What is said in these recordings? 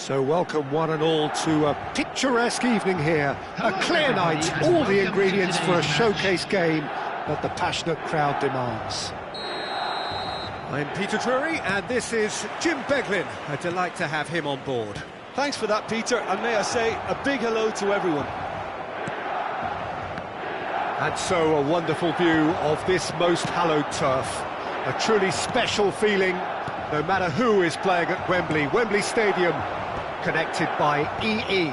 So welcome one and all to a picturesque evening here. A clear night, all the ingredients for a showcase game that the passionate crowd demands. I'm Peter Drury and this is Jim Beglin. A delight to have him on board. Thanks for that, Peter, and may I say a big hello to everyone. And so a wonderful view of this most hallowed turf. A truly special feeling, no matter who is playing at Wembley Stadium, connected by EE.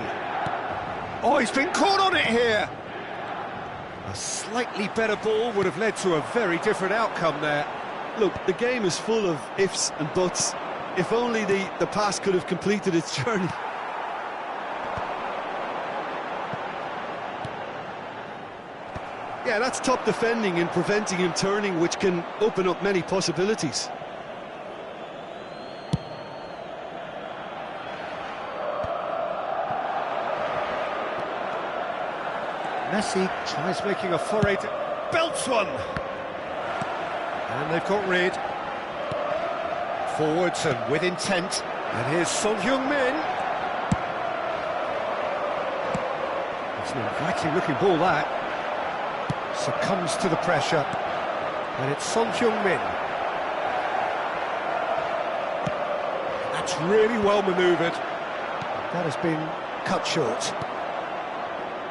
Oh, he's been caught on it here! A slightly better ball would have led to a very different outcome there. Look, the game is full of ifs and buts. If only the pass could have completed its journey. Yeah, that's top defending and preventing him turning, which can open up many possibilities. Messi tries making a foray to... belts one! And they've got rid. Forwards and with intent. And here's Son Heung-min. It's an inviting looking ball, that. Succumbs to the pressure. And it's Son Heung-min. That's really well manoeuvred. That has been cut short.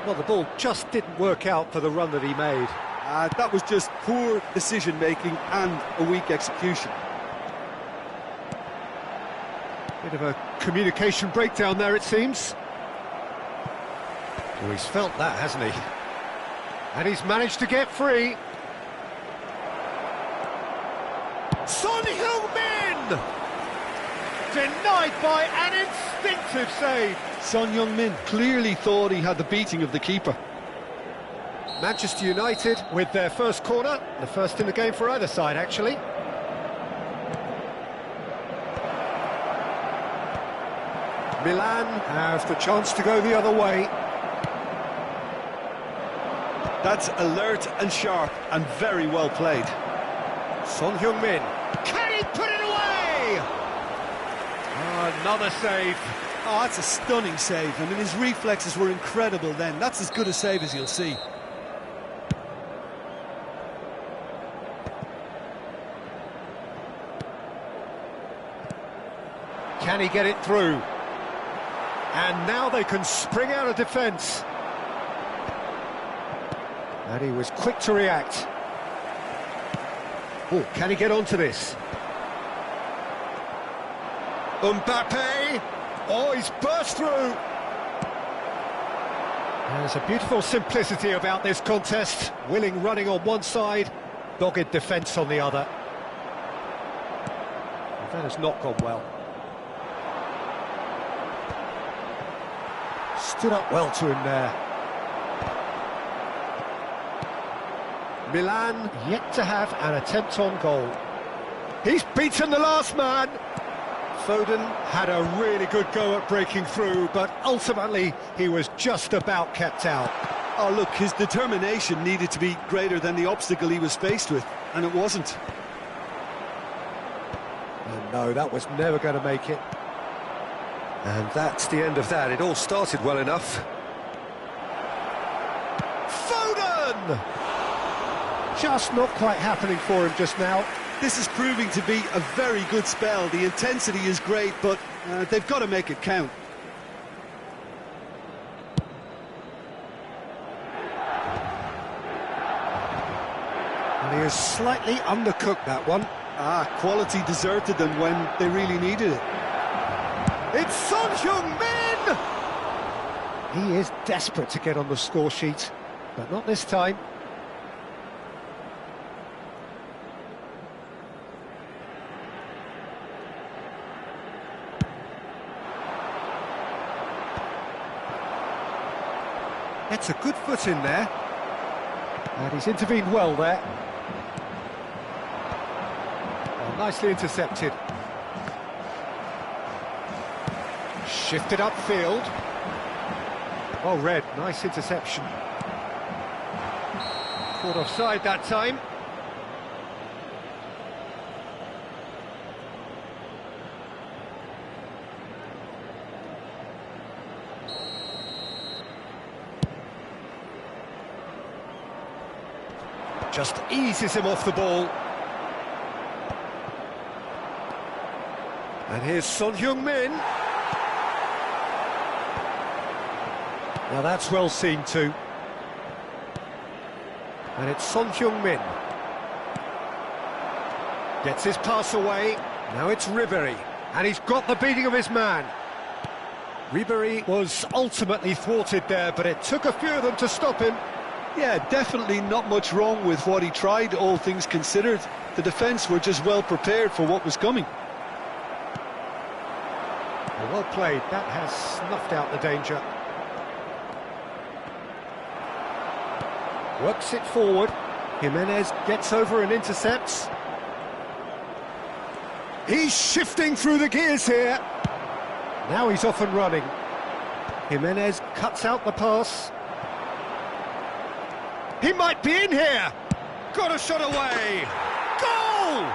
Well, the ball just didn't work out for the run that he made. That was just poor decision-making and a weak execution. Bit of a communication breakdown there, it seems. Oh, he's felt that, hasn't he? And he's managed to get free. Son Heung-min! Denied by an instinctive save. Son Heung-min clearly thought he had the beating of the keeper. Manchester United with their first corner, the first in the game for either side, actually. Milan have the chance to go the other way. That's alert and sharp and very well played. Son Heung-min. Can he put it away? Oh, another save. Oh, that's a stunning save. I mean, his reflexes were incredible then. That's as good a save as you'll see. Can he get it through? And now they can spring out of defence. And he was quick to react. Oh, can he get onto this? Mbappe! Oh, he's burst through! There's a beautiful simplicity about this contest. Willing running on one side, dogged defence on the other. Well, that has not gone well. Stood up well to him there. Milan yet to have an attempt on goal. He's beaten the last man. Foden had a really good go at breaking through, but ultimately he was just about kept out. Oh, look, his determination needed to be greater than the obstacle he was faced with, and it wasn't. And no, that was never going to make it. And that's the end of that. It all started well enough. Foden! Just not quite happening for him just now. This is proving to be a very good spell. The intensity is great, but they've got to make it count. And he has slightly undercooked that one. Quality deserted them when they really needed it. It's Son Heung-min! He is desperate to get on the score sheet, but not this time. Gets a good foot in there. And he's intervened well there. Oh, nicely intercepted. Shifted upfield. Well read, nice interception. Caught offside that time. Just eases him off the ball. And here's Son Heung-min. Now that's well seen too. And it's Son Heung-min. Gets his pass away. Now it's Ribéry. And he's got the beating of his man. Ribéry was ultimately thwarted there, but it took a few of them to stop him. Yeah, definitely not much wrong with what he tried, all things considered. The defence were just well prepared for what was coming. Well played, that has snuffed out the danger. Works it forward. Jimenez gets over and intercepts. He's shifting through the gears here. Now he's off and running. Jimenez cuts out the pass. He might be in here. Got a shot away. Goal!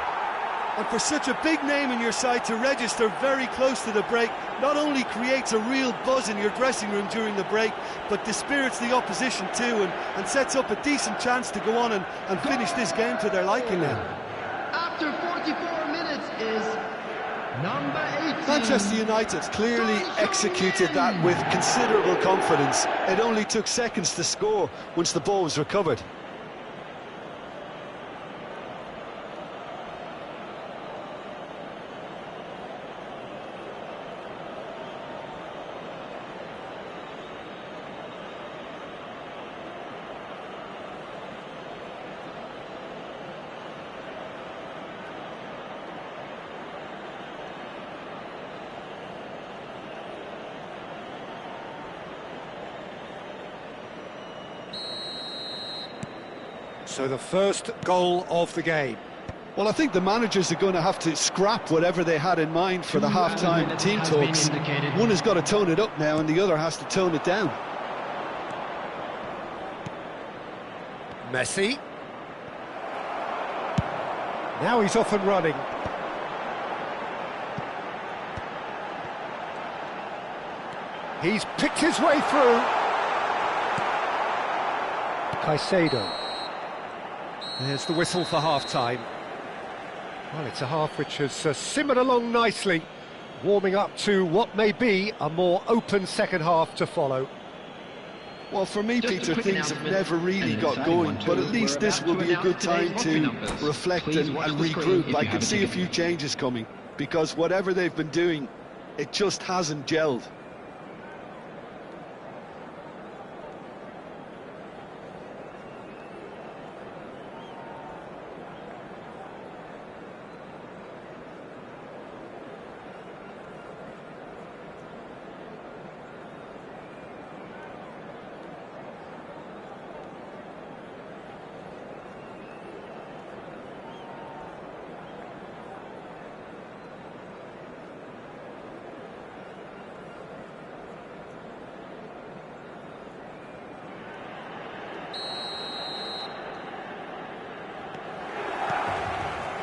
And for such a big name in your side to register very close to the break, not only creates a real buzz in your dressing room during the break, but dispirits the opposition too, and sets up a decent chance to go on and finish this game to their liking now. After 44 minutes is number 18. Manchester United clearly executed that with considerable confidence. It only took seconds to score once the ball was recovered. So the first goal of the game. Well, I think the managers are going to have to scrap whatever they had in mind for the half-time team talks. One has got to tone it up now and the other has to tone it down. Messi. Now he's off and running. He's picked his way through. Caicedo. There's the whistle for half-time. Well, it's a half which has simmered along nicely, warming up to what may be a more open second half to follow. Well, for me, Peter, things have never really got going, but at least this will be a good time to reflect and regroup. I can see a few changes coming, because whatever they've been doing, it just hasn't gelled.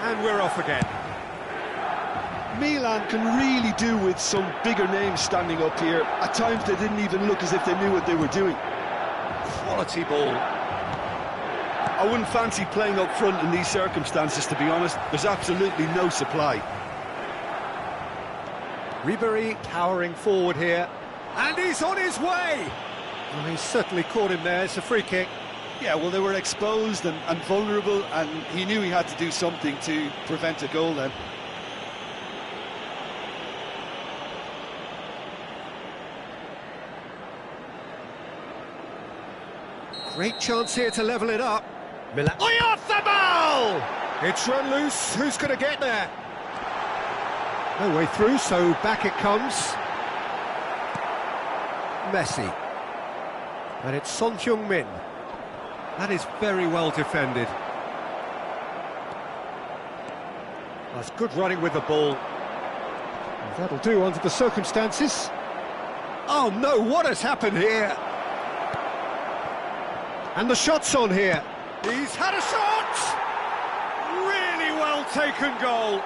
And we're off again. Milan can really do with some bigger names standing up here. At times they didn't even look as if they knew what they were doing. Quality ball. I wouldn't fancy playing up front in these circumstances, to be honest. There's absolutely no supply. Ribéry towering forward here. And he's on his way! Well, he's certainly caught him there. It's a free kick. Yeah, well, they were exposed and vulnerable, and he knew he had to do something to prevent a goal then. Great chance here to level it up. Milan. Oyarzabal! It's run loose. Who's going to get there? No way through, so back it comes. Messi. And it's Son Heung-min. That is very well defended. That's good running with the ball. And that'll do under the circumstances. Oh no, what has happened here? And the shot's on here. He's had a shot! Really well taken goal.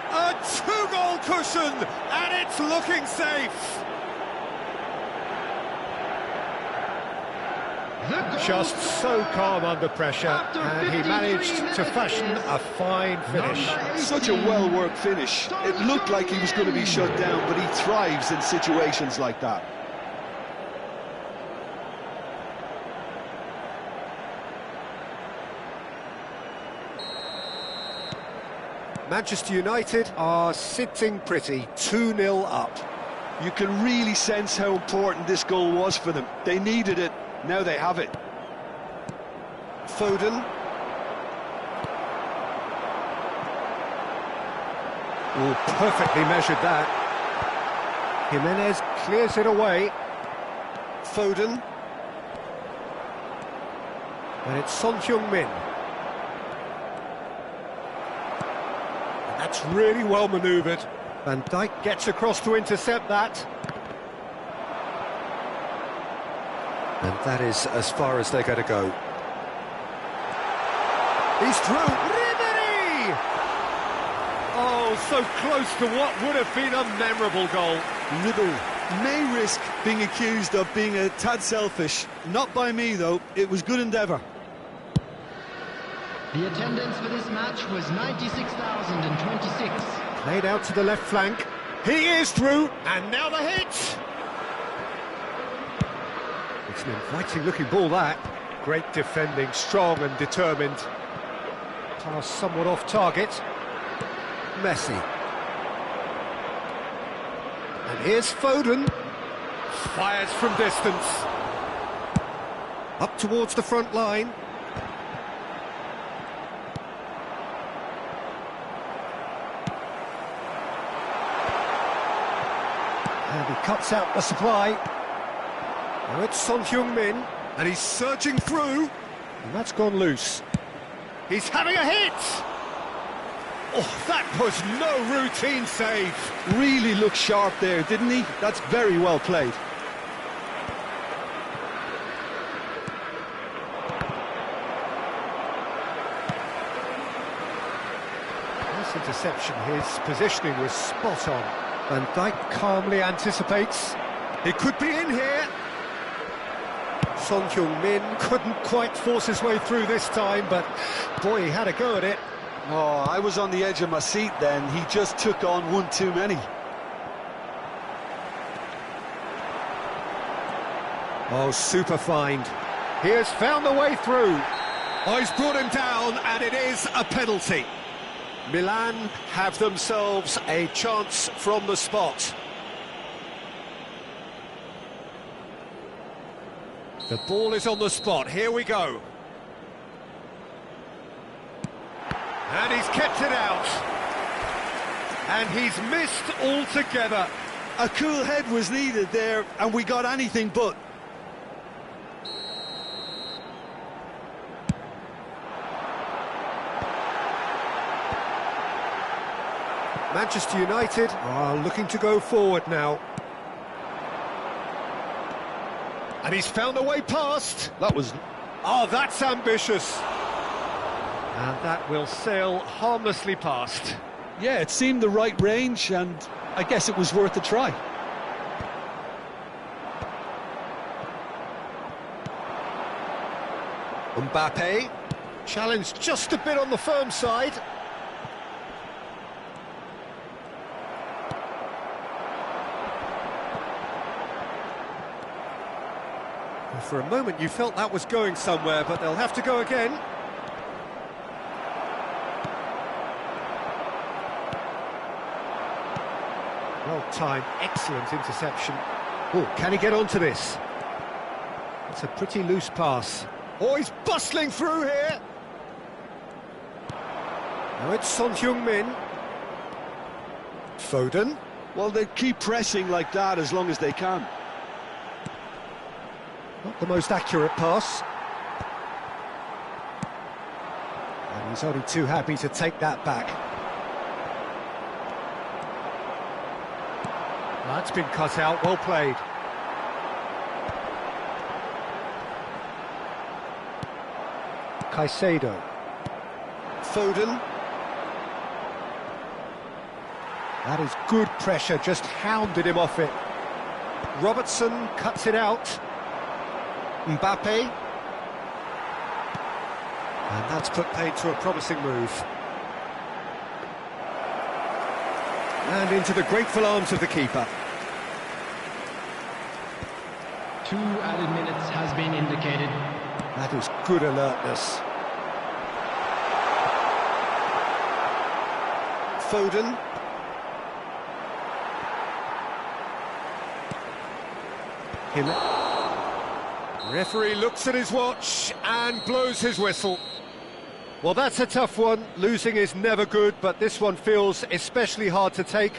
A two-goal cushion, and it's looking safe. Just so calm under pressure, and he managed to fashion a fine finish. Such a well-worked finish. It looked like he was going to be shut down, but he thrives in situations like that. Manchester United are sitting pretty, 2-0 up. You can really sense how important this goal was for them. They needed it, now they have it. Foden. Oh, perfectly measured that. Jimenez clears it away. Foden. And it's Son Heung-min. That's really well manoeuvred. Van Dijk gets across to intercept that. And that is as far as they're going to go. He's through. Ribery! Oh, so close to what would have been a memorable goal. Ribery may risk being accused of being a tad selfish. Not by me, though. It was good endeavour. The attendance for this match was 96,026. Played out to the left flank. He is through, and now the hit! It's an inviting-looking ball, that. Great defending, strong and determined. Pass somewhat off target. Messi. And here's Foden. Fires from distance. Up towards the front line. And he cuts out the supply. Now it's Son Heung-min, and he's surging through. And that's gone loose. He's having a hit! Oh, that was no routine save. Really looked sharp there, didn't he? That's very well played. Nice interception. His positioning was spot on. Van Dijk calmly anticipates. He could be in here. Son Heung-min couldn't quite force his way through this time, but boy, he had a go at it. Oh, I was on the edge of my seat then. He just took on one too many. Oh, super find. He has found the way through. Oh, he's brought him down, and it is a penalty. Milan have themselves a chance from the spot. The ball is on the spot. Here we go. And he's kept it out. And he's missed altogether. A cool head was needed there, and we got anything but. Manchester United are looking to go forward now. And he's found a way past. That was... Oh, that's ambitious. And that will sail harmlessly past. Yeah, it seemed the right range, and I guess it was worth a try. Mbappe, challenged just a bit on the firm side. For a moment you felt that was going somewhere, but they'll have to go again. Well-timed, excellent interception. Oh, can he get onto this? It's a pretty loose pass. Oh, he's bustling through here. Now it's Son Heung-min. Foden. Well, they keep pressing like that as long as they can. Not the most accurate pass. And he's only too happy to take that back. That's been cut out, well played. Caicedo. Foden. That is good pressure, just hounded him off it. Robertson cuts it out. Mbappe. And that's put paid to a promising move. And into the grateful arms of the keeper. 2 added minutes has been indicated. That is good alertness. Foden. Referee looks at his watch and blows his whistle. Well, that's a tough one. Losing is never good, but this one feels especially hard to take.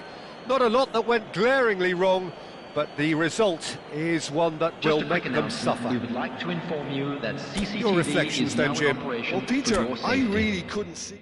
Not a lot that went glaringly wrong, but the result is one that will make them suffer. We would like to inform you that CCTV Your reflections is then, now in Jim. operation Well, Peter, for your I safety. really couldn't see.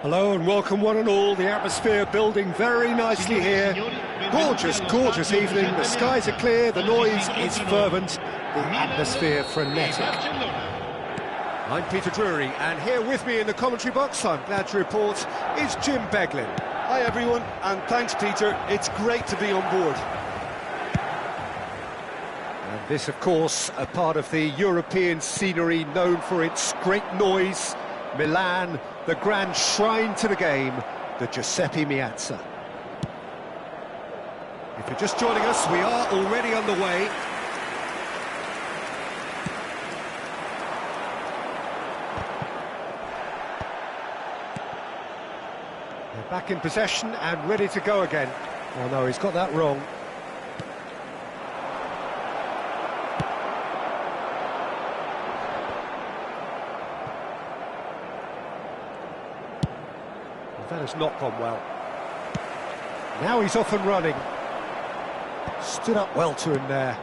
Hello and welcome one and all. The atmosphere building very nicely here. Gorgeous, gorgeous evening. The skies are clear, the noise is fervent, the atmosphere frenetic. I'm Peter Drury, and here with me in the commentary box, I'm glad to report, is Jim Beglin. Hi everyone, and thanks Peter, it's great to be on board. And this, of course, a part of the European scenery known for its great noise. Milan, the grand shrine to the game, the Giuseppe Meazza. If you're just joining us, we are already underway. They're back in possession and ready to go again. Oh no, he's got that wrong. That has not gone well. Now he's off and running. Stood up well to him there.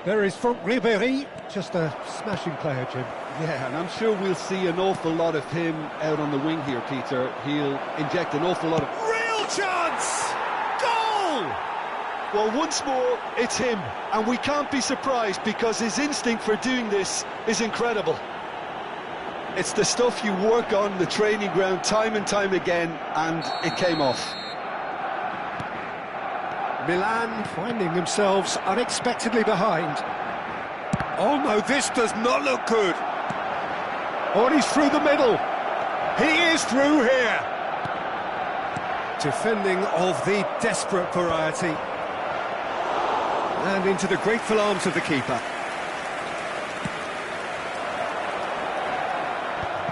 There is Franck Ribéry, just a smashing player, Jim. Yeah, and I'm sure we'll see an awful lot of him out on the wing here, Peter. He'll inject an awful lot of... Real chance! Goal! Well, once more, it's him. And we can't be surprised because his instinct for doing this is incredible. It's the stuff you work on the training ground time and time again, and it came off. Milan finding themselves unexpectedly behind. Oh no, this does not look good. Oh, and he's through the middle. He is through here. Defending of the desperate variety. And into the grateful arms of the keeper.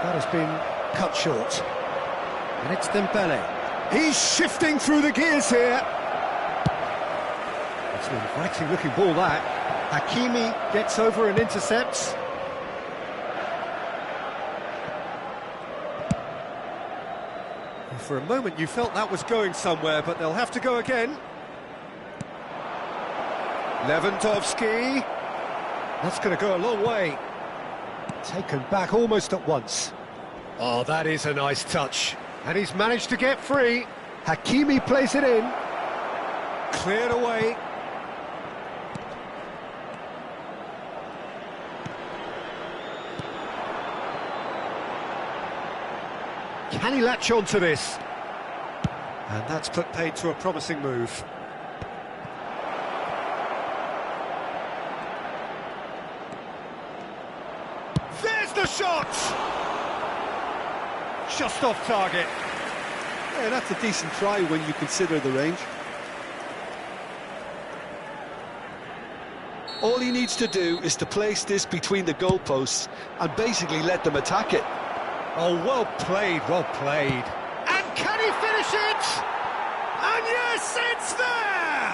That has been cut short. And it's Dembele. He's shifting through the gears here. It's an inviting looking ball, that. Hakimi gets over and intercepts. For a moment you felt that was going somewhere, but they'll have to go again. Lewandowski. That's going to go a long way. Taken back almost at once. Oh, that is a nice touch. And he's managed to get free. Hakimi plays it in. Cleared away. Can he latch on to this? And that's put paid to a promising move. There's the shot! Just off target. Yeah, that's a decent try when you consider the range. All he needs to do is to place this between the goalposts and basically let them attack it. Oh, well played, well played. And can he finish it? And yes, it's there!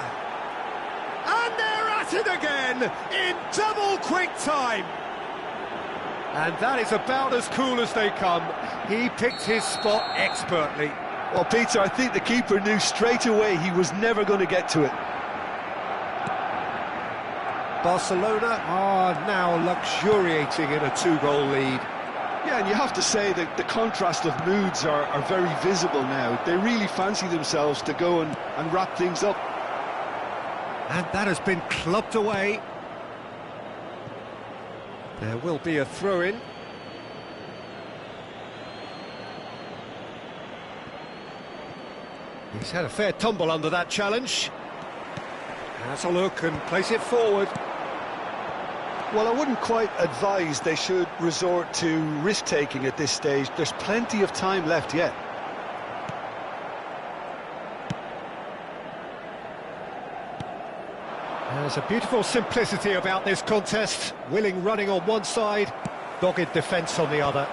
And they're at it again in double quick time. And that is about as cool as they come. He picked his spot expertly. Well, Peter, I think the keeper knew straight away he was never going to get to it. Barcelona are now luxuriating in a two-goal lead. Yeah, and you have to say that the contrast of moods are very visible now. They really fancy themselves to go and wrap things up. And that has been clubbed away. There will be a throw-in. He's had a fair tumble under that challenge. Has a look and place it forward. Well, I wouldn't quite advise they should resort to risk-taking at this stage. There's plenty of time left yet. There's a beautiful simplicity about this contest. Willing running on one side, dogged defence on the other.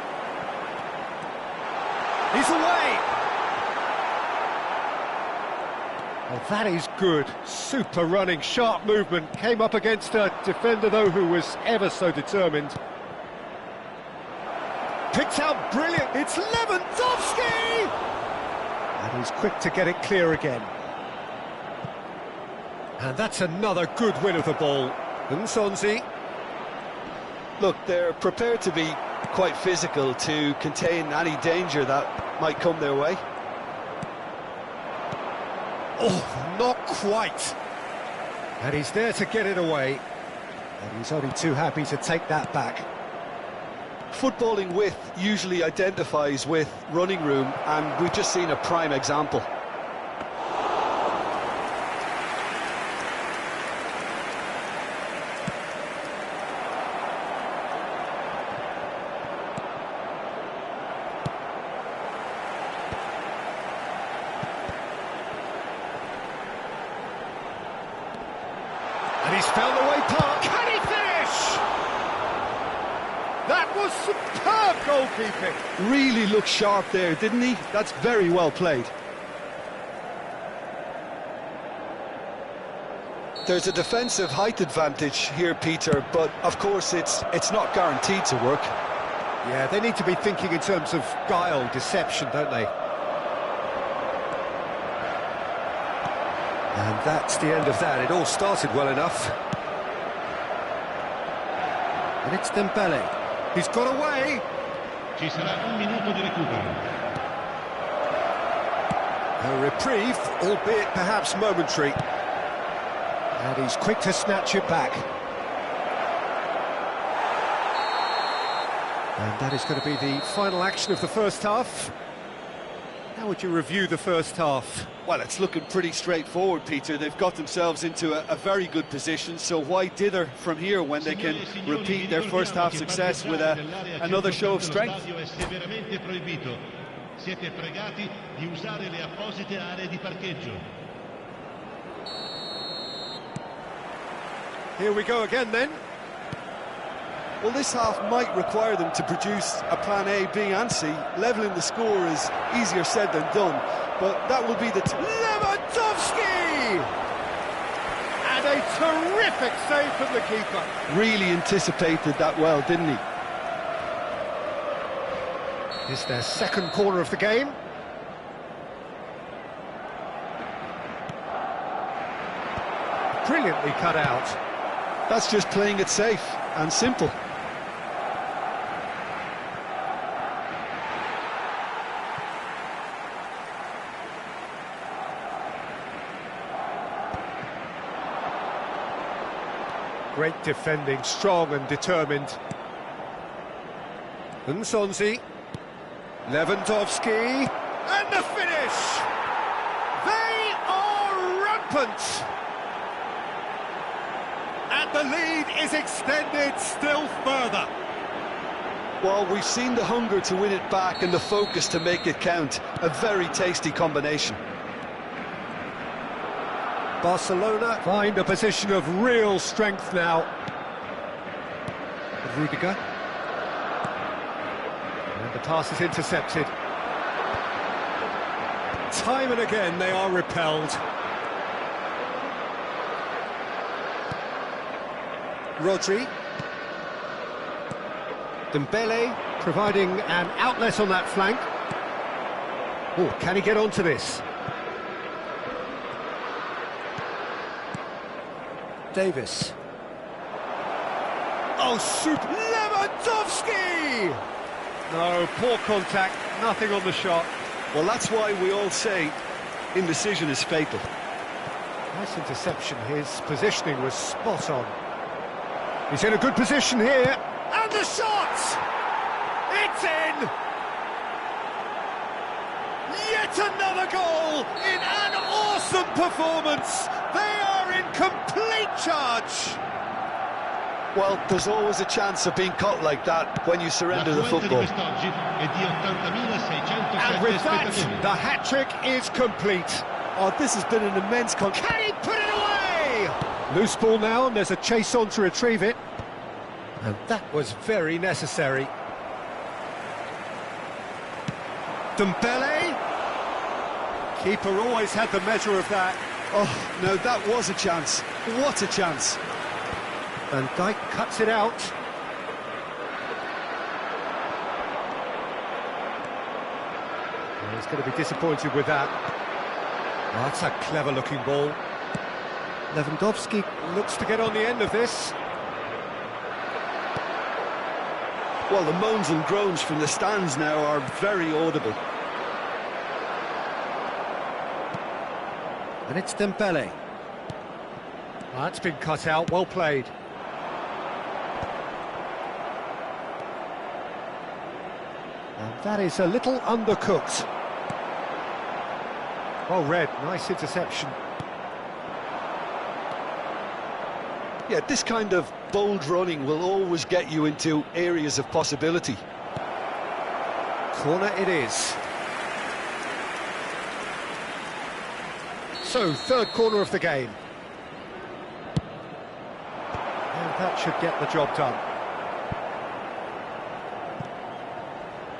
He's away! Well, that is good. Super running, sharp movement. Came up against a defender, though, who was ever so determined. Picked out brilliant. It's Lewandowski! And he's quick to get it clear again. And that's another good win of the ball. Nsonzi. Look, they're prepared to be quite physical to contain any danger that might come their way. Oh, not quite. And he's there to get it away. And he's only too happy to take that back. Footballing width usually identifies with running room, and we've just seen a prime example. And he's found the way past. Can he finish? That was superb goalkeeping. Really looked sharp there, didn't he? That's very well played. There's a defensive height advantage here, Peter, but of course it's not guaranteed to work. Yeah, they need to be thinking in terms of guile, deception, don't they? And that's the end of that. It all started well enough. And it's Dembele. He's got away. Ci sarà un minuto di recupero. A reprieve, albeit perhaps momentary. And he's quick to snatch it back. And that is going to be the final action of the first half. How would you review the first half? Well, it's looking pretty straightforward, Peter. They've got themselves into a very good position, so why dither from here when they can repeat their first half success with another show of strength? Siete pregati di usare le apposite aree di parcheggio. Here we go again then. Well, this half might require them to produce a plan A, B and C. Levelling the score is easier said than done, but that will be the... Lewandowski! And a terrific save from the keeper. Really anticipated that well, didn't he? It's their second corner of the game. brilliantly cut out. That's just playing it safe and simple. Great defending, strong and determined. Nsonzi, Lewandowski, and the finish! They are rampant! And the lead is extended still further. Well, we've seen the hunger to win it back and the focus to make it count. A very tasty combination. Barcelona find a position of real strength now. Rudiger. And the pass is intercepted. Time and again they are repelled. Rodri. Dembele providing an outlet on that flank. Oh, can he get onto this? Davis. Oh, super! Lewandowski! No, poor contact, nothing on the shot. Well, that's why we all say indecision is fatal. Nice interception, his positioning was spot on. He's in a good position here, and the shot! It's in! Yet another goal in an awesome performance! They are in complete charge! Well, there's always a chance of being caught like that when you surrender the football. And with that, the hat-trick is complete. Oh, this has been an immense Can he put it away? Loose ball now, and there's a chase on to retrieve it. And that was very necessary. Dembele. Keeper always had the measure of that. Oh, no, that was a chance. What a chance. Van Dijk cuts it out. Well, he's going to be disappointed with that. Oh, that's a clever-looking ball. Lewandowski looks to get on the end of this. Well, the moans and groans from the stands now are very audible. And it's Dembele. Oh, that's been cut out, well played. And that is a little undercooked. Well read, nice interception. Yeah, this kind of bold running will always get you into areas of possibility. Corner it is. So, third corner of the game. And that should get the job done.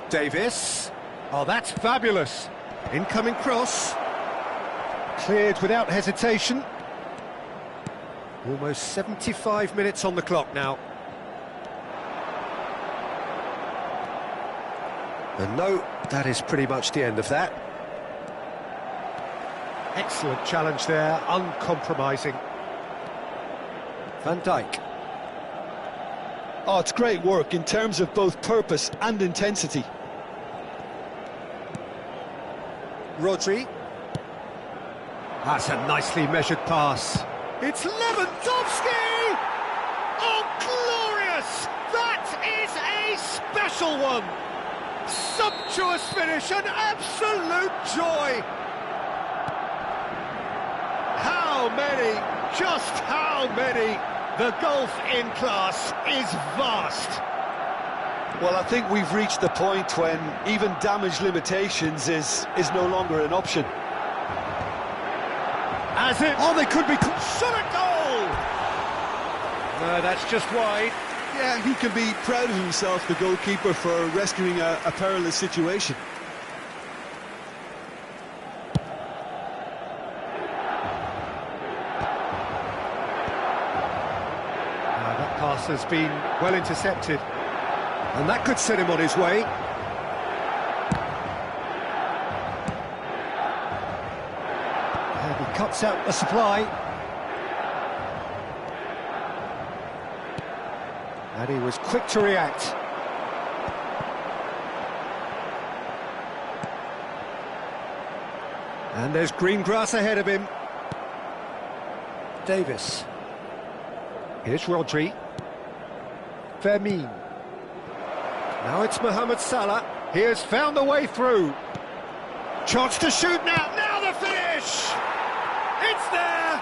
Davis. Oh, that's fabulous. Incoming cross. Cleared without hesitation. Almost 75 minutes on the clock now. And no, that is pretty much the end of that. Excellent challenge there, uncompromising. Van Dijk. Oh, it's great work in terms of both purpose and intensity. Rodri. That's a nicely measured pass. It's Lewandowski! Oh, glorious! That is a special one! Sumptuous finish, an absolute joy! How many, just how many? The gulf in class is vast. Well, I think we've reached the point when even damage limitations is no longer an option. As it... Oh, they could be... Shot a goal! No, that's just wide. Yeah, he can be proud of himself, the goalkeeper, for rescuing a perilous situation. That pass has been well intercepted. And that could set him on his way. And he cuts out the supply. And he was quick to react. And there's green grass ahead of him. Davis. Here's Rodri. Fermin. Now it's Mohamed Salah. He has found the way through. Chance to shoot now. Now the finish! It's there!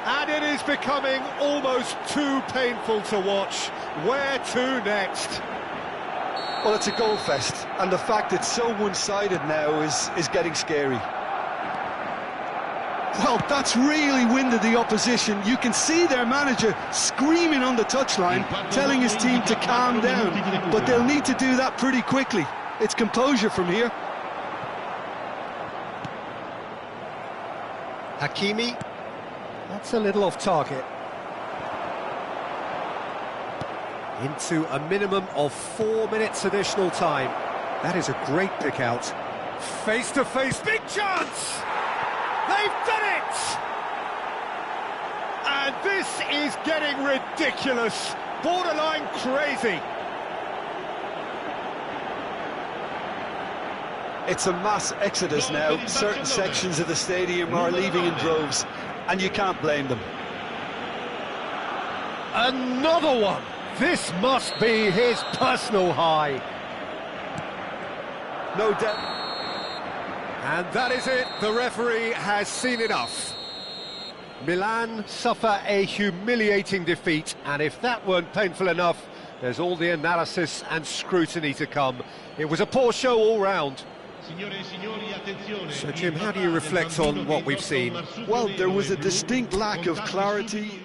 And it is becoming almost too painful to watch. Where to next? Well, it's a goal fest, and the fact it's so one-sided now is getting scary. Well, that's really winded the opposition. You can see their manager screaming on the touchline, telling his team to calm down, but they'll need to do that pretty quickly. It's composure from here. Hakimi. That's a little off target. Into a minimum of 4 minutes additional time. That is a great pick out. Face to face, big chance! They've done it! And this is getting ridiculous, borderline crazy. It's a mass exodus now. Certain sections of the stadium are leaving in droves, and you can't blame them. Another one! This must be his personal high. No doubt. And that is it. The referee has seen enough. Milan suffer a humiliating defeat, and if that weren't painful enough, there's all the analysis and scrutiny to come. It was a poor show all round. So, Jim, how do you reflect on what we've seen? Well, there was a distinct lack of clarity.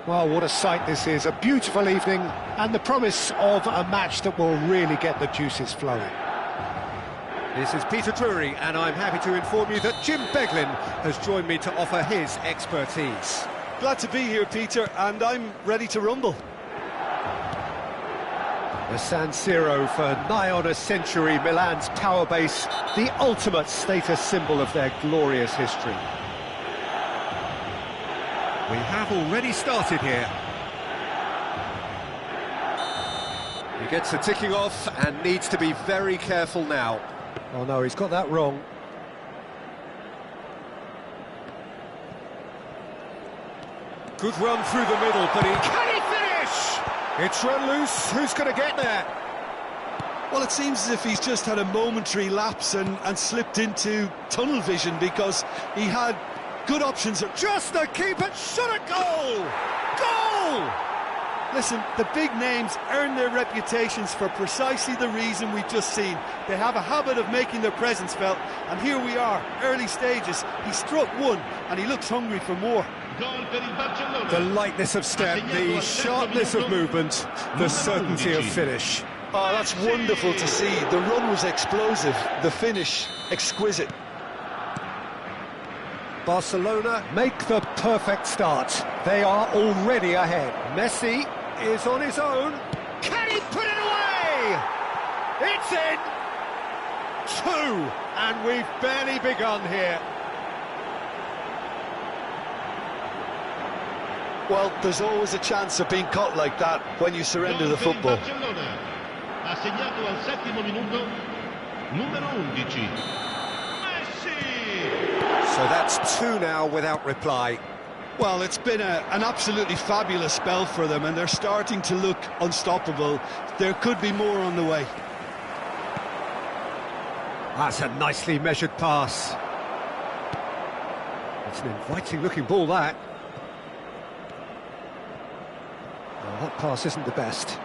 Well, what a sight this is. A beautiful evening and the promise of a match that will really get the juices flowing. This is Peter Drury, and I'm happy to inform you that Jim Beglin has joined me to offer his expertise. Glad to be here, Peter, and I'm ready to rumble. The San Siro for nigh on a century, Milan's power base, the ultimate status symbol of their glorious history. We have already started here. He gets the ticking off and needs to be very careful now. Oh no, he's got that wrong. Good run through the middle, but can he finish? It's run loose. Who's going to get there? Well, it seems as if he's just had a momentary lapse and slipped into tunnel vision, because he had good options. Just the keeper. Shot a goal! Goal! Listen, the big names earn their reputations for precisely the reason we've just seen. They have a habit of making their presence felt, and here we are, early stages. He struck one, and he looks hungry for more. The lightness of step, the sharpness of movement, the certainty of finish. Oh, that's wonderful to see. The run was explosive, the finish exquisite. Barcelona make the perfect start. They are already ahead. Messi is on his own. Can he put it away? It's in! 2, and we've barely begun here. Well, there's always a chance of being caught like that when you surrender the football. Ha segnato al 7° minuto numero 11. So that's 2 now without reply. Well, it's been an absolutely fabulous spell for them, and they're starting to look unstoppable. There could be more on the way. That's a nicely measured pass. It's an inviting-looking ball, that. Well, that pass isn't the best.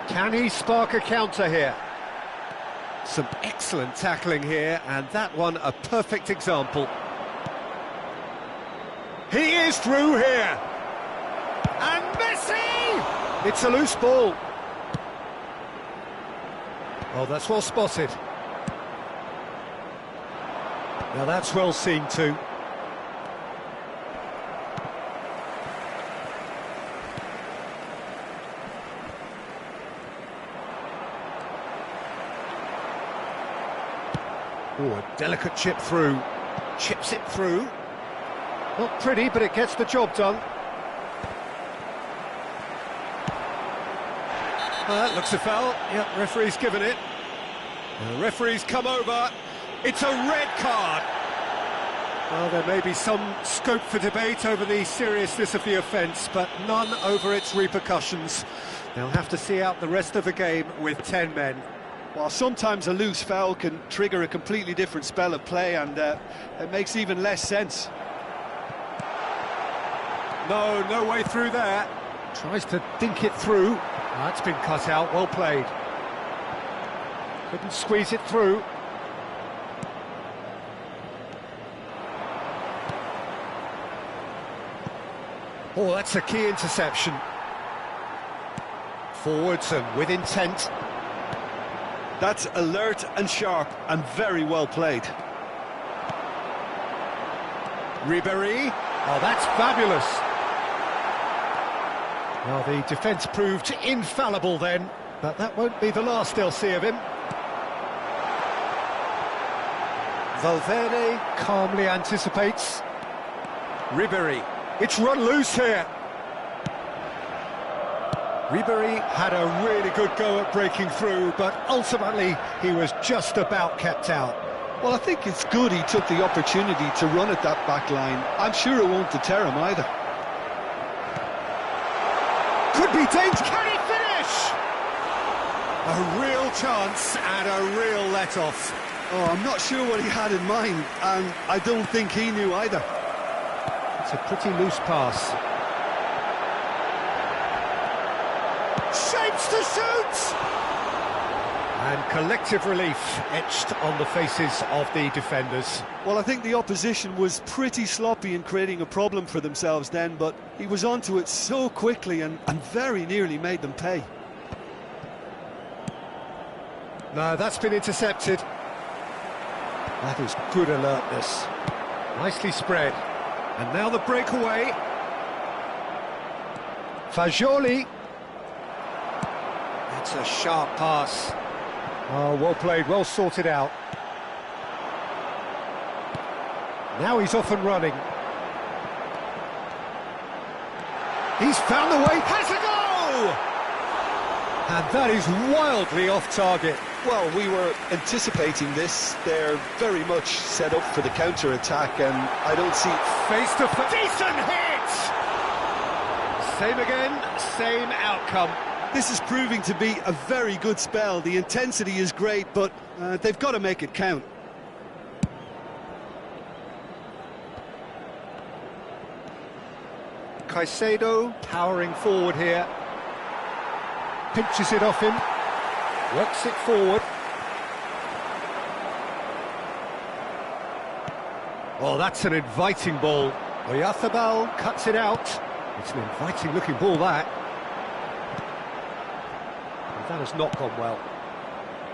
Can he spark a counter here? Some excellent tackling here, and that one a perfect example. He is through here! And Messi! It's a loose ball. Oh, that's well spotted. Now that's well seen too. Oh, a delicate chip through. Chips it through. Not pretty, but it gets the job done. That looks a foul. Yep, referee's given it. The referee's come over. It's a red card. Well, there may be some scope for debate over the seriousness of the offence, but none over its repercussions. They'll have to see out the rest of the game with 10 men. Well, sometimes a loose foul can trigger a completely different spell of play, and it makes even less sense. No way through there. Tries to dink it through. That's been cut out, well played. Couldn't squeeze it through. Oh, that's a key interception. Forwards and with intent. That's alert and sharp and very well played. Ribéry. Oh, that's fabulous. Well, the defence proved infallible then, but that won't be the last they'll see of him. Valverde calmly anticipates. Ribéry. It's run loose here. Ribéry had a really good go at breaking through, but ultimately he was just about kept out. Well, I think it's good he took the opportunity to run at that back line. I'm sure it won't deter him either. Could be dangerous. Can he finish? A real chance and a real let-off. Oh, I'm not sure what he had in mind, and I don't think he knew either. It's a pretty loose pass. Shapes to shoot! And collective relief etched on the faces of the defenders. Well, I think the opposition was pretty sloppy in creating a problem for themselves then, but he was onto it so quickly and very nearly made them pay. No, that's been intercepted. That is good alertness. Nicely spread. And now the breakaway. Fagioli. That's a sharp pass. Oh, well played, well sorted out. Now he's off and running. He's found the way, has a goal! And that is wildly off target. Well, we were anticipating this. They're very much set up for the counter-attack, and I don't see... Face to face. Decent hit! Same again, same outcome. This is proving to be a very good spell. The intensity is great, but they've got to make it count. Caicedo powering forward here. Pinches it off him. Works it forward. Oh, that's an inviting ball. Oyarzabal cuts it out. It's an inviting looking ball, that. And that has not gone well.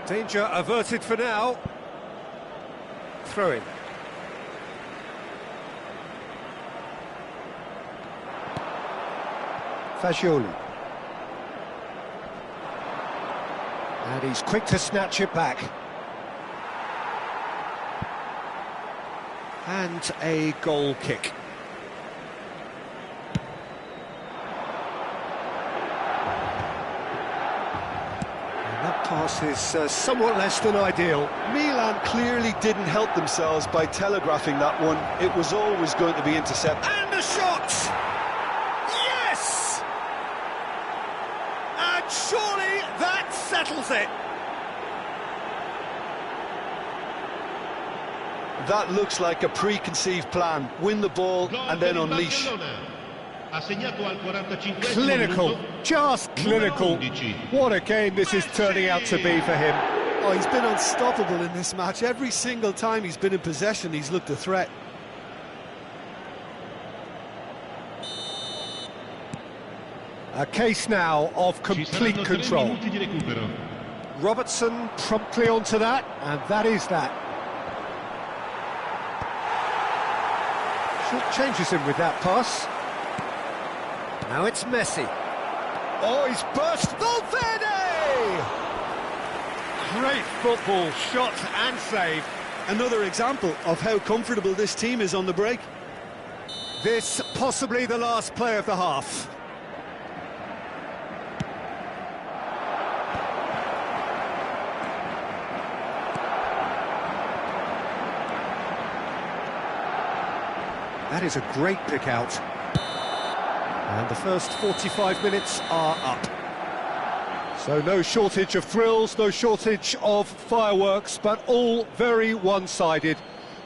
Danger averted for now. Throw in. Fagioli. And he's quick to snatch it back. And a goal kick. And that pass is somewhat less than ideal. Milan clearly didn't help themselves by telegraphing that one. It was always going to be intercepted. And a shot! Yes! And surely that settles it. That looks like a preconceived plan. Win the ball and then unleash. Clinical, just clinical. What a game this is turning out to be for him. Oh, he's been unstoppable in this match. Every single time he's been in possession, he's looked a threat. A case now of complete control. Robertson promptly onto that, and that is that. Short changes him with that pass. Now it's Messi. Oh, he's burst. Valverde! Great football, shot and save. Another example of how comfortable this team is on the break. This possibly the last play of the half. That is a great pick out. And the first 45 minutes are up. So no shortage of thrills, no shortage of fireworks, but all very one-sided.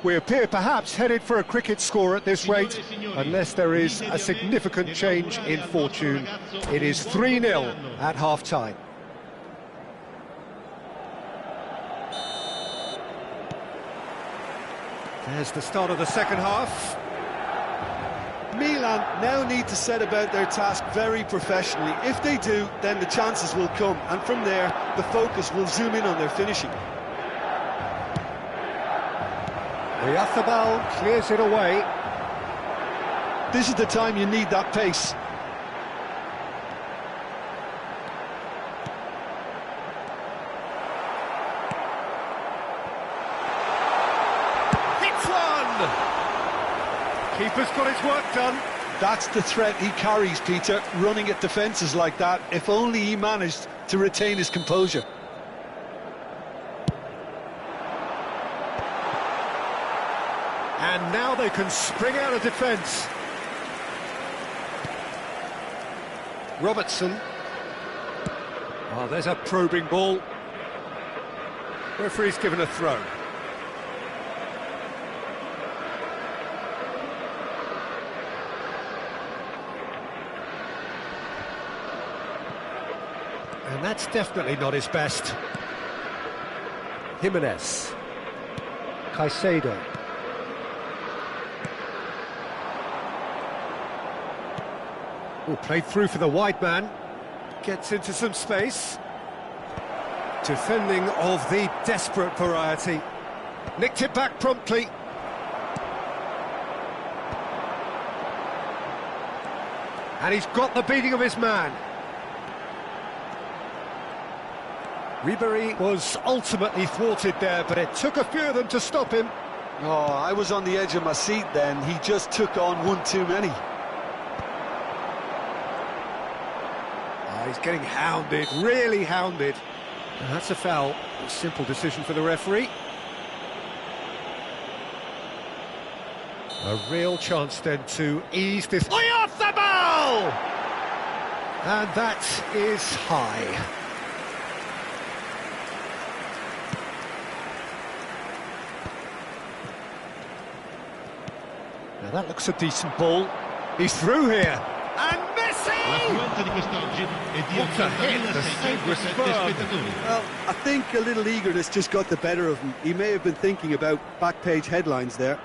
We appear perhaps headed for a cricket score at this rate, unless there is a significant change in fortune. It is 3-0 at half-time. There's the start of the second half. Milan now need to set about their task very professionally. If they do, then the chances will come, and from there, the focus will zoom in on their finishing. Oyarzabal clears it away. This is the time you need that pace. Hits one! Keeper's got his work done. That's the threat he carries, Peter, running at defences like that. If only he managed to retain his composure. And now they can spring out of defence. Robertson. Oh, there's a probing ball. Referee's given a throw. And that's definitely not his best. Jimenez. Caicedo. Oh, played through for the wide man. Gets into some space. Defending of the desperate variety. Nicked it back promptly. And he's got the beating of his man. Ribery was ultimately thwarted there, but it took a few of them to stop him. Oh, I was on the edge of my seat then. He just took on one too many. Oh, he's getting hounded, really hounded. That's a foul. A simple decision for the referee. A real chance then to ease this. Off the ball! And that is high. Now that looks a decent ball. He's through here. And Messi! L'affluenza di quest'oggi è di What a hit, the save was 80.7 firm. spettatori. Well, I think a little eagerness just got the better of him. He may have been thinking about back-page headlines there.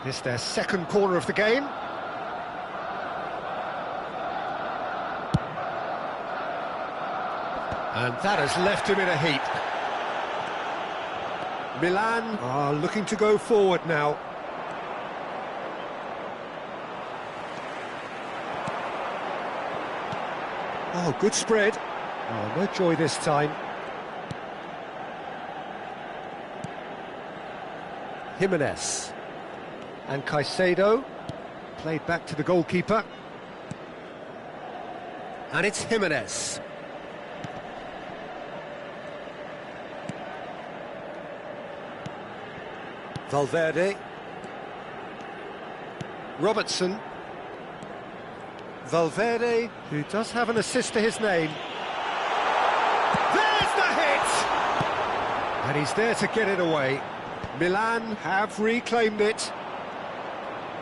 This their second corner of the game. And that has left him in a heap. Milan are looking to go forward now. Oh, good spread. Oh, no joy this time. Jimenez. And Caicedo, played back to the goalkeeper. And it's Jimenez. Valverde. Robertson. Valverde, who does have an assist to his name. There's the hit! And he's there to get it away. Milan have reclaimed it.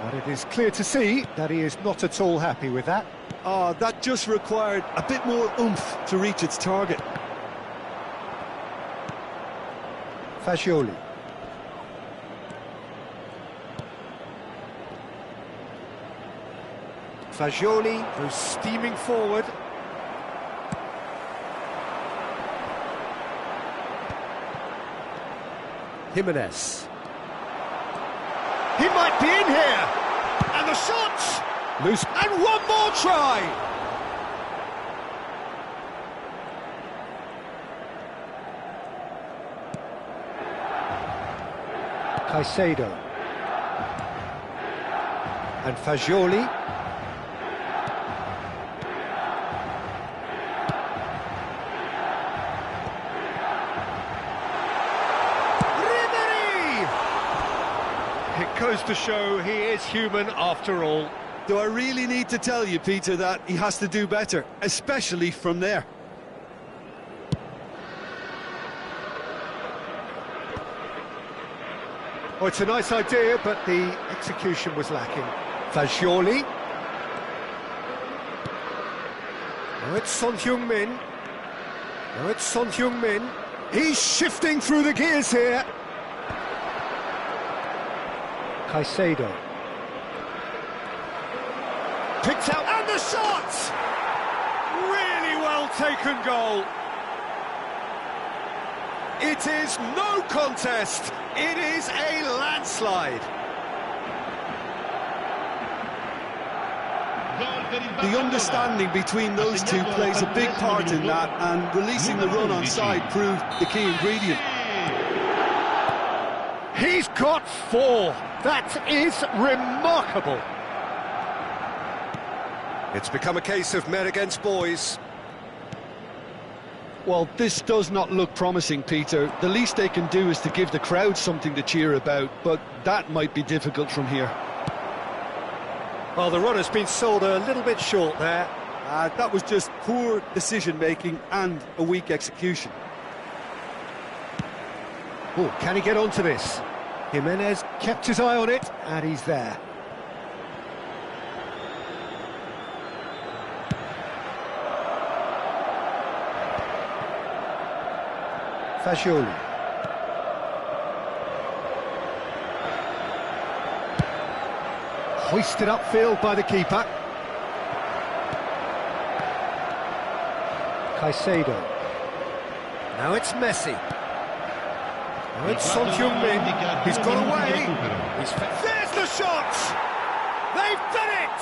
But it is clear to see that he is not at all happy with that. Oh, that just required a bit more oomph to reach its target. Fagioli. Fagioli goes steaming forward. Jimenez. He might be in here! And the shot! Loose. And one more try! Caicedo. And Fagioli. It goes to show he is human after all. Do I really need to tell you, Peter, that he has to do better, especially from there? Oh, it's a nice idea, but the execution was lacking. Fagioli. Now it's Son Heung-min. Now it's Son Heung-min. He's shifting through the gears here. Caicedo. Picked out, and the shot! Really well taken goal. It is no contest. It is a landslide. The understanding between those two plays a big part in that, and releasing the run on side proved the key ingredient. He's got 4. That is remarkable. It's become a case of men against boys. Well, this does not look promising, Peter. The least they can do is to give the crowd something to cheer about, but that might be difficult from here. Well, the run has been sold a little bit short there. That was just poor decision-making and a weak execution. Oh, can he get onto this? Jimenez kept his eye on it, and he's there. Fagioli. Hoisted upfield by the keeper. Caicedo. Now it's Messi. Now it's Son Heung-min. He's got away. There's the shot! They've done it!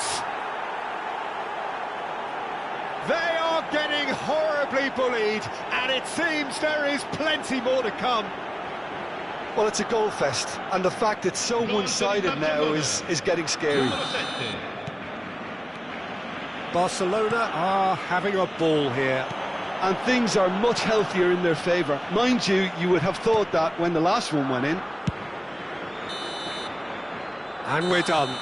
They are getting horribly bullied, and it seems there is plenty more to come. Well, it's a goal fest, and the fact it's so one-sided now is getting scary. Barcelona are having a ball here. and things are much healthier in their favour. Mind you, you would have thought that when the last one went in. And we're done.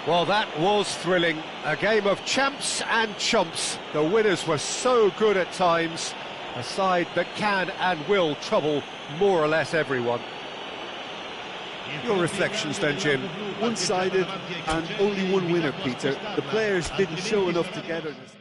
Well, that was thrilling. A game of champs and chumps. The winners were so good at times. A side that can and will trouble more or less everyone. Your reflections then, Jim? One-sided and only one winner, Peter. The players didn't show enough togetherness.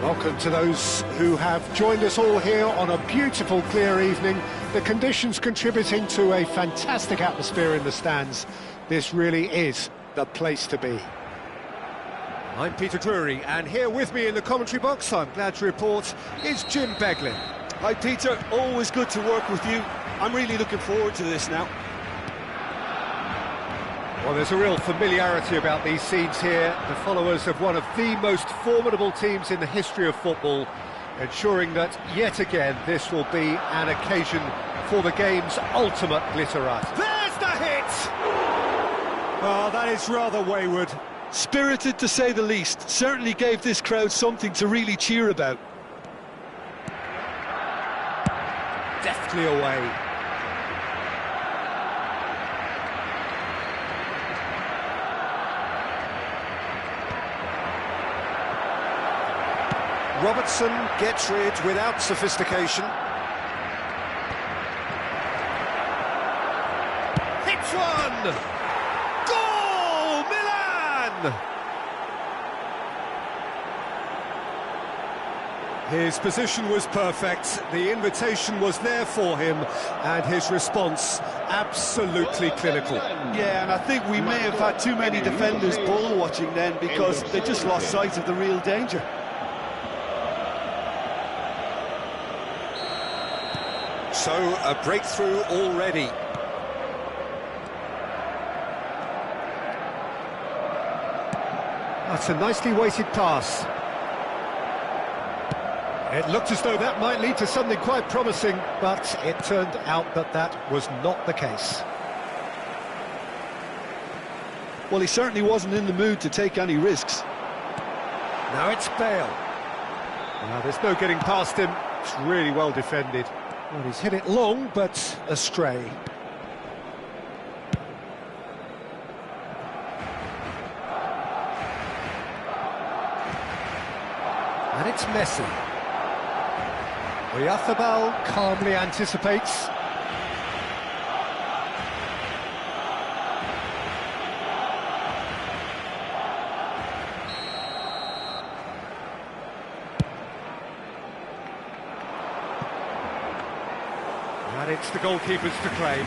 Welcome to those who have joined us all here on a beautiful, clear evening. The conditions contributing to a fantastic atmosphere in the stands. This really is the place to be. I'm Peter Drury, and here with me in the commentary box, I'm glad to report, is Jim Beglin. Hi Peter, always good to work with you. I'm really looking forward to this now. Well, there's a real familiarity about these scenes here. The followers of one of the most formidable teams in the history of football, ensuring that, yet again, this will be an occasion for the game's ultimate glitterati. There's the hit! Oh, that is rather wayward. Spirited to say the least. Certainly gave this crowd something to really cheer about. Deftly away. Robertson gets rid without sophistication. Hits one! Goal! Milan! His position was perfect, the invitation was there for him, and his response absolutely clinical. Yeah, and I think we may have had too many defenders ball watching then, because they just lost sight of the real danger. So, a breakthrough already. That's a nicely weighted pass. It looked as though that might lead to something quite promising, but it turned out that that was not the case. Well, he certainly wasn't in the mood to take any risks. Now it's Bale. Now, there's no getting past him. It's really well defended. Well, he's hit it long, but astray. And it's Messi. Oyarzabal calmly anticipates. And it's the goalkeepers to claim.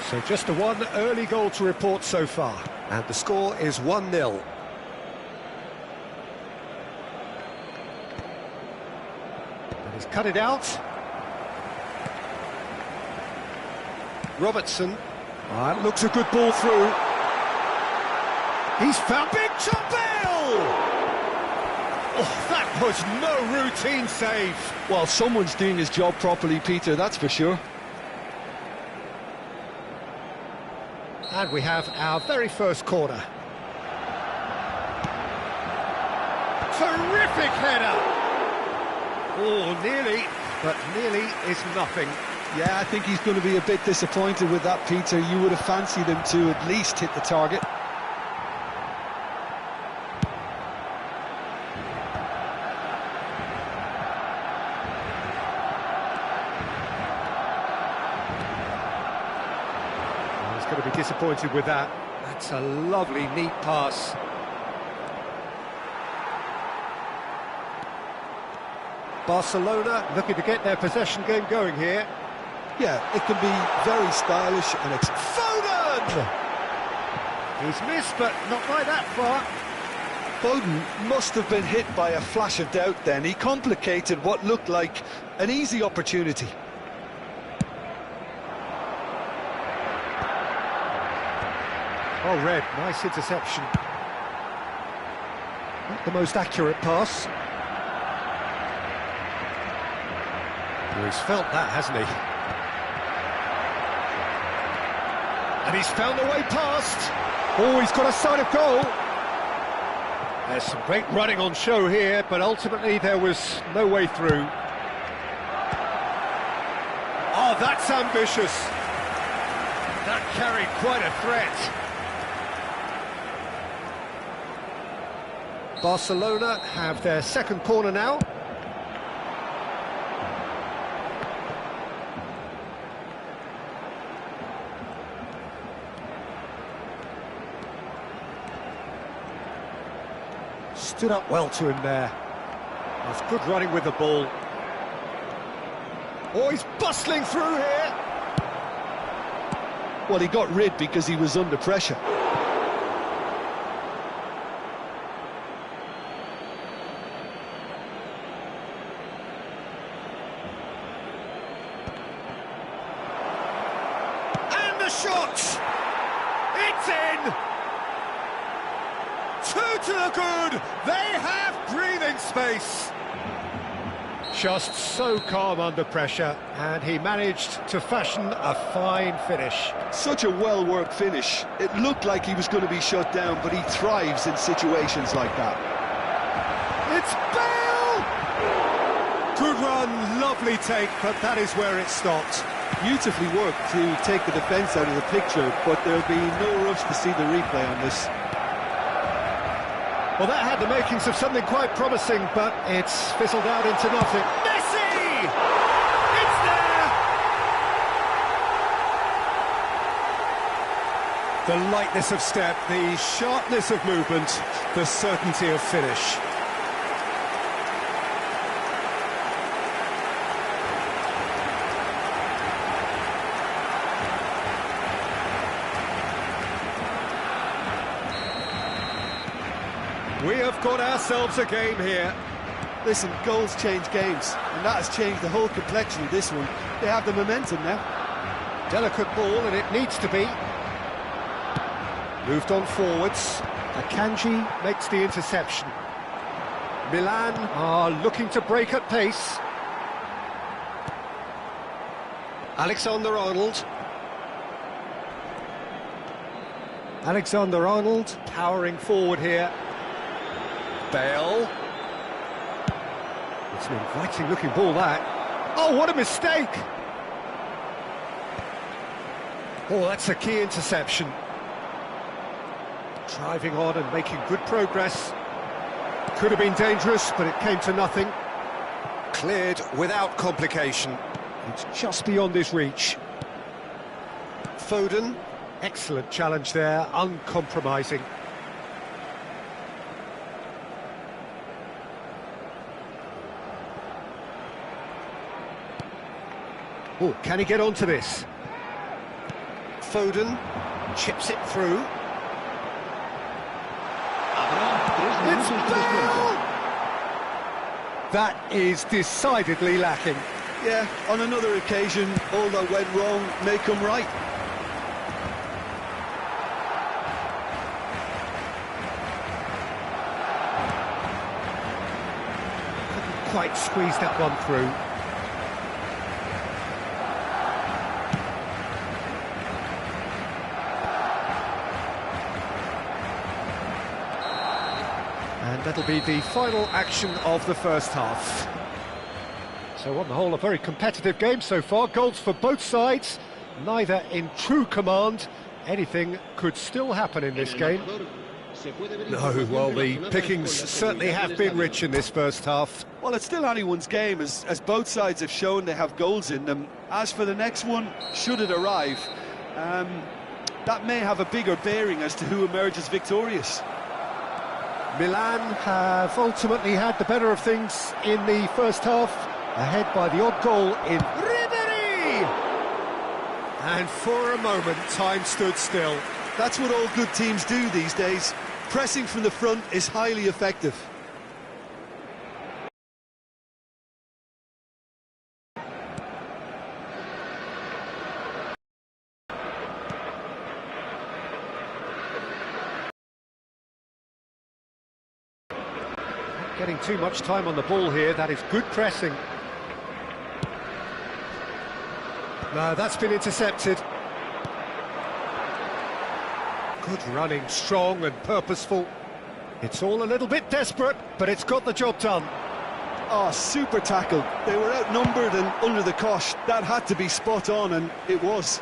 So just the one early goal to report so far. And the score is 1-0. And he's cut it out. Robertson. That looks a good ball through. He's found Big John Bale! Oh, that was no routine save. Well, someone's doing his job properly, Peter, that's for sure. And we have our very first corner. Terrific header! Oh, nearly, but nearly is nothing. Yeah, I think he's going to be a bit disappointed with that, Peter. You would have fancied him to at least hit the target. He's going to be disappointed with that. That's a lovely, neat pass. Barcelona looking to get their possession game going here. Yeah, it can be very stylish and Foden! He's missed, but not by that far. Foden must have been hit by a flash of doubt then. He complicated what looked like an easy opportunity. Oh, Red, nice interception. Not the most accurate pass. Well, he's felt that, hasn't he? And he's found the way past. Oh, he's got a sight of goal. There's some great running on show here, but ultimately there was no way through. Oh, that's ambitious. That carried quite a threat. Barcelona have their second corner now. Stood up well to him there. That's good running with the ball. Oh, he's bustling through here. Well, he got rid because he was under pressure. And the shot! It's in! Two to the good! They have breathing space! Just so calm under pressure, and he managed to fashion a fine finish. Such a well-worked finish. It looked like he was going to be shut down, but he thrives in situations like that. It's Bale! Good run, lovely take, but that is where it stopped. Beautifully worked to take the defence out of the picture, but there'll be no rush to see the replay on this. Well, that had the makings of something quite promising, but it's fizzled out into nothing. Messi! It's there! The lightness of step, the sharpness of movement, the certainty of finish. We have got ourselves a game here. Listen, goals change games, and that has changed the whole complexion of this one. They have the momentum now. Delicate ball, and it needs to be. Moved on forwards. Akanji makes the interception. Milan are looking to break at pace. Alexander-Arnold. Alexander-Arnold powering forward here. Bale. It's an inviting looking ball, that. Oh, what a mistake! Oh, that's a key interception. Driving on and making good progress. Could have been dangerous, but it came to nothing. Cleared without complication. It's just beyond his reach. Foden. Excellent challenge there, uncompromising. Oh, can he get onto this? Foden chips it through. It's Bale! That is decidedly lacking. Yeah, on another occasion, all that went wrong may come right. Couldn't quite squeeze that one through. And that'll be the final action of the first half. So on the whole, a very competitive game so far. Goals for both sides, neither in true command. Anything could still happen in this game. No, well, the pickings certainly have been rich in this first half. Well, it's still anyone's game, as both sides have shown they have goals in them. As for the next one, should it arrive, that may have a bigger bearing as to who emerges victorious. Milan have ultimately had the better of things in the first half, ahead by the odd goal in Ribery! And for a moment, time stood still. That's what all good teams do these days. Pressing from the front is highly effective. Getting too much time on the ball here, that is good pressing. No, that's been intercepted. Good running, strong and purposeful. It's all a little bit desperate, but it's got the job done. Oh, super tackle. They were outnumbered and under the cosh. That had to be spot on, and it was.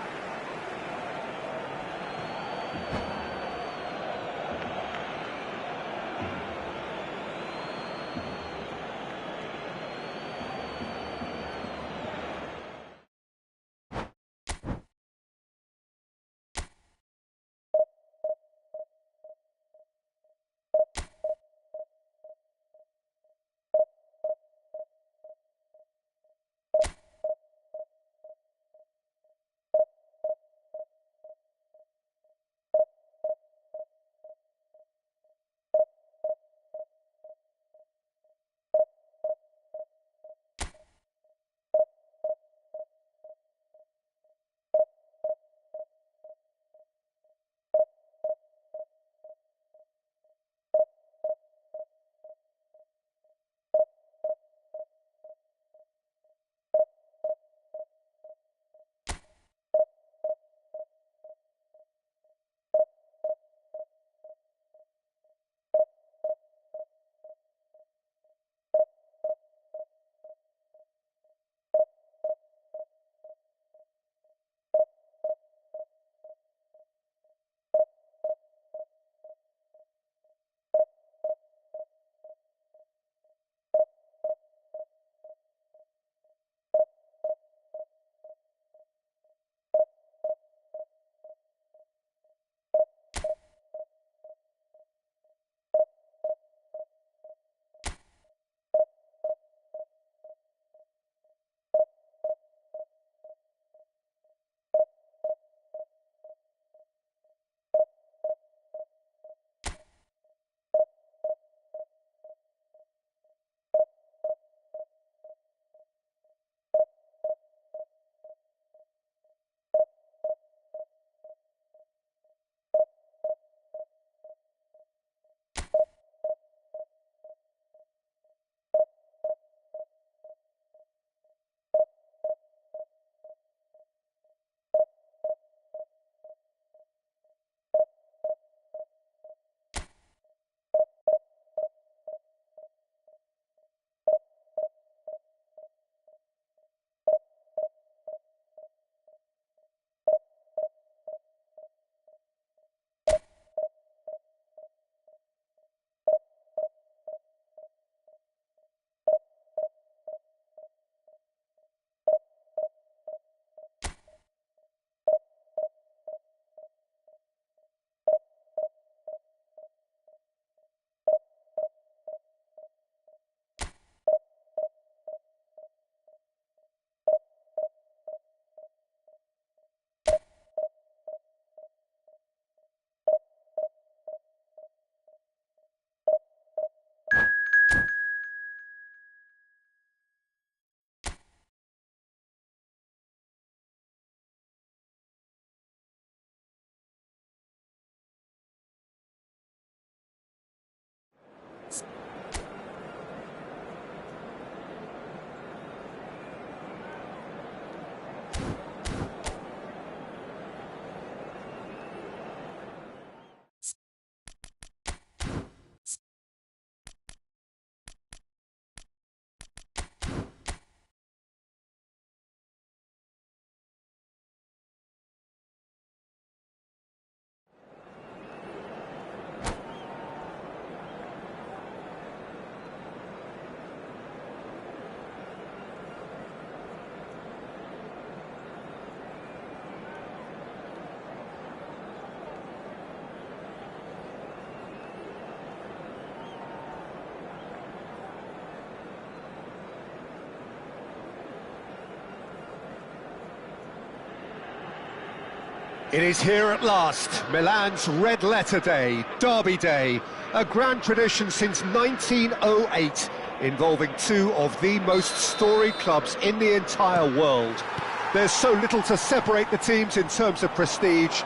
It is here at last, Milan's Red Letter Day, Derby Day, a grand tradition since 1908, involving two of the most storied clubs in the entire world. There's so little to separate the teams in terms of prestige,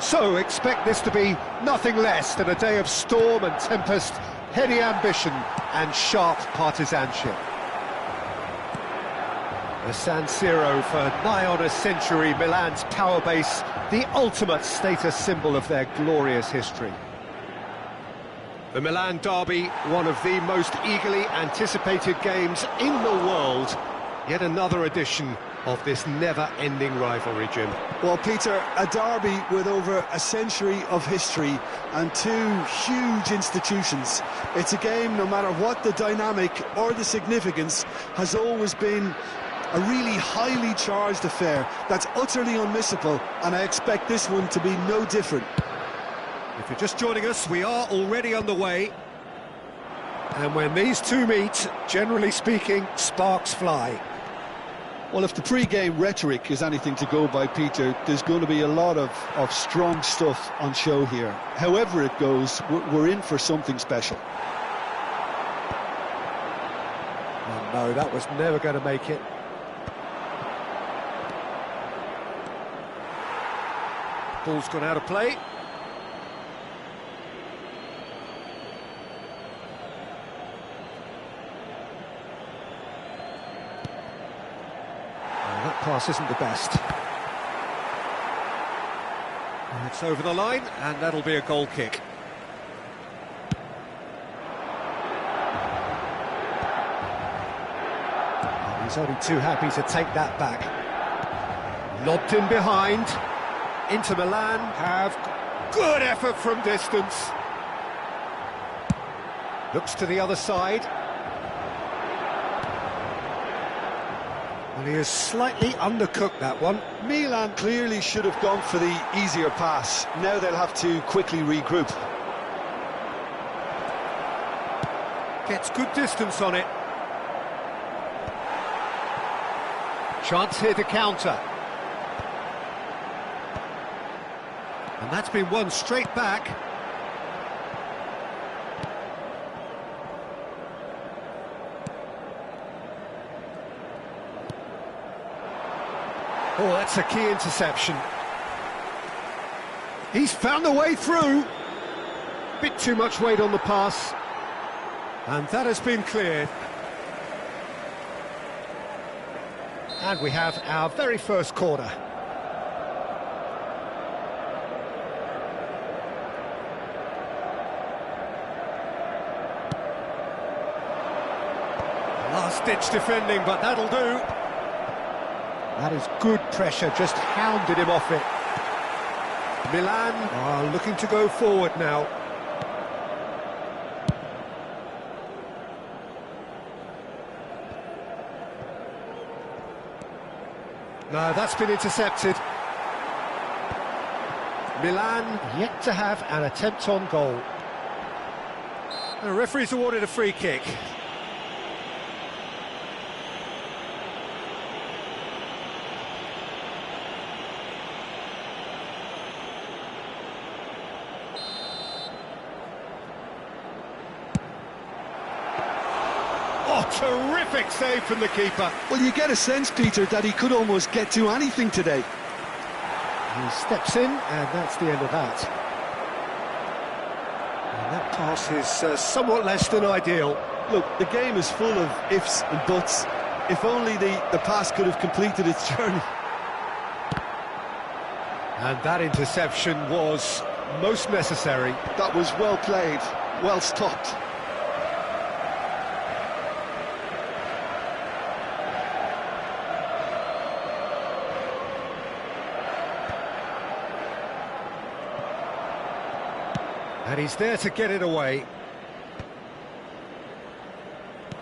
so expect this to be nothing less than a day of storm and tempest, heady ambition and sharp partisanship. The San Siro for nigh on a century, Milan's power base, the ultimate status symbol of their glorious history. The Milan derby, one of the most eagerly anticipated games in the world. Yet another edition of this never-ending rivalry, Jim. Well, Peter, a derby with over a century of history and two huge institutions. It's a game, no matter what the dynamic or the significance, has always been a really highly charged affair that's utterly unmissable, and I expect this one to be no different. If you're just joining us, we are already underway. And when these two meet, generally speaking, sparks fly. Well, if the pre-game rhetoric is anything to go by, Peter, there's going to be a lot of strong stuff on show here. However it goes, we're in for something special. Oh, no, that was never going to make it. Ball's gone out of play. That pass isn't the best. And it's over the line, and that'll be a goal kick. And he's only too happy to take that back. Lobbed in behind. Inter Milan have good effort from distance. Looks to the other side. Well, he has slightly undercooked that one. Milan clearly should have gone for the easier pass. Now they'll have to quickly regroup. Gets good distance on it. Chance here to counter. And that's been won straight back. Oh, that's a key interception. He's found a way through. Bit too much weight on the pass. And that has been cleared. And we have our very first corner. Last-ditch defending, but that'll do. That is good pressure, just hounded him off it. Milan are looking to go forward now. No, that's been intercepted. Milan yet to have an attempt on goal. The referee's awarded a free kick. Oh, terrific save from the keeper. Well, you get a sense, Peter, that he could almost get to anything today. He steps in, and that's the end of that. And that pass is somewhat less than ideal. Look, the game is full of ifs and buts. If only the pass could have completed its journey. And that interception was most necessary. That was well played, well stopped. And he's there to get it away.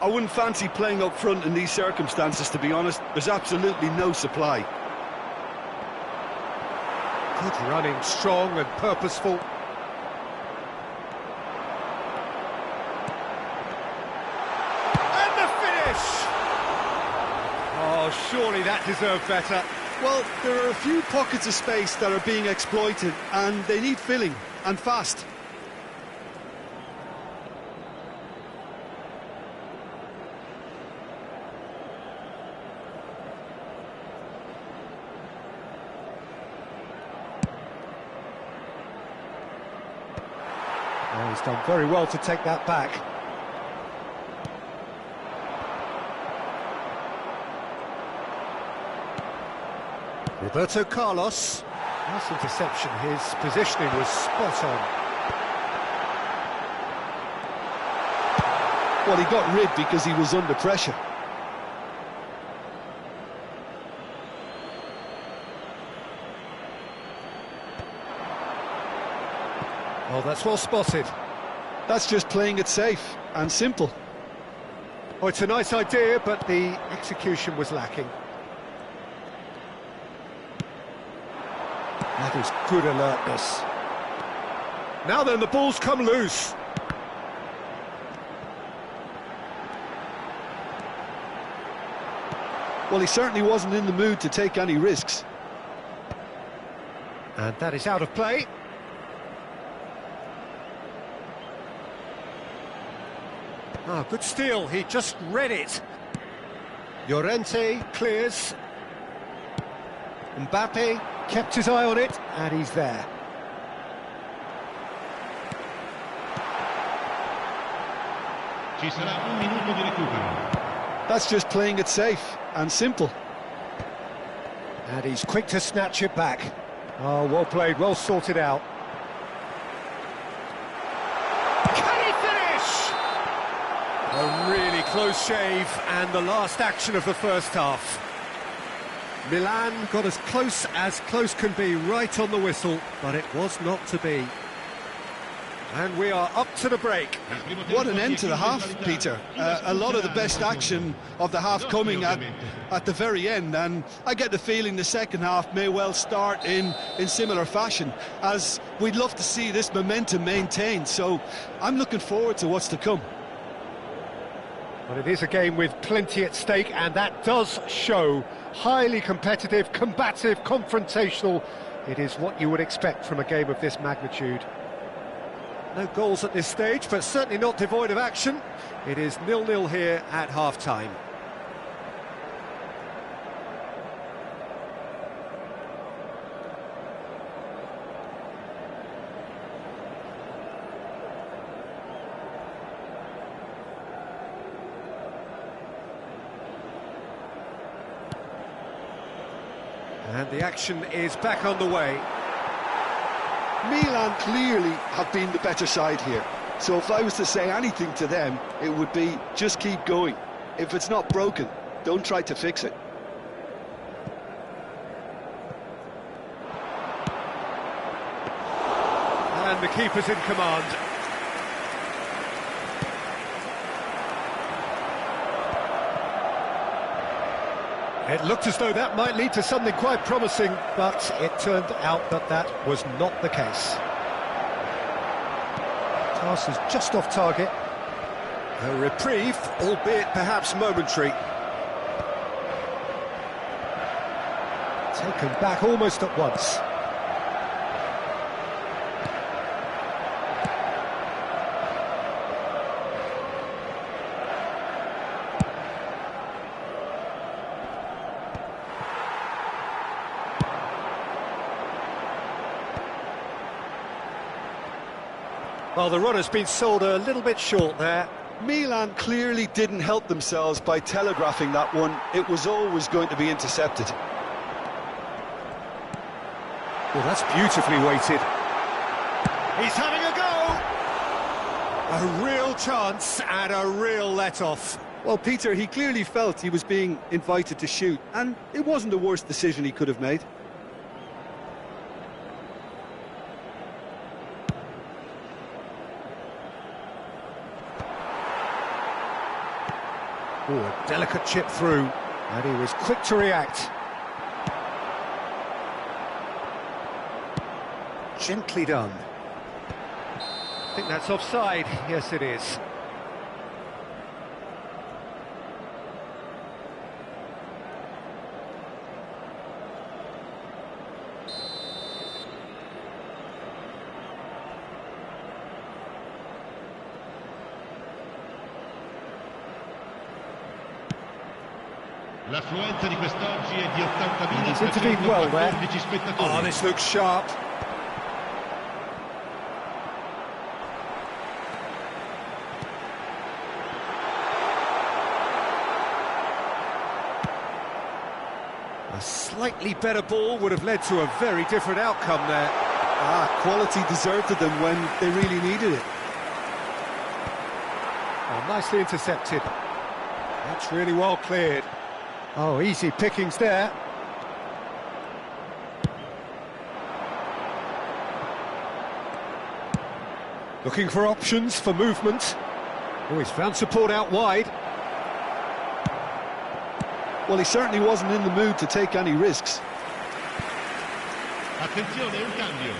I wouldn't fancy playing up front in these circumstances, to be honest. There's absolutely no supply. Good running, strong and purposeful. And the finish! Oh, surely that deserved better. Well, there are a few pockets of space that are being exploited, and they need filling, and fast. Oh, he's done very well to take that back. Roberto Carlos. Nice interception. His positioning was spot on. Well, he got rid because he was under pressure. Oh, that's well spotted. That's just playing it safe and simple. Oh, it's a nice idea, but the execution was lacking. That is good alertness. Now then, the ball's come loose. Well, he certainly wasn't in the mood to take any risks. And that is out of play. Ah, good steal, he just read it. Llorente clears. Mbappe kept his eye on it, and he's there. Ci sarà un minuto di recupero. That's just playing it safe and simple. And he's quick to snatch it back. Oh, well played, well sorted out. Can he finish? A really close shave, and the last action of the first half. Milan got as close can be, right on the whistle, but it was not to be. And we are up to the break. What an end to the half, Peter. A lot of the best action of the half coming at the very end, and I get the feeling the second half may well start in similar fashion, as we'd love to see this momentum maintained, so I'm looking forward to what's to come. But it is a game with plenty at stake, and that does show. Highly competitive, combative, confrontational. It is what you would expect from a game of this magnitude. No goals at this stage, but certainly not devoid of action. It is 0-0 here at half-time. And the action is back on the way. Milan clearly have been the better side here, so if I was to say anything to them, it would be just keep going. If it's not broken, don't try to fix it. And the keeper's in command. It looked as though that might lead to something quite promising, but it turned out that that was not the case. Pass is just off target. A reprieve, albeit perhaps momentary. Taken back almost at once. Well, the run has been sold a little bit short there. Milan clearly didn't help themselves by telegraphing that one. It was always going to be intercepted. Well, that's beautifully weighted. He's having a go! A real chance and a real let-off. Well, Peter, he clearly felt he was being invited to shoot, and it wasn't the worst decision he could have made. Oh, a delicate chip through, and he was quick to react. Gently done. I think that's offside. Yes, it is. L'affluenza di quest'oggi è di He's intervened well there. 80.314 spettatori. Oh, this looks sharp. A slightly better ball would have led to a very different outcome there. Quality deserted them when they really needed it. Oh, nicely intercepted. That's really well cleared. Oh, easy pickings there. Looking for options for movement. Oh, he's found support out wide. Well, he certainly wasn't in the mood to take any risks. Attenzione, un cambio.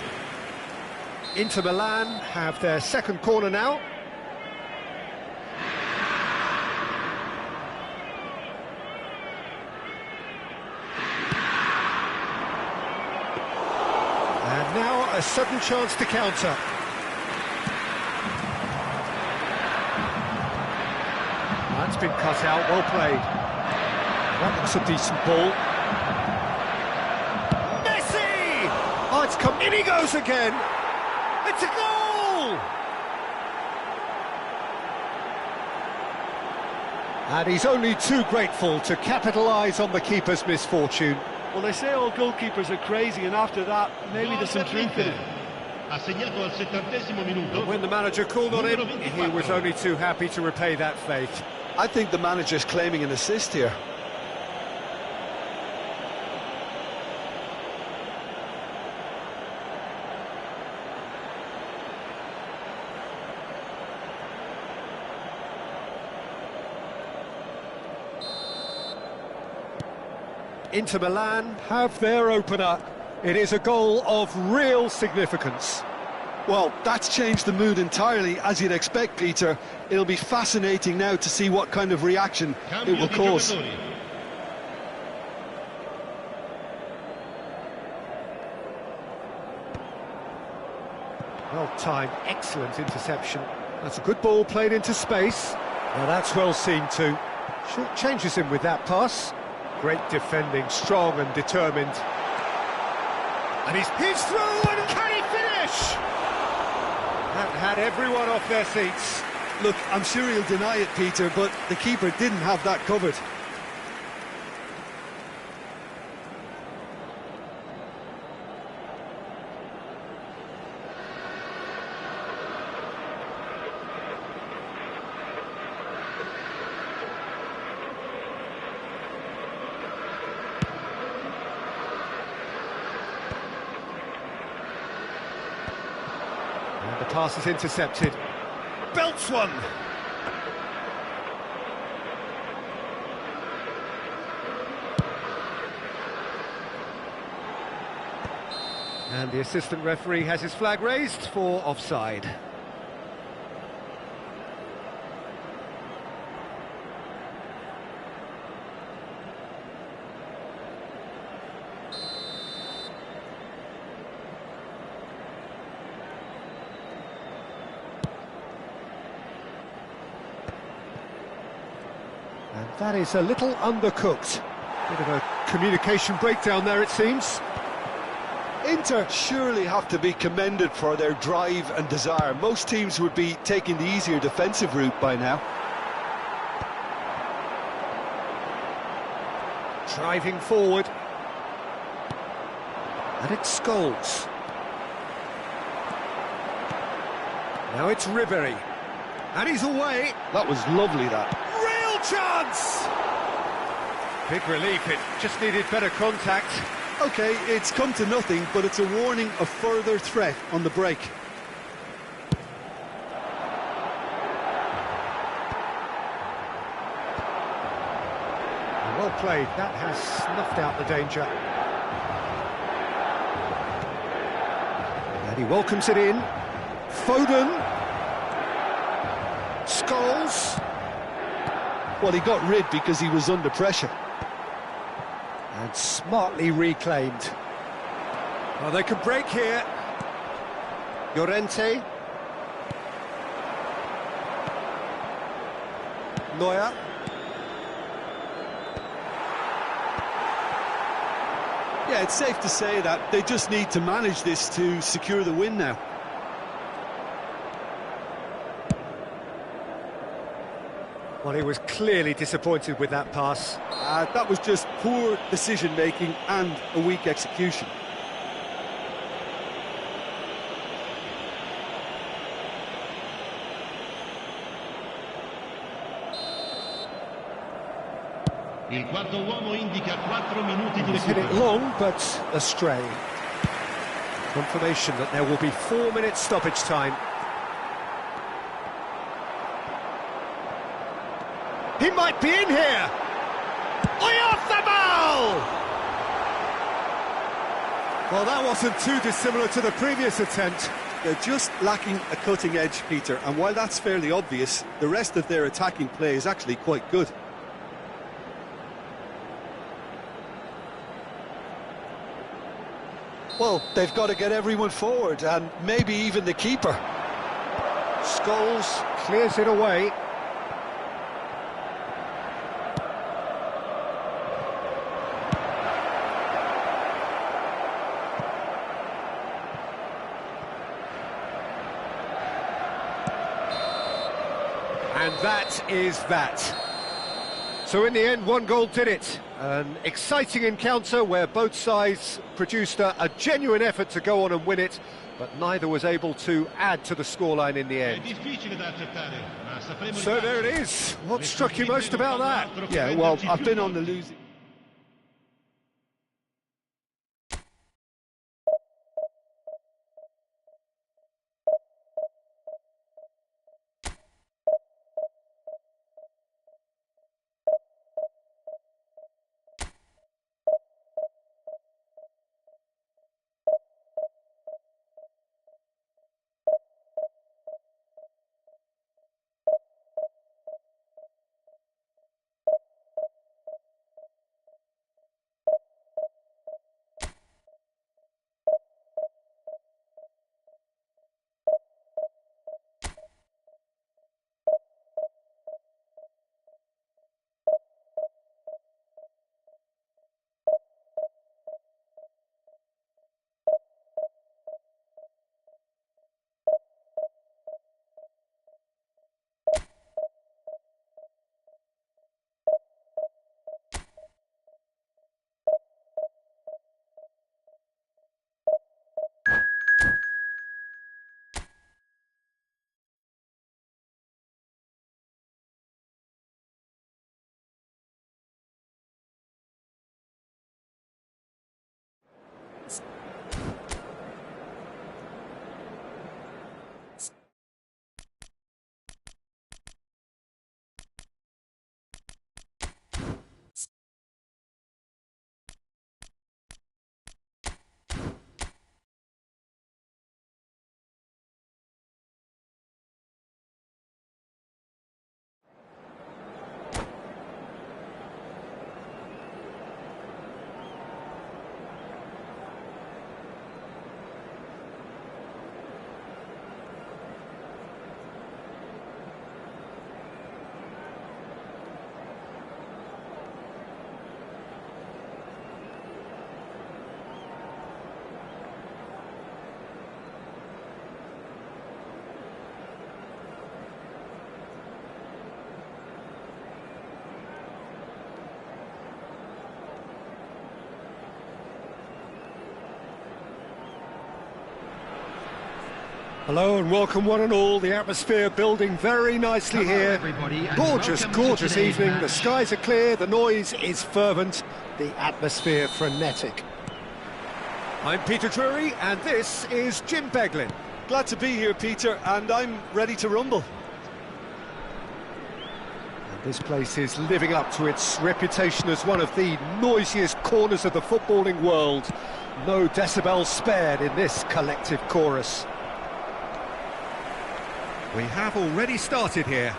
Inter Milan have their second corner now. And now a sudden chance to counter. That's been cut out, well played. That looks a decent ball. Messi! Oh, it's come in, he goes again! It's a goal! And he's only too grateful to capitalise on the keeper's misfortune. Well, they say all goalkeepers are crazy, and after that, maybe there's some truth in it. Ha segnato al 70° minuto. When the manager called on him, Numero he 24. was only too happy to repay that faith. I think the manager's claiming an assist here. Inter Milan have their opener. It is a goal of real significance. Well, that's changed the mood entirely, as you'd expect, Peter. It'll be fascinating now to see what kind of reaction Cambio it will di cause. giocatori. Well-timed, excellent interception. That's a good ball played into space. Now that's well seen too. Short changes him with that pass. Great defending, strong and determined. And he's through, and can he finish? That had everyone off their seats. Look, I'm sure he'll deny it, Peter, but the keeper didn't have that covered. And the pass is intercepted. Belts one! And the assistant referee has his flag raised for offside. And that is a little undercooked. Bit of a communication breakdown there, it seems. Inter surely have to be commended for their drive and desire. Most teams would be taking the easier defensive route by now. Driving forward. And it's Scholes. Now it's Ribery. And he's away. That was lovely, that. Real chance! Big relief, it just needed better contact. OK, it's come to nothing, but it's a warning of further threat on the break. Well played, that has snuffed out the danger. And he welcomes it in. Foden. Scholes. Well, he got rid because he was under pressure. And smartly reclaimed. Oh, they can break here. Llorente. Neuer. Yeah, it's safe to say that they just need to manage this to secure the win now. Well, he was clearly disappointed with that pass. That was just poor decision-making and a weak execution. Il quarto uomo indica 4 minuti di He's hit it recupero. long, but astray. Confirmation that there will be 4 minutes stoppage time. He might be in here! Off the ball! Well, that wasn't too dissimilar to the previous attempt. They're just lacking a cutting edge, Peter, and while that's fairly obvious, the rest of their attacking play is actually quite good. Well, they've got to get everyone forward, and maybe even the keeper. Scholes clears it away. And that is that. So in the end, 1 goal did it. An exciting encounter where both sides produced a genuine effort to go on and win it, but neither was able to add to the scoreline in the È end. difficile da accettare, ma sapremo So there it is. What struck you most about that? Yeah, well, I've been on the losing... Hello and welcome one and all. The atmosphere building very nicely here. everybody, and Gorgeous, welcome to gorgeous today's evening. The match. skies are clear, the noise is fervent, the atmosphere frenetic. I'm Peter Drury and this is Jim Beglin. Glad to be here, Peter, and I'm ready to rumble. And this place is living up to its reputation as one of the noisiest corners of the footballing world. No decibels spared in this collective chorus. We have already started here.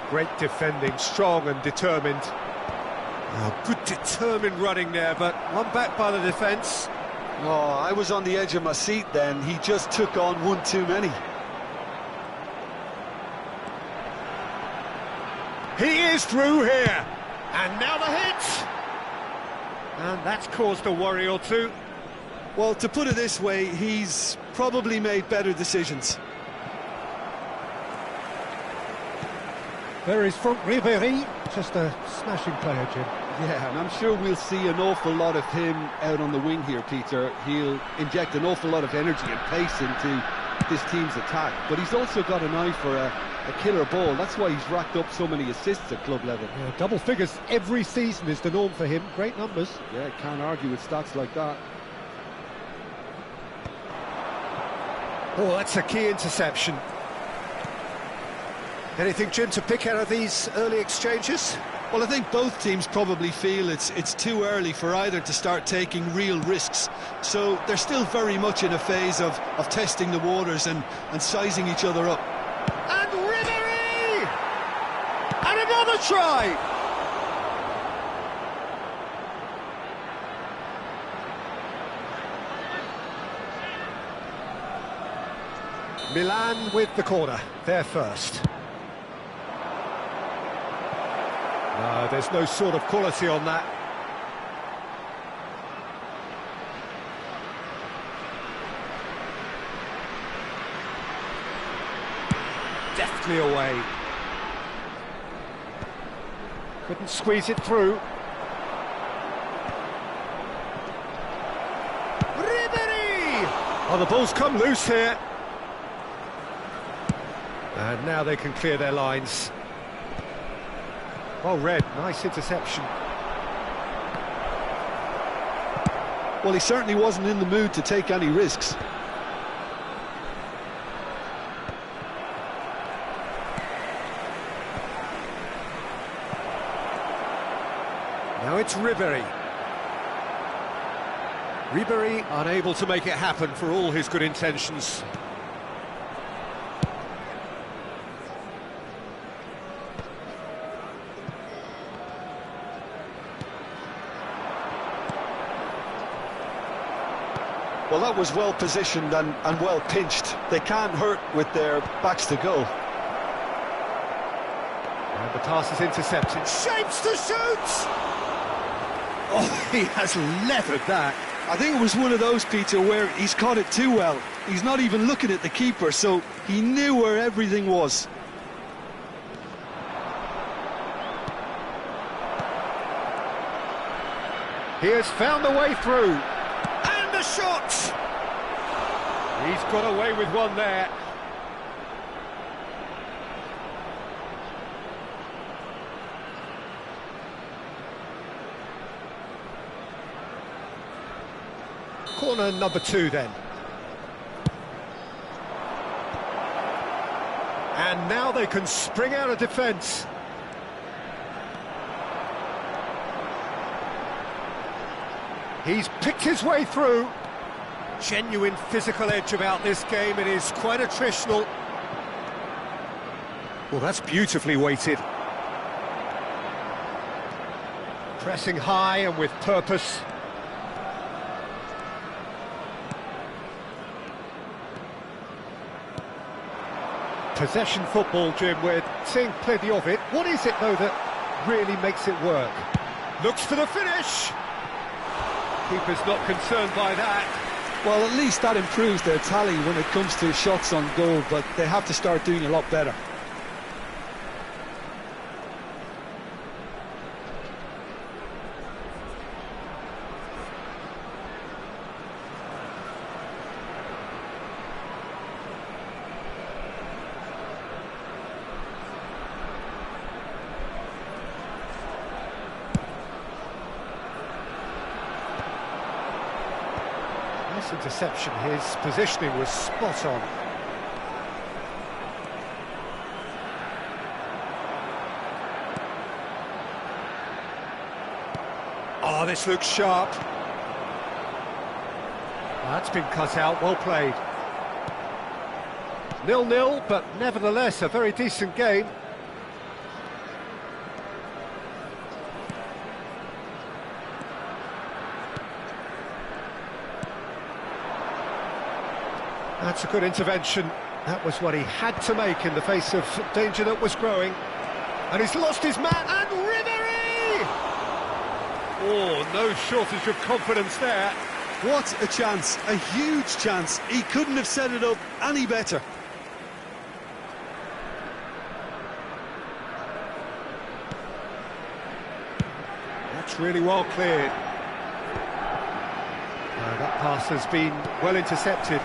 Great defending, strong and determined. Oh, good determined running there, but one back by the defence. Oh, I was on the edge of my seat then. He just took on one too many. He is through here. And now the hit. And that's caused a worry or two. Well, to put it this way, he's probably made better decisions. There is from Ribéry, just a smashing player, Jim. Yeah, and I'm sure we'll see an awful lot of him out on the wing here, Peter. He'll inject an awful lot of energy and pace into this team's attack, but he's also got an eye for a killer ball. That's why he's racked up so many assists at club level. Yeah, double figures every season is the norm for him. Great numbers. Yeah, can't argue with stats like that. Oh, that's a key interception. Anything, Jim, to pick out of these early exchanges? Well, I think both teams probably feel it's too early for either to start taking real risks. So they're still very much in a phase of testing the waters and sizing each other up. And Ribéry! And another try! Milan with the corner, they're first. No, there's no sort of quality on that. Deftly away. Couldn't squeeze it through. Ribéry! Oh, the ball's come loose here. And now they can clear their lines. Well read, nice interception. Well, he certainly wasn't in the mood to take any risks. Now it's Ribéry. Ribéry unable to make it happen for all his good intentions. Well, that was well positioned and well pinched. They can't hurt with their backs to goal. And the pass is intercepted. Shapes to shoot! Oh, he has levered that. I think it was one of those, Peter, where he's caught it too well. He's not even looking at the keeper, so he knew where everything was. He has found a way through. And the shot! He's got away with one there. Corner number 2 then. And now they can spring out of defence. He's picked his way through. Genuine physical edge about this game. It is quite attritional. Well, that's beautifully weighted. Pressing high and with purpose. Possession football, Jim, we're seeing plenty of it. What is it, though, that really makes it work? Looks for the finish! Keeper's not concerned by that. Well, at least that improves their tally when it comes to shots on goal, but they have to start doing a lot better. Nice interception. His positioning was spot on. Oh, this looks sharp. That's been cut out, well played. 0-0, but nevertheless a very decent game. That's a good intervention. That was what he had to make in the face of danger that was growing. And he's lost his man, and Ribéry! Oh, no shortage of confidence there. What a chance, a huge chance. He couldn't have set it up any better. That's really well cleared. That pass has been well intercepted.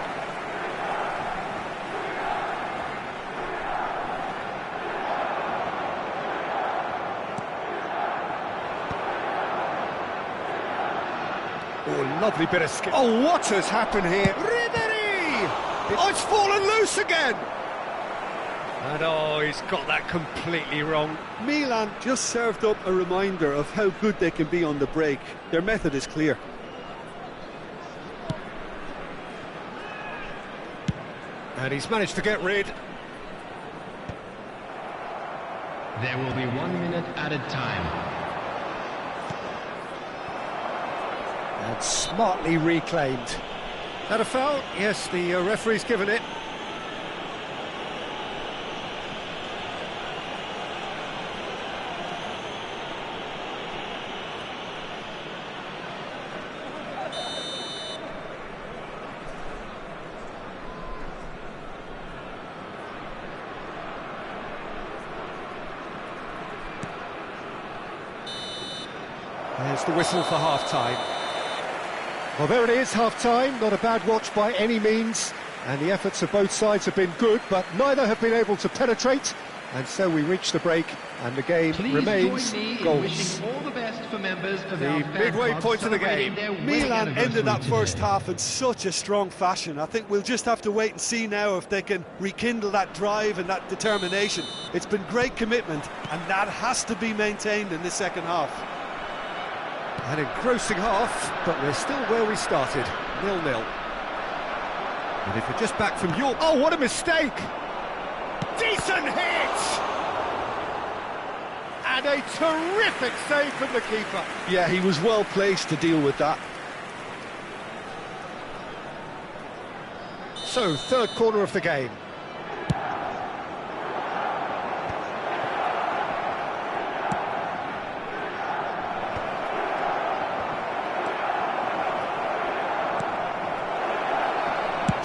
Oh, lovely bit of skill. Oh, what has happened here? Ribéry! Oh, it's fallen loose again! And oh, he's got that completely wrong. Milan just served up a reminder of how good they can be on the break. Their method is clear. And he's managed to get rid. There will be 1 minute added time. And smartly reclaimed. That a foul? Yes, the referee's given it. There's the whistle for half-time. Well, there it is, half-time. Not a bad watch by any means. And the efforts of both sides have been good, but neither have been able to penetrate. And so we reach the break, and the game remains goals. All the best for members of The our fan midway club point of the game. celebrating their Milan wedding ended that anniversary first today. half in such a strong fashion. I think we'll just have to wait and see now if they can rekindle that drive and that determination. It's been great commitment, and that has to be maintained in the second half. An engrossing half, but we're still where we started, 0-0. And if you're just back from your... Oh, what a mistake! Decent hit! And a terrific save from the keeper. Yeah, he was well placed to deal with that. So, third corner of the game.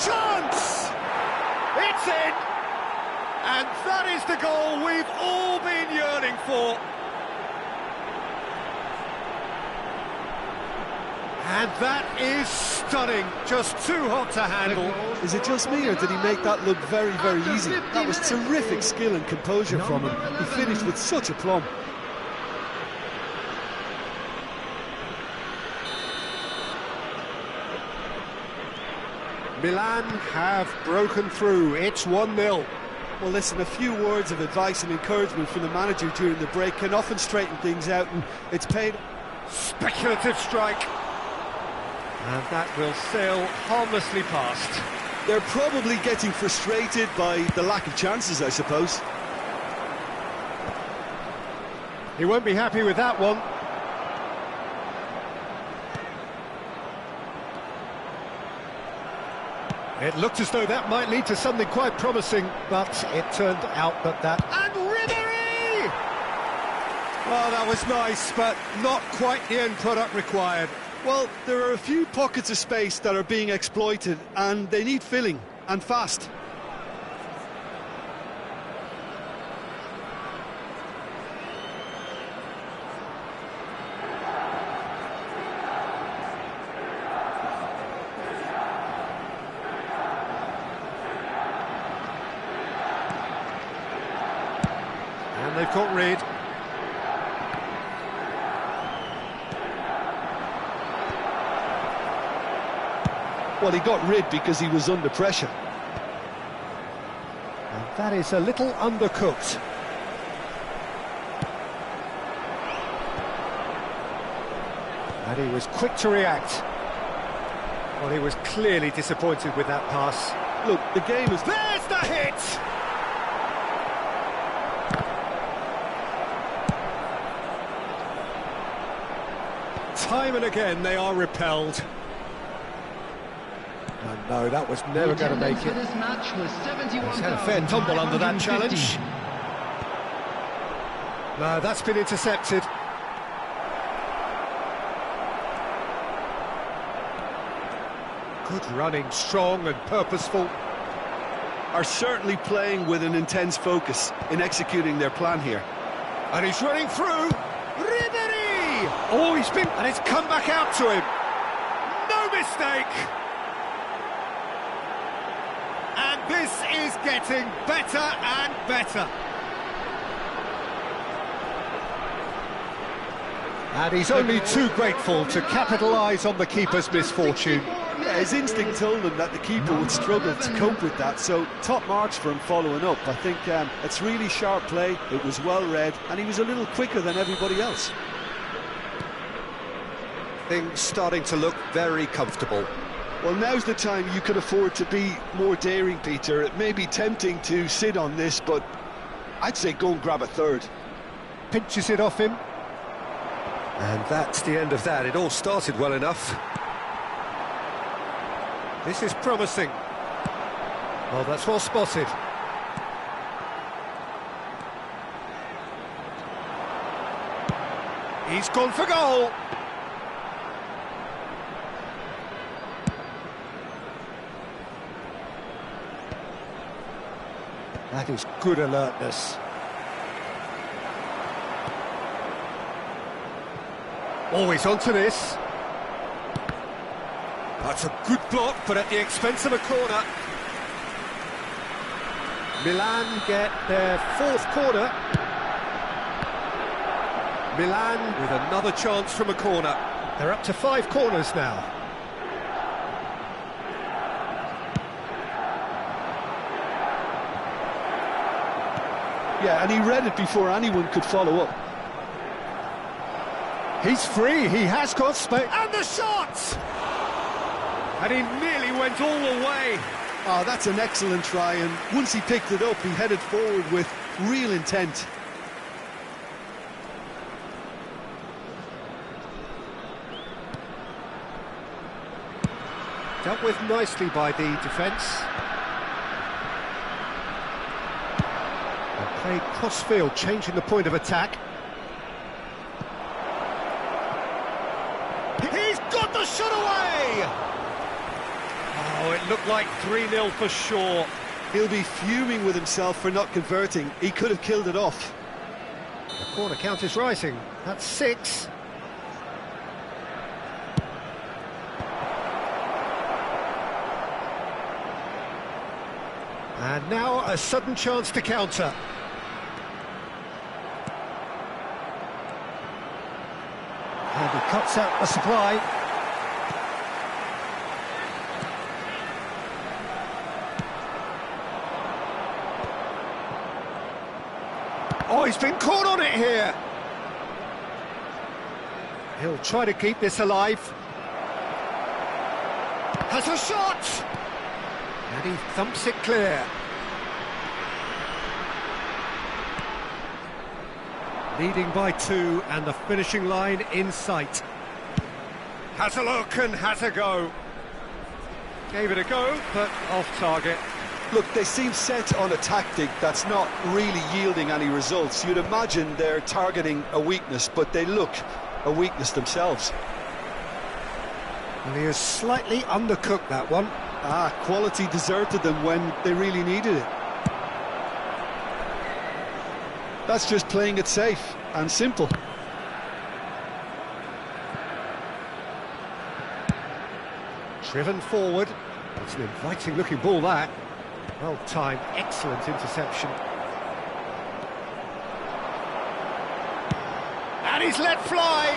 Chance! It's in! And that is the goal we've all been yearning for. And that is stunning. Just too hot to handle. Is it just me, or did he make that look very, very easy? That was terrific skill and composure from him. He finished with such aplomb. Milan have broken through. It's 1-0. Well, listen, a few words of advice and encouragement from the manager during the break can often straighten things out, and it's paid. Speculative strike. And that will sail harmlessly past. They're probably getting frustrated by the lack of chances, I suppose. He won't be happy with that one. It looked as though that might lead to something quite promising, but it turned out that... And Ribéry! Well, that was nice, but not quite the end product required. Well, there are a few pockets of space that are being exploited, and they need filling, and fast. And they've got rid. Well, he got rid because he was under pressure. And that is a little undercooked. And he was quick to react. Well, he was clearly disappointed with that pass. Look, the game is... There's the hit! Time and again they are repelled. Oh, no, that was never going to make For it. this match was 71. He's had a fair tumble under that challenge. No, that's been intercepted. Good running, strong and purposeful. Are certainly playing with an intense focus in executing their plan here. And he's running through. Ribery! Oh, and it's come back out to him. No mistake. And this is getting better and better. And he's only too grateful to capitalise on the keeper's misfortune. Yeah, his instinct told him that the keeper would struggle to cope with that, so top marks for him following up. I think it's really sharp play, it was well read, and he was a little quicker than everybody else. Things starting to look very comfortable. Well, now's the time you can afford to be more daring, Peter. It may be tempting to sit on this, but I'd say go and grab a third. Pinches it off him. And that's the end of that. It all started well enough. This is promising. Well, that's well spotted. He's gone for goal. That is good alertness. Always onto this. That's a good block, but at the expense of a corner. Milan get their fourth corner. Milan with another chance from a corner. They're up to 5 corners now. Yeah, and he read it before anyone could follow up. He's free, he has got space. And the shot! And he nearly went all the way. Oh, that's an excellent try, and once he picked it up, he headed forward with real intent. Dealt with nicely by the defence. And played cross-field, changing the point of attack. He's got the shot away! Oh, it looked like 3-0 for sure. He'll be fuming with himself for not converting. He could have killed it off. The corner count is rising. That's 6. And now a sudden chance to counter. And he cuts out the supply. Oh, he's been caught on it here. He'll try to keep this alive. Has a shot! And he thumps it clear. Leading by 2 and the finishing line in sight. Has a look and has a go. Gave it a go, but off target. Look, they seem set on a tactic that's not really yielding any results. You'd imagine they're targeting a weakness, but they look a weakness themselves. And he has slightly undercooked that one. Quality deserted them when they really needed it. That's just playing it safe and simple. Driven forward. It's an inviting looking ball, that. Well timed, excellent interception. And he's let fly.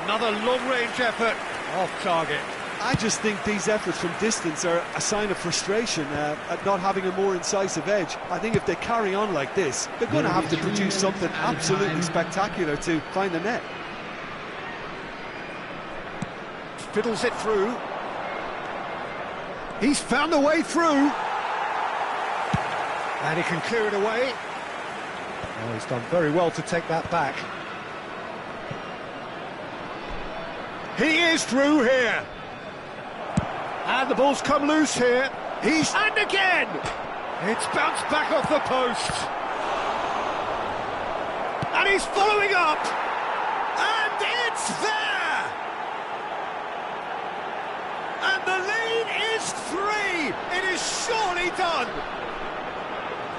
Another long-range effort off target. I just think these efforts from distance are a sign of frustration at not having a more incisive edge. I think if they carry on like this, they're going to have to produce something absolutely spectacular to find the net. Fiddles it through. He's found a way through. And he can clear it away. Oh, he's done very well to take that back. He is through here. And the ball's come loose here. And again! It's bounced back off the post. And he's following up. And it's there! three! It is surely done!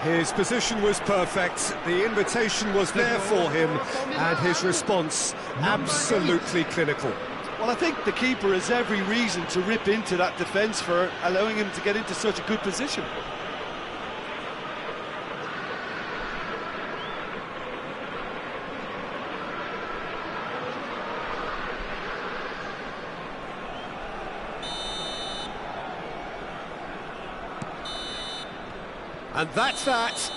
His position was perfect, the invitation was there for him, and his response absolutely clinical. Well, I think the keeper has every reason to rip into that defence for allowing him to get into such a good position. And that's that.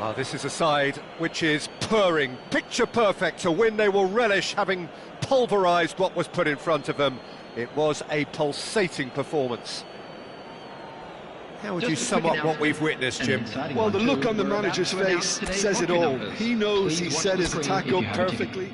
Well, this is a side which is purring, picture perfect, to win they will relish, having pulverised what was put in front of them. It was a pulsating performance. How would you sum up what we've witnessed, Jim? Well, the look on the manager's face says it all. He knows he set his attack up perfectly.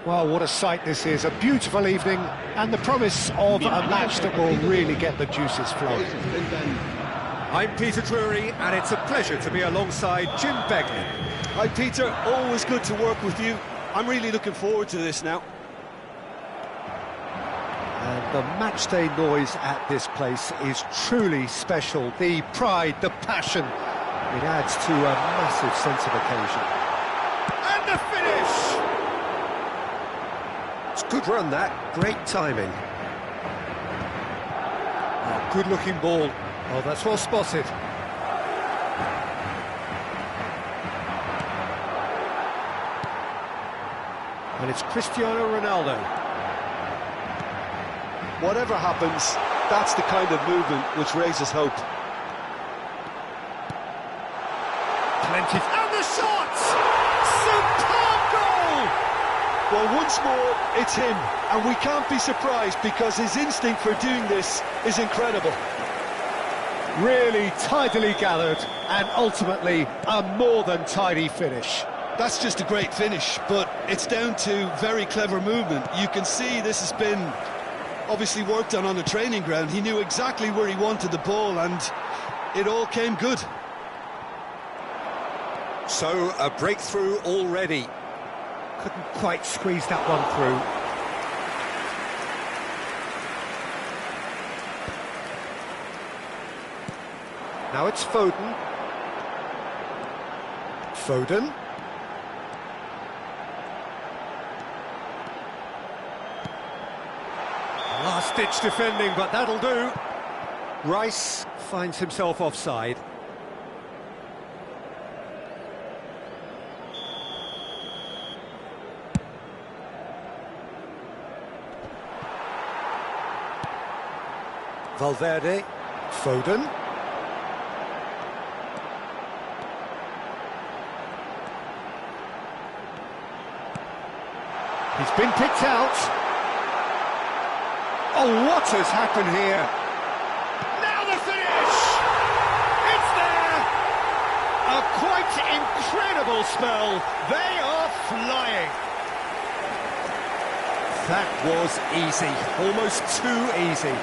Well, what a sight this is, a beautiful evening, and the promise of a match that will really get the juices flowing. I'm Peter Drury, and it's a pleasure to be alongside Jim Begley. Hi Peter, always good to work with you. I'm really looking forward to this now. And the matchday noise at this place is truly special. The pride, the passion, it adds to a massive sense of occasion. And the finish! It's a good run, that. Great timing. Oh, good-looking ball. Oh, that's well spotted. And it's Cristiano Ronaldo. Whatever happens, that's the kind of movement which raises hope. Plenty. And the shot! Superb goal! Well, once more, it's him, and we can't be surprised because his instinct for doing this is incredible. Really tidily gathered, and ultimately a more than tidy finish. That's just a great finish, but it's down to very clever movement. You can see this has been obviously worked on the training ground. He knew exactly where he wanted the ball, and it all came good. So, a breakthrough already. Couldn't quite squeeze that one through. Now it's Foden. Foden. Last-ditch defending, but that'll do. Rice finds himself offside. Valverde. Foden. He's been picked out. Oh, what has happened here? Now the finish! It's there! A quite incredible spell. They are flying. That was easy, almost too easy.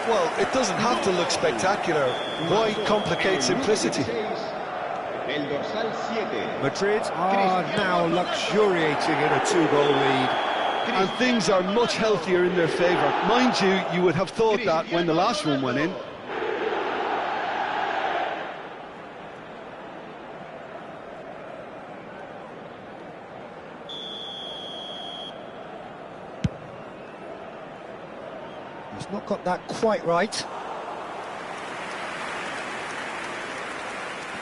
Well, it doesn't have to look spectacular. Why complicate simplicity? Madrid are now luxuriating in a 2-goal lead. And things are much healthier in their favour. Mind you, you would have thought that when the last one went in. He's not got that quite right.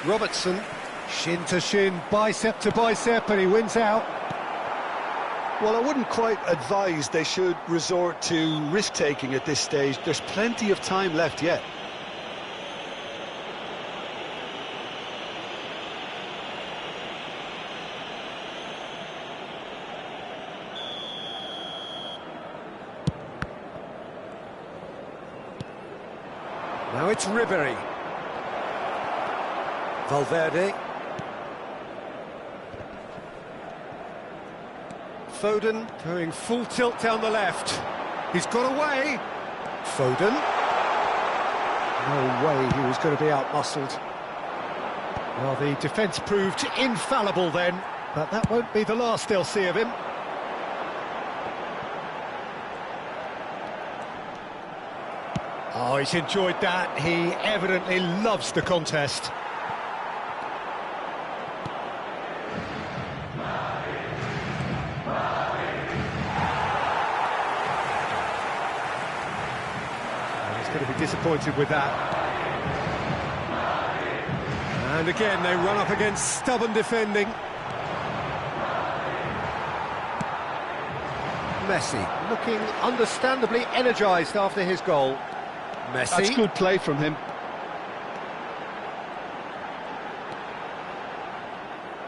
Robertson, shin to shin, bicep to bicep, and he wins out. Well, I wouldn't quite advise they should resort to risk-taking at this stage. There's plenty of time left yet. Now it's Ribery. Valverde. Foden going full tilt down the left. He's got away. Foden. No way he was going to be out-muscled. Well, the defence proved infallible then, but that won't be the last they'll see of him. Oh, he's enjoyed that. He evidently loves the contest. Going to be disappointed with that. And again they run up against stubborn defending. Messi looking understandably energised after his goal. Messi. That's good play from him.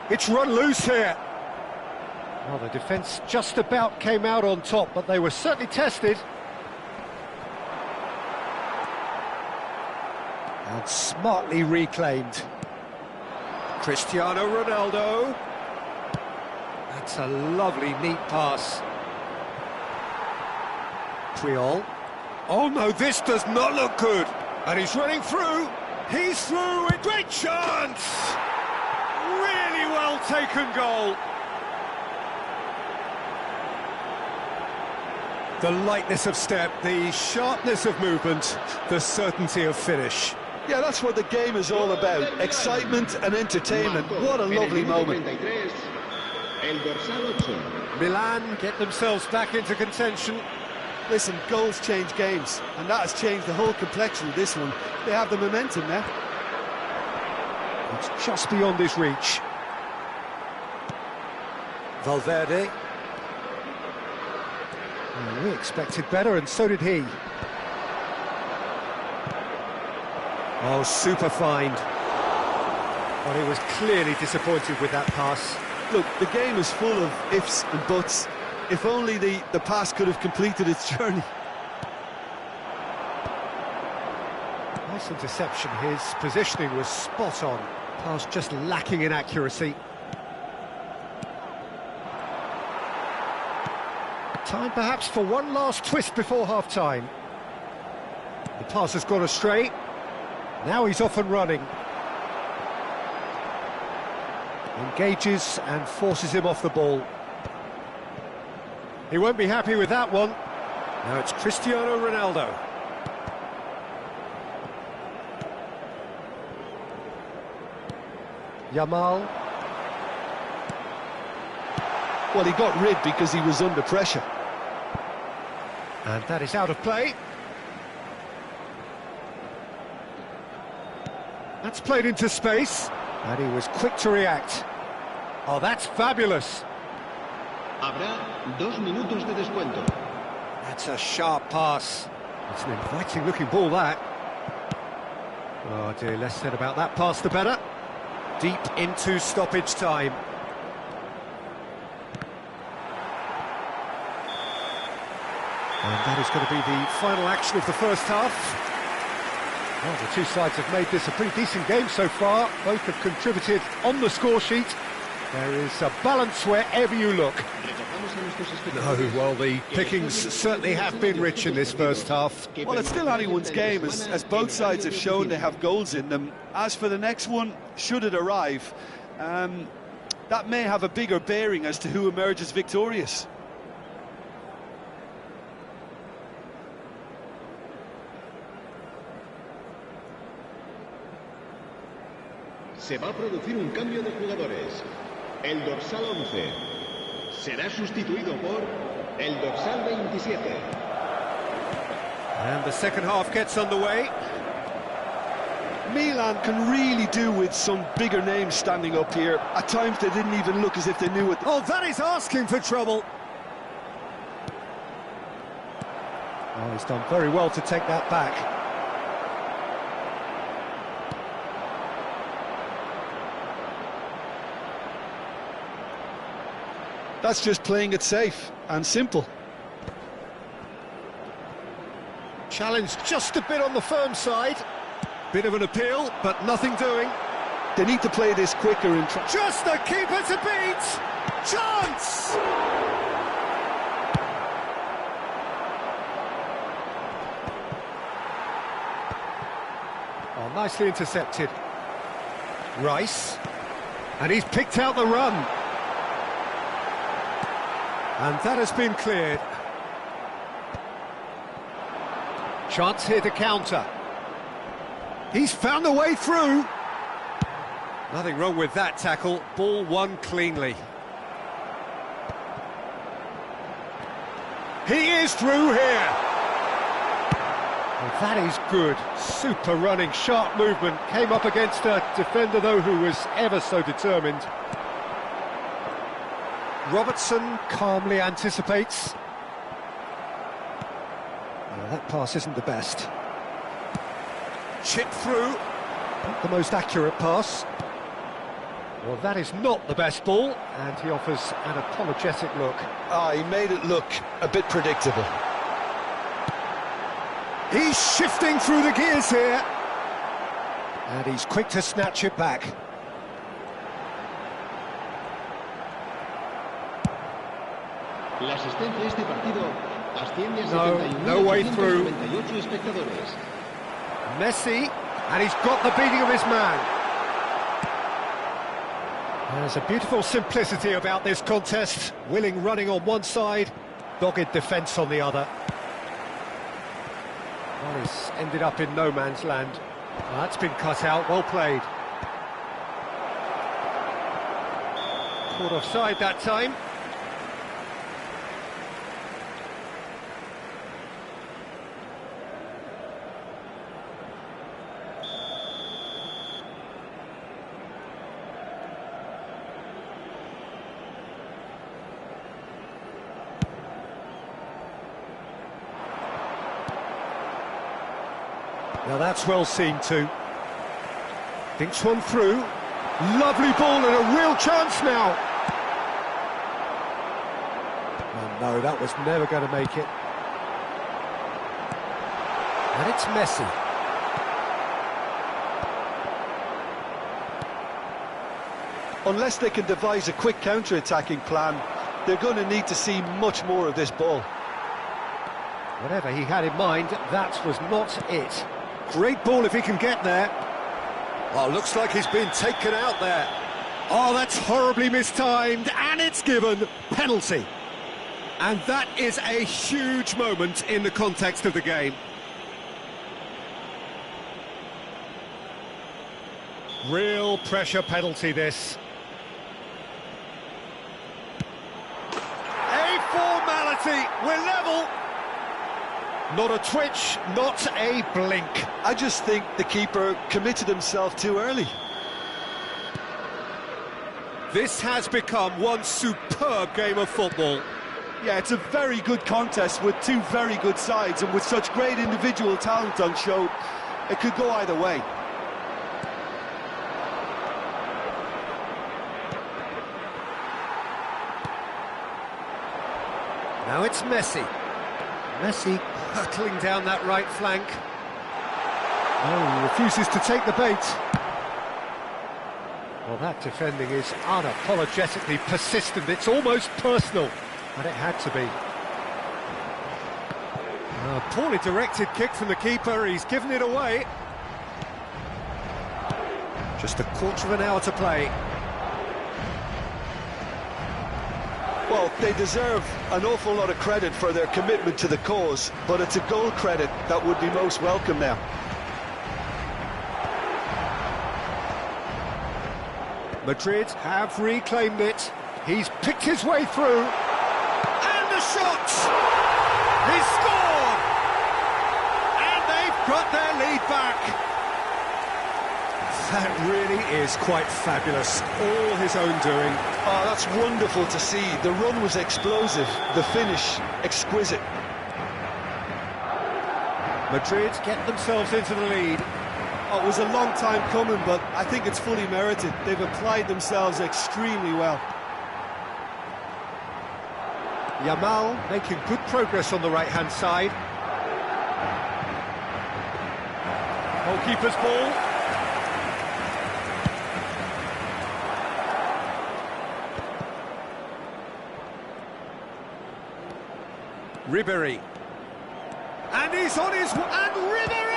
It's run loose here. Well, the defence just about came out on top, but they were certainly tested. And smartly reclaimed. Cristiano Ronaldo. That's a lovely, neat pass. Puyol. Oh no, this does not look good. And he's running through. He's through with great chance. Really well taken goal. The lightness of step, the sharpness of movement, the certainty of finish. Yeah, that's what the game is all about. Excitement and entertainment. What a lovely moment. Milan get themselves back into contention. Listen, goals change games, and that has changed the whole complexion of this one. They have the momentum now. It's just beyond his reach. Valverde. Well, we expected better, and so did he. Oh, super find. But he was clearly disappointed with that pass. Look, the game is full of ifs and buts. If only the pass could have completed its journey. Nice interception. His positioning was spot on. Pass just lacking in accuracy. Time perhaps for one last twist before half-time. The pass has gone astray. Now he's off and running. Engages and forces him off the ball. He won't be happy with that one. Now it's Cristiano Ronaldo. Yamal. Well, he got rid because he was under pressure. And that is out of play. That's played into space. And he was quick to react. Oh, that's fabulous. Habrá 2 minutos de descuento. That's a sharp pass. It's an inviting-looking ball, that. Oh dear, less said about that pass, the better. Deep into stoppage time. And that is going to be the final action of the first half. Well, the two sides have made this a pretty decent game so far. Both have contributed on the score sheet. There is a balance wherever you look. No, well, the pickings certainly have been rich in this first half. Well, it's still anyone's game, as both sides have shown they have goals in them. As for the next one, should it arrive, that may have a bigger bearing as to who emerges victorious. Se va a producir un cambio de jugadores. El dorsal 11 será sustituido por el dorsal 27. And the second half gets underway. Milan can really do with some bigger names standing up here. At times they didn't even look as if they knew it. Oh, that is asking for trouble. Oh, he's done very well to take that back. That's just playing it safe and simple. Challenge just a bit on the firm side. Bit of an appeal, but nothing doing. They need to play this quicker and try. Just the keeper to beat! Chance! Oh, nicely intercepted. Rice. And he's picked out the run. And that has been cleared. Chance here to counter. He's found a way through. Nothing wrong with that tackle. Ball won cleanly. He is through here. Well, that is good. Super running, sharp movement. Came up against a defender, though, who was ever so determined. Robertson calmly anticipates. Well, that pass isn't the best. Chip through. Not the most accurate pass. Well, that is not the best ball, and he offers an apologetic look. He made it look a bit predictable. He's shifting through the gears here. And he's quick to snatch it back. La asistencia a este partido Asciende a No way through. 71.98 espectadores. Messi, and he's got the beating of his man. There's a beautiful simplicity about this contest. Willing running on one side, dogged defence on the other. Well, he's ended up in no man's land. Well, that's been cut out, well played. Caught offside that time. Now that's well seen too. Thinks one through. Lovely ball and a real chance now. Oh no, that was never going to make it. And it's Messi. Unless they can devise a quick counter-attacking plan, they're going to need to see much more of this ball. Whatever he had in mind, that was not it. Great ball if he can get there. Oh, looks like he's been taken out there. Oh, that's horribly mistimed, and it's given penalty. And that is a huge moment in the context of the game. Real pressure penalty, this. A formality, we're level. Not a twitch, not a blink. I just think the keeper committed himself too early. This has become one superb game of football. Yeah, it's a very good contest with two very good sides, and with such great individual talent on show, it could go either way. Now it's Messi. Messi hurtling down that right flank. Oh, he refuses to take the bait. Well, that defending is unapologetically persistent. It's almost personal, but it had to be. A poorly directed kick from the keeper. He's given it away. Just a quarter of an hour to play. Well, they deserve an awful lot of credit for their commitment to the cause, but it's a goal credit that would be most welcome now. Madrid have reclaimed it. He's picked his way through. And the shot! He's scored! And they've got their lead back. That really is quite fabulous. All his own doing. Oh, that's wonderful to see. The run was explosive, the finish exquisite. Madrid get themselves into the lead. Oh, it was a long time coming, but I think it's fully merited. They've applied themselves extremely well. Yamal making good progress on the right-hand side. Goalkeeper's ball. Ribery. And he's on his... And Ribery!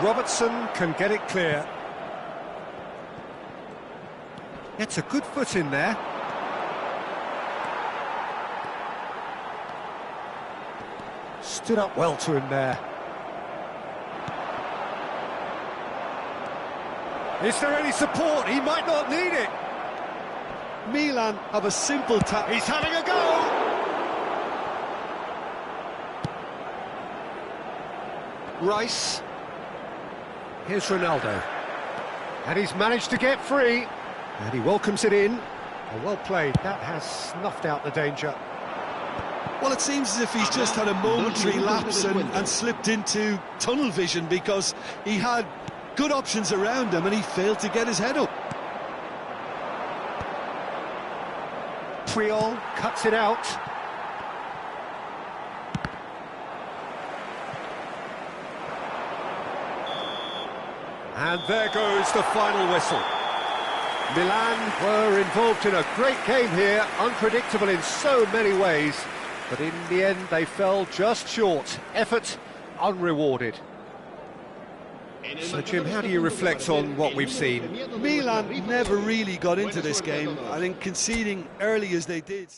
Robertson can get it clear. Gets a good foot in there. Stood up well to him there. Is there any support? He might not need it. Milan have a simple tap. He's having a go! Rice. Here's Ronaldo. And he's managed to get free. And he welcomes it in. Oh, well played. That has snuffed out the danger. Well, it seems as if he's just had a momentary lapse and slipped into tunnel vision, because he had good options around him and he failed to get his head up. Puyol cuts it out. And there goes the final whistle. Milan were involved in a great game here, unpredictable in so many ways. But in the end, they fell just short. Effort unrewarded. So, Jim, how do you reflect on what we've seen? Milan never really got into this game. I think conceding early as they did.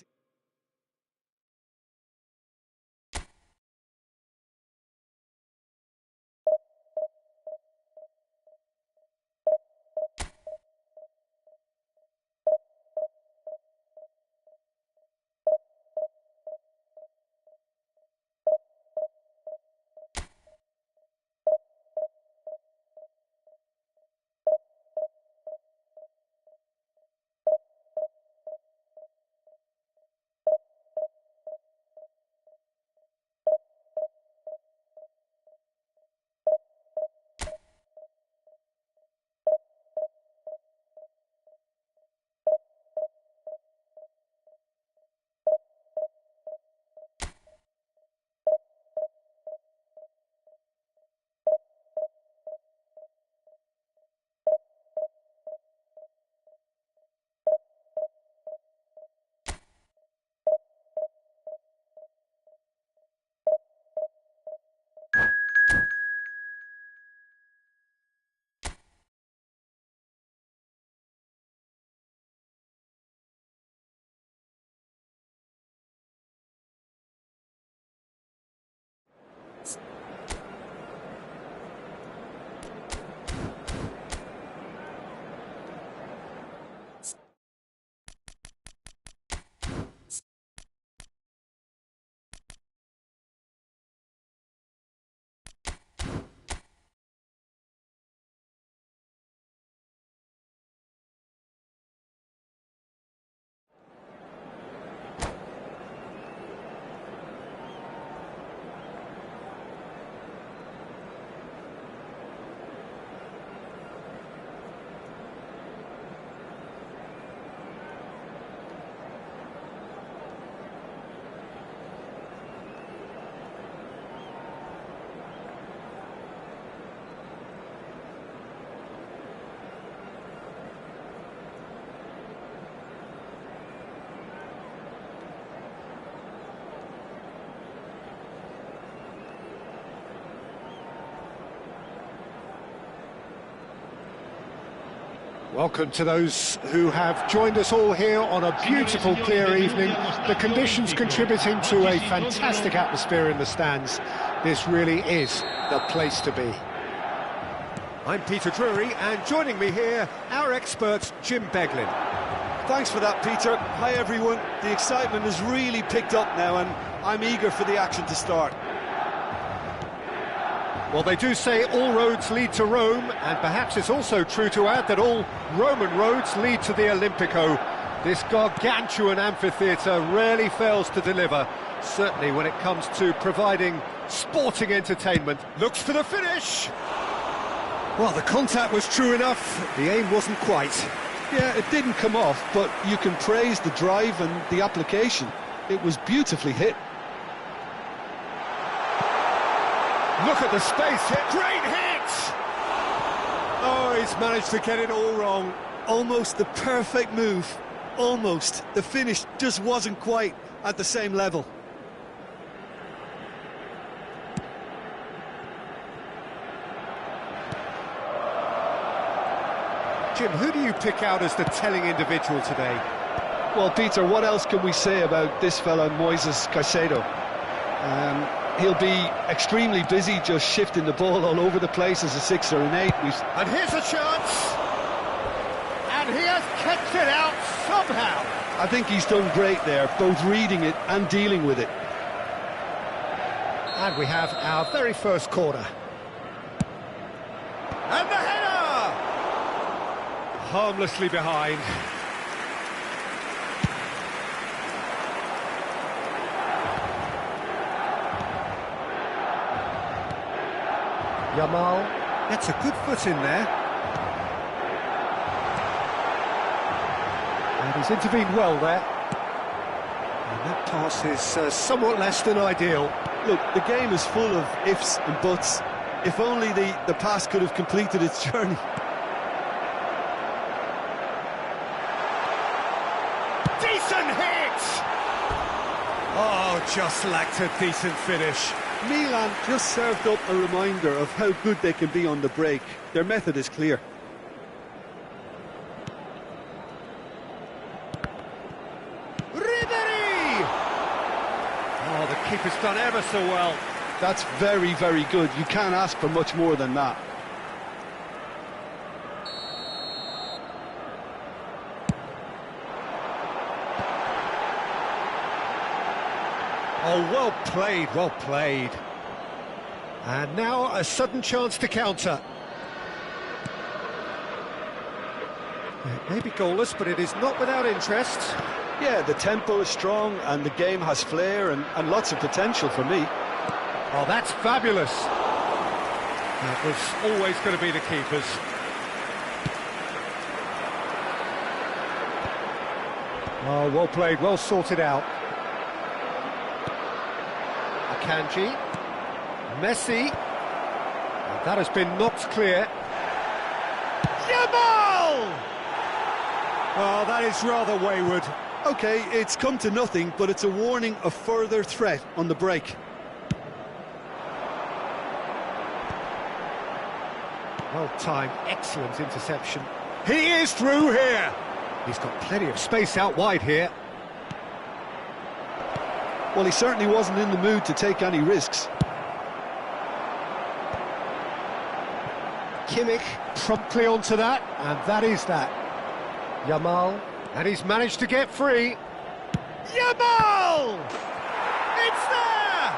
Welcome to those who have joined us all here on a beautiful, clear evening. The conditions contributing to a fantastic atmosphere in the stands. This really is the place to be. I'm Peter Drury, and joining me here, our expert, Jim Beglin. Thanks for that, Peter. Hi, everyone. The excitement has really picked up now, and I'm eager for the action to start. Well, they do say all roads lead to Rome, and perhaps it's also true to add that all Roman roads lead to the Olimpico. This gargantuan amphitheatre rarely fails to deliver, certainly when it comes to providing sporting entertainment. Looks for the finish! Well, the contact was true enough, the aim wasn't quite. Yeah, it didn't come off, but you can praise the drive and the application. It was beautifully hit. Look at the space hit, great hit! Oh, he's managed to get it all wrong. Almost the perfect move. Almost. The finish just wasn't quite at the same level. Jim, who do you pick out as the telling individual today? Well, Peter, what else can we say about this fella, Moises Caicedo? He'll be extremely busy just shifting the ball all over the place as a 6 or an 8. And here's a chance! And he has kept it out somehow! I think he's done great there, both reading it and dealing with it. And we have our very first corner. And the header! Harmlessly behind. Yamal gets a good foot in there. And he's intervened well there. And that pass is somewhat less than ideal. Look, the game is full of ifs and buts. If only the pass could have completed its journey. Decent hit! Oh, Oh, just lacked a decent finish. Milan just served up a reminder of how good they can be on the break. Their method is clear. Ribery! Oh, the keeper's done ever so well. That's very, very good. You can't ask for much more than that. Oh, well played, well played. And now a sudden chance to counter. It may be goalless, but it is not without interest. Yeah, the tempo is strong and the game has flair and lots of potential for me. Oh, that's fabulous. That was always going to be the keeper's. Oh, well played, well sorted out. Akanji. Messi. And that has been knocked clear. Yamal! Oh, that is rather wayward. Okay, it's come to nothing, but it's a warning of further threat on the break. Well-timed, excellent interception. He is through here. He's got plenty of space out wide here. Well, he certainly wasn't in the mood to take any risks. Kimmich promptly onto that, and that is that. Yamal, and he's managed to get free. Yamal! It's there!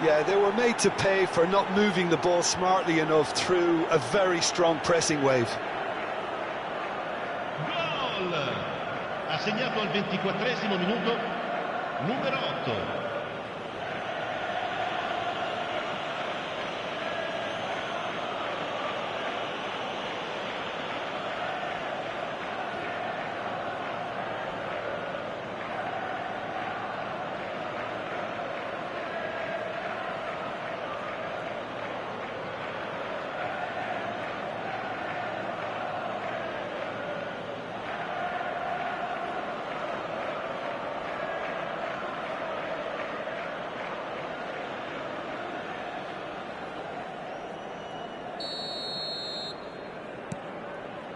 Yeah, they were made to pay for not moving the ball smartly enough through a very strong pressing wave. Gol! Ha segnato al 24esimo minuto numero 8.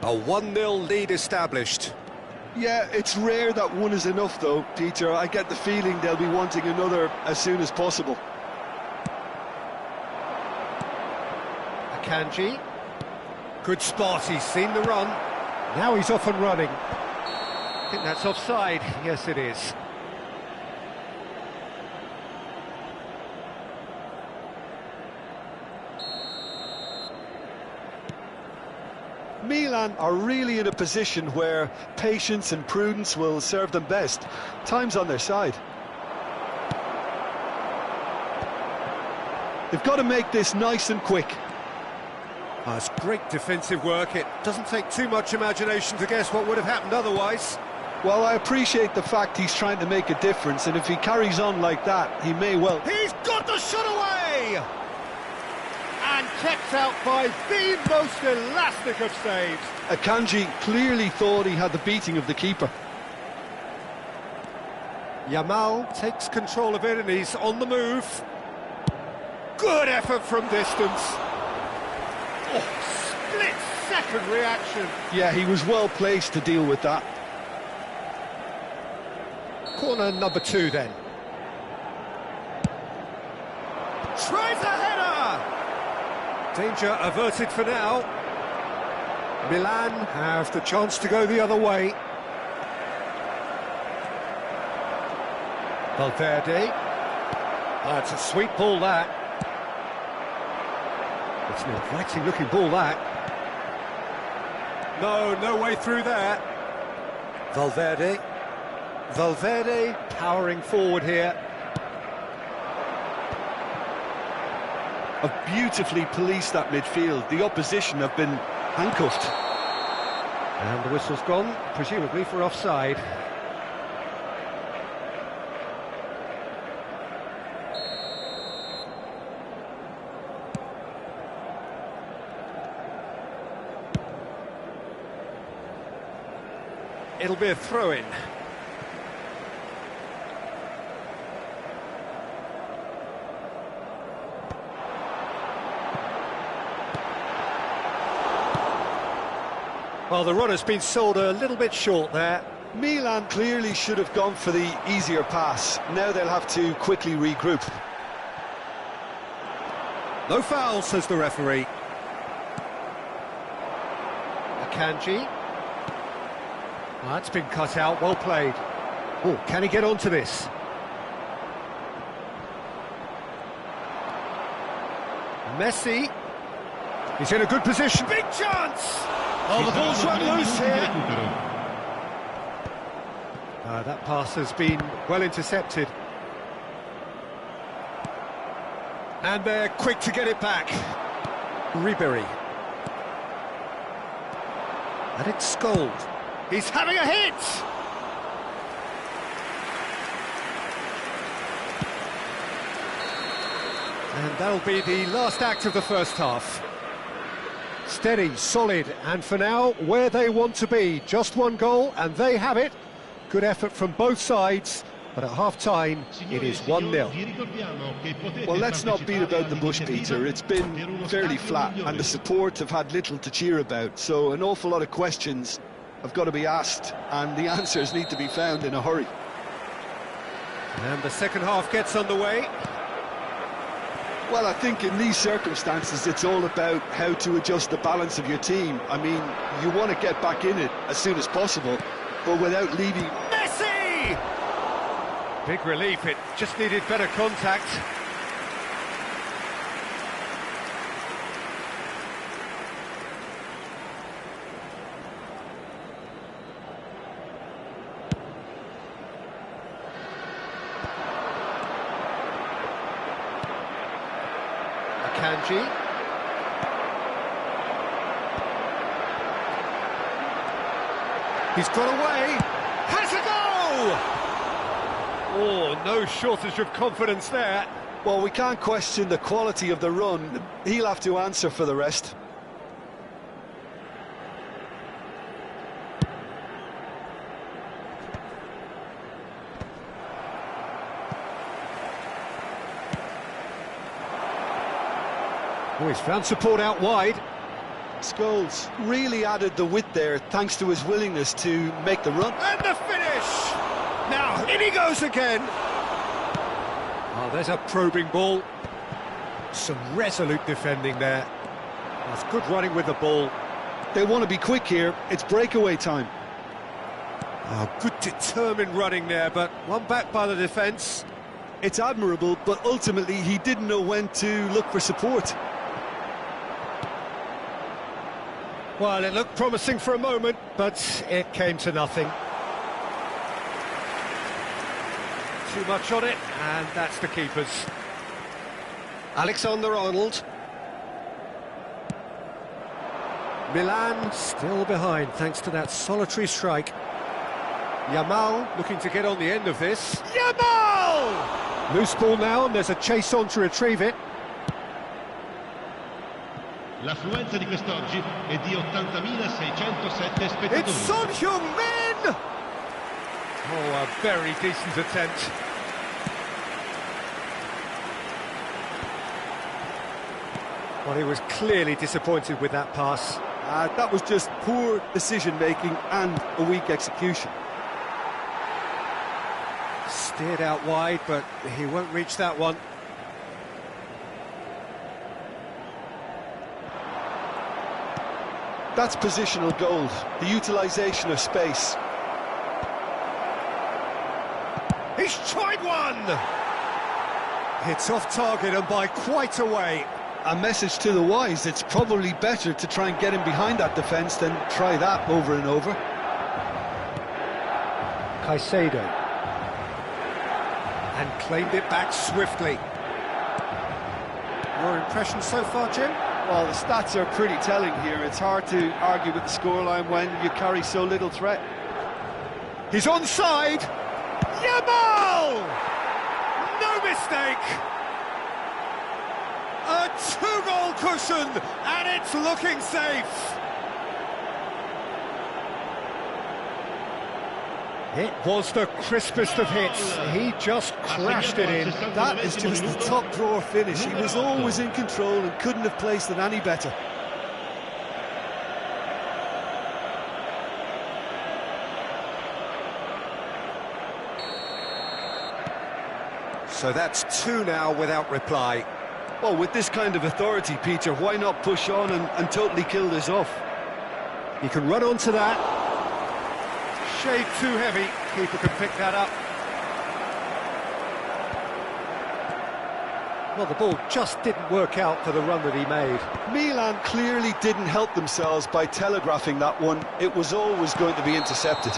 A 1-0 lead established. Yeah, it's rare that one is enough though, Peter. I get the feeling they'll be wanting another as soon as possible. Akanji. Good spot, he's seen the run. Now he's off and running. I think that's offside. Yes, it is. Milan are really in a position where patience and prudence will serve them best. Time's on their side. They've got to make this nice and quick. Oh, it's great defensive work. It doesn't take too much imagination to guess what would have happened otherwise. Well, I appreciate the fact he's trying to make a difference, and if he carries on like that, he may well... He's got the shot away! And kept out by the most elastic of saves. Akanji clearly thought he had the beating of the keeper. Yamal takes control of it and he's on the move. Good effort from distance. Oh, split-second reaction. Yeah, he was well placed to deal with that. Corner number 2 then. Tries a header! Danger averted for now. Milan have the chance to go the other way. Valverde. That's a sweet ball, that. It's an inviting looking ball, that. No way through there. Valverde. Valverde powering forward here. Have beautifully policed that midfield. The opposition have been handcuffed. And the whistle's gone, presumably for offside. it'll be a throw-in. Well, the run has been sold a little bit short there. Milan clearly should have gone for the easier pass. Now they'll have to quickly regroup. No foul, says the referee. Akanji. Well, that's been cut out, well played. Oh, can he get onto this? Messi. He's in a good position. Big chance! Oh, the ball's run loose here. That pass has been well intercepted. And they're quick to get it back. Ribery. And it's Skold. He's having a hit! And that'll be the last act of the first half. Steady, solid, and for now, where they want to be. Just one goal, and they have it. Good effort from both sides, but at half-time, it is 1-0. Well, let's not beat about the bush, Peter. It's been fairly flat, and the support have had little to cheer about, so an awful lot of questions have got to be asked, and the answers need to be found in a hurry. And the second half gets underway. Well, I think in these circumstances, it's all about how to adjust the balance of your team. I mean, you want to get back in it as soon as possible, but without leaving... Messi! Big relief, it just needed better contact. Akanji. He's got away. Has a go! Oh, no shortage of confidence there. Well, we can't question the quality of the run. He'll have to answer for the rest. Oh, he's found support out wide. Scholes really added the width there thanks to his willingness to make the run. And the finish! Now, in he goes again. Oh, there's a probing ball. Some resolute defending there. That's good running with the ball. They want to be quick here. It's breakaway time. Oh, good determined running there, but one back by the defence. It's admirable, but ultimately he didn't know when to look for support. Well, it looked promising for a moment, but it came to nothing. Too much on it, and that's the keeper's. Alexander-Arnold. Milan still behind, thanks to that solitary strike. Yamal looking to get on the end of this. Yamal! Loose ball now, and there's a chase on to retrieve it. L'affluenza di quest'oggi è di 80.607 spettatori. It's Son Heung-min! Oh, a very decent attempt. Well, he was clearly disappointed with that pass. That was just poor decision-making and a weak execution. Steered out wide, but he won't reach that one. That's positional gold, the utilisation of space. He's tried one! It's off target and by quite a way. A message to the wise, it's probably better to try and get him behind that defence than try that over and over. Caicedo. And claimed it back swiftly. Your impression so far, Jim? Well, the stats are pretty telling here. It's hard to argue with the scoreline when you carry so little threat. He's onside. Yamal! No mistake! A two-goal cushion, and it's looking safe. It was the crispest of hits. He just crashed it in. That is just the top drawer finish. He was always in control and couldn't have placed it any better. So that's 2 now without reply. Well, with this kind of authority, Peter, why not push on and totally kill this off? He can run onto that. Shade too heavy. Keeper can pick that up. Well, the ball just didn't work out for the run that he made. Milan clearly didn't help themselves by telegraphing that one. It was always going to be intercepted.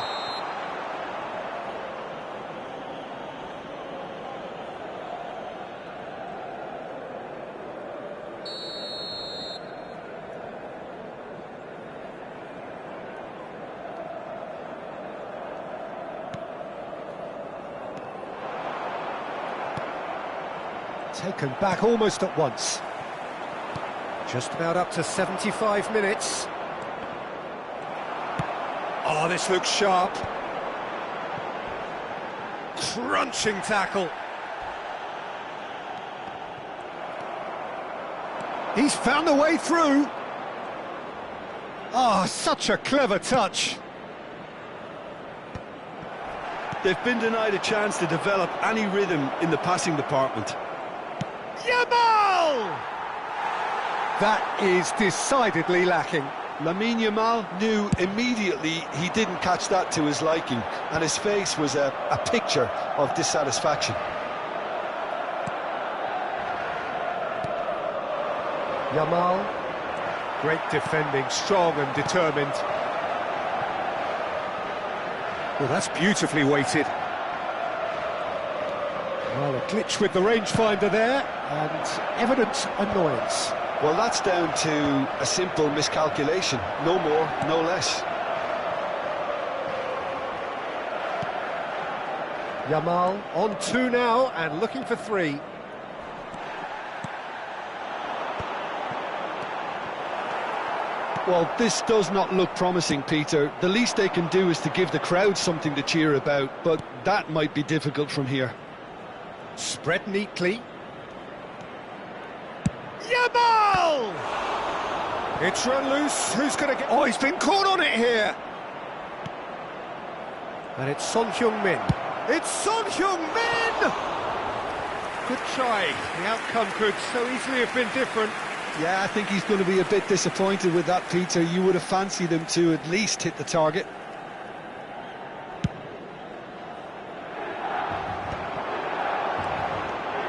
Taken back almost at once. Just about up to 75 minutes. Oh, this looks sharp. Crunching tackle. He's found the way through. Oh, such a clever touch. They've been denied a chance to develop any rhythm in the passing department. Yamal! That is decidedly lacking. Lamine Yamal knew immediately he didn't catch that to his liking, and his face was a picture of dissatisfaction. Yamal, great defending, strong and determined. Well, that's beautifully weighted. Well, a glitch with the rangefinder there, and evident annoyance. Well, that's down to a simple miscalculation. No more, no less. Yamal on 2 now and looking for 3. Well, this does not look promising, Peter. The least they can do is to give the crowd something to cheer about, but that might be difficult from here. Spread neatly. Yamal! It's run loose. Who's going to get... Oh, he's been caught on it here. And it's Son Heung-min. It's Son Heung-min! Good try. The outcome could so easily have been different. Yeah, I think he's going to be a bit disappointed with that, Peter. You would have fancied him to at least hit the target.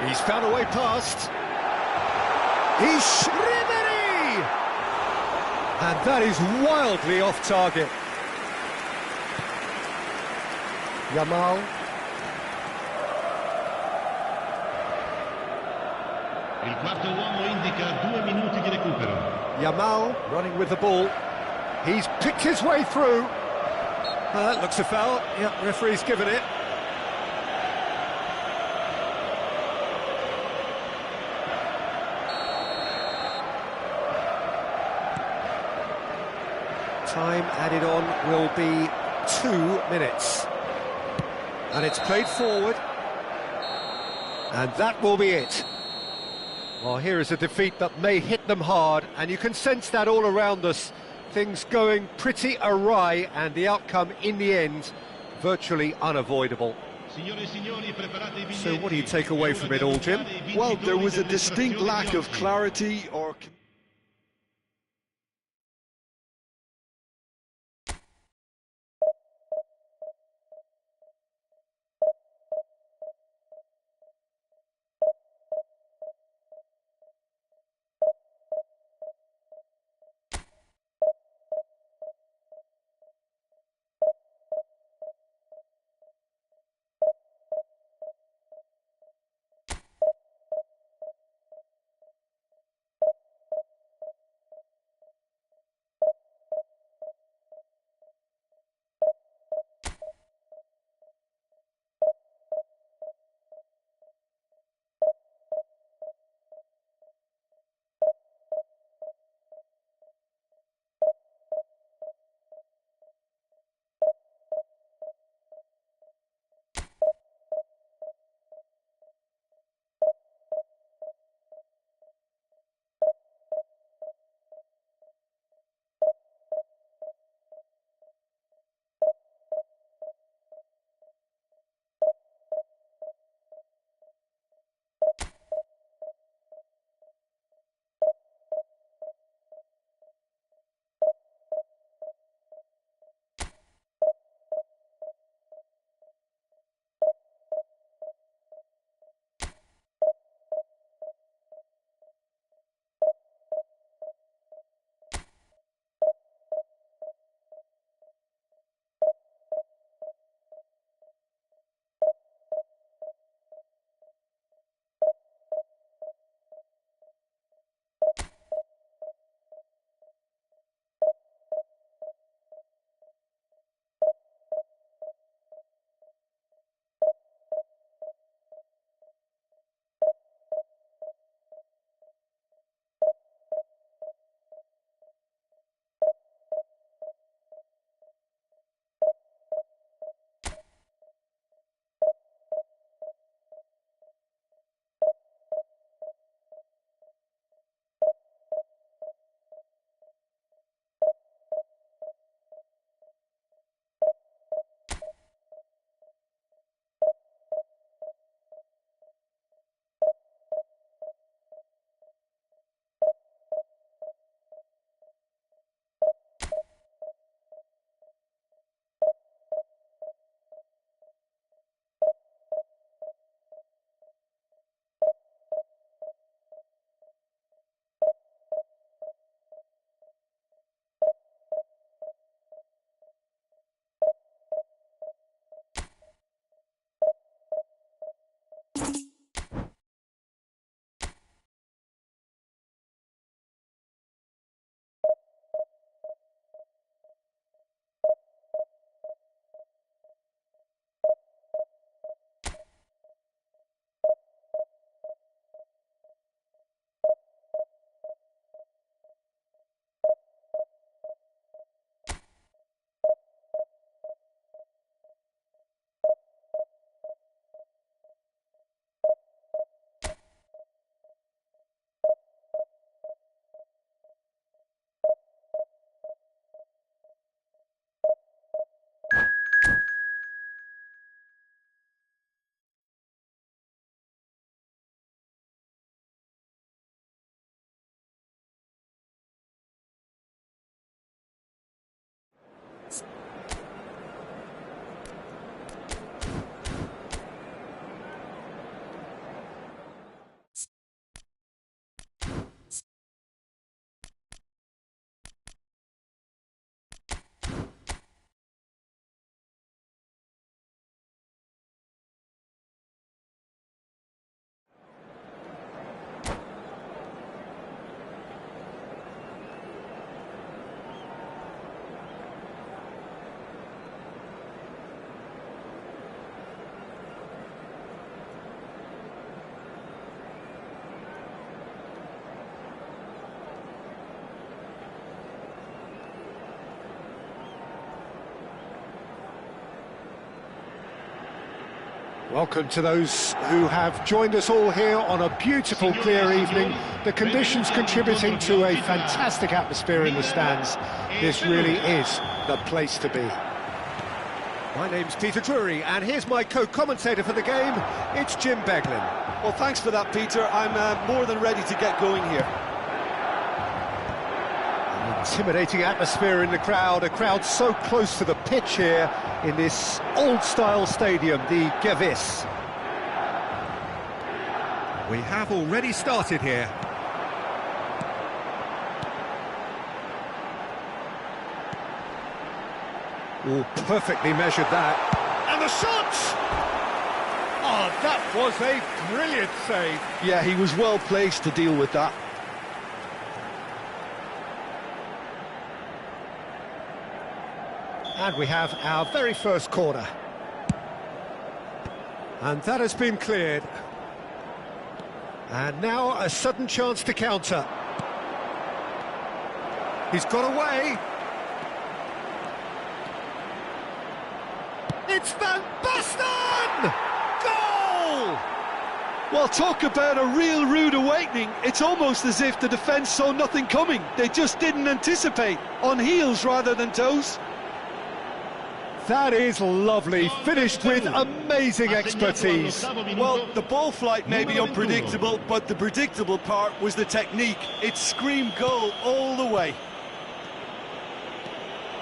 He's found a way past. He's Ribéry! And that is wildly off target. Yamal. Il quarto uomo indica 2 minuti di recupero. Yamal running with the ball. He's picked his way through. That looks a foul. Yeah, referee's given it. Time added on will be 2 minutes. And it's played forward. And that will be it. Well, here is a defeat that may hit them hard, and you can sense that all around us. Things going pretty awry, and the outcome in the end, virtually unavoidable. So what do you take away from it all, Jim? Well, there was a distinct lack of clarity or... Welcome to those who have joined us all here on a beautiful, clear evening. The conditions contributing to a fantastic atmosphere in the stands. This really is the place to be. My name's Peter Drury, and here's my co-commentator for the game. It's Jim Beglin. Well, thanks for that, Peter. I'm more than ready to get going here. An intimidating atmosphere in the crowd, a crowd so close to the pitch here in this old-style stadium, the Gewiss. We have already started here. Oh, perfectly measured that. And the shot! Oh, that was a brilliant save. Yeah, he was well placed to deal with that. And we have our very first corner. And that has been cleared. And now a sudden chance to counter. He's got away. It's Van Basten! Goal! Well, talk about a real rude awakening. It's almost as if the defence saw nothing coming. They just didn't anticipate. On heels rather than toes. That is lovely, finished with amazing expertise. Well, the ball flight may be unpredictable, but the predictable part was the technique. It screamed goal all the way.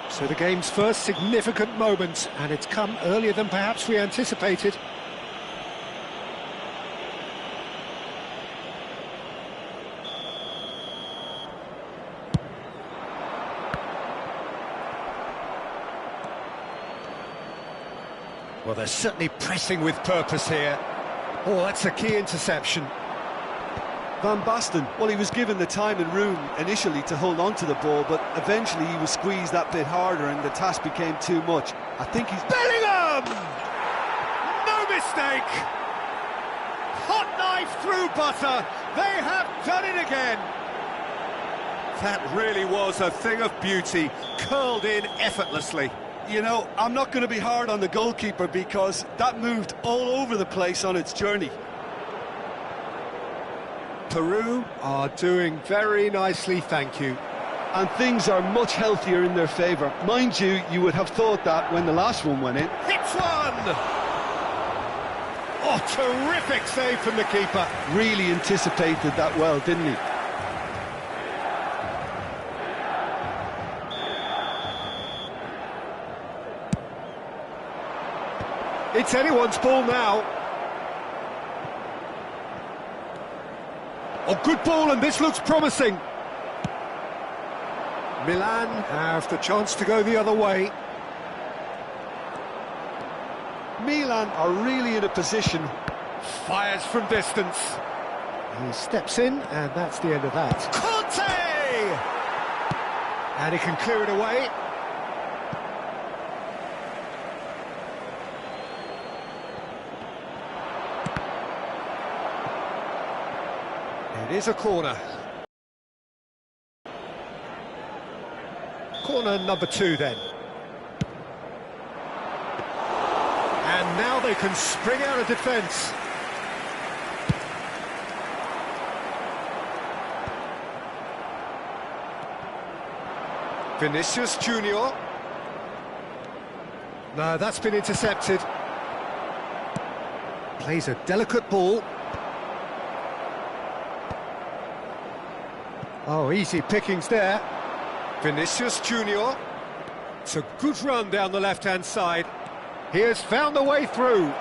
So the game's first significant moment, and it's come earlier than perhaps we anticipated. Well, they're certainly pressing with purpose here. Oh, that's a key interception. Van Basten, well, he was given the time and room initially to hold on to the ball, but eventually he was squeezed that bit harder and the task became too much. I think he's... Bellingham! No mistake! Hot knife through butter. They have done it again. That really was a thing of beauty, curled in effortlessly. You know, I'm not going to be hard on the goalkeeper because that moved all over the place on its journey. Peru are doing very nicely, thank you. And things are much healthier in their favour. Mind you, you would have thought that when the last one went in. Hits one! Oh, terrific save from the keeper. Really anticipated that well, didn't he? It's anyone's ball now. Oh, good ball, and this looks promising. Milan have the chance to go the other way. Milan are really in a position. Fires from distance. He steps in, and that's the end of that. Conte! And he can clear it away. It is a corner. Corner number 2 then. And now they can spring out of defence. Vinicius Junior. No, that's been intercepted. Plays a delicate ball. Oh, easy pickings there. Vinicius Junior. It's a good run down the left-hand side. He has found the way through. Well,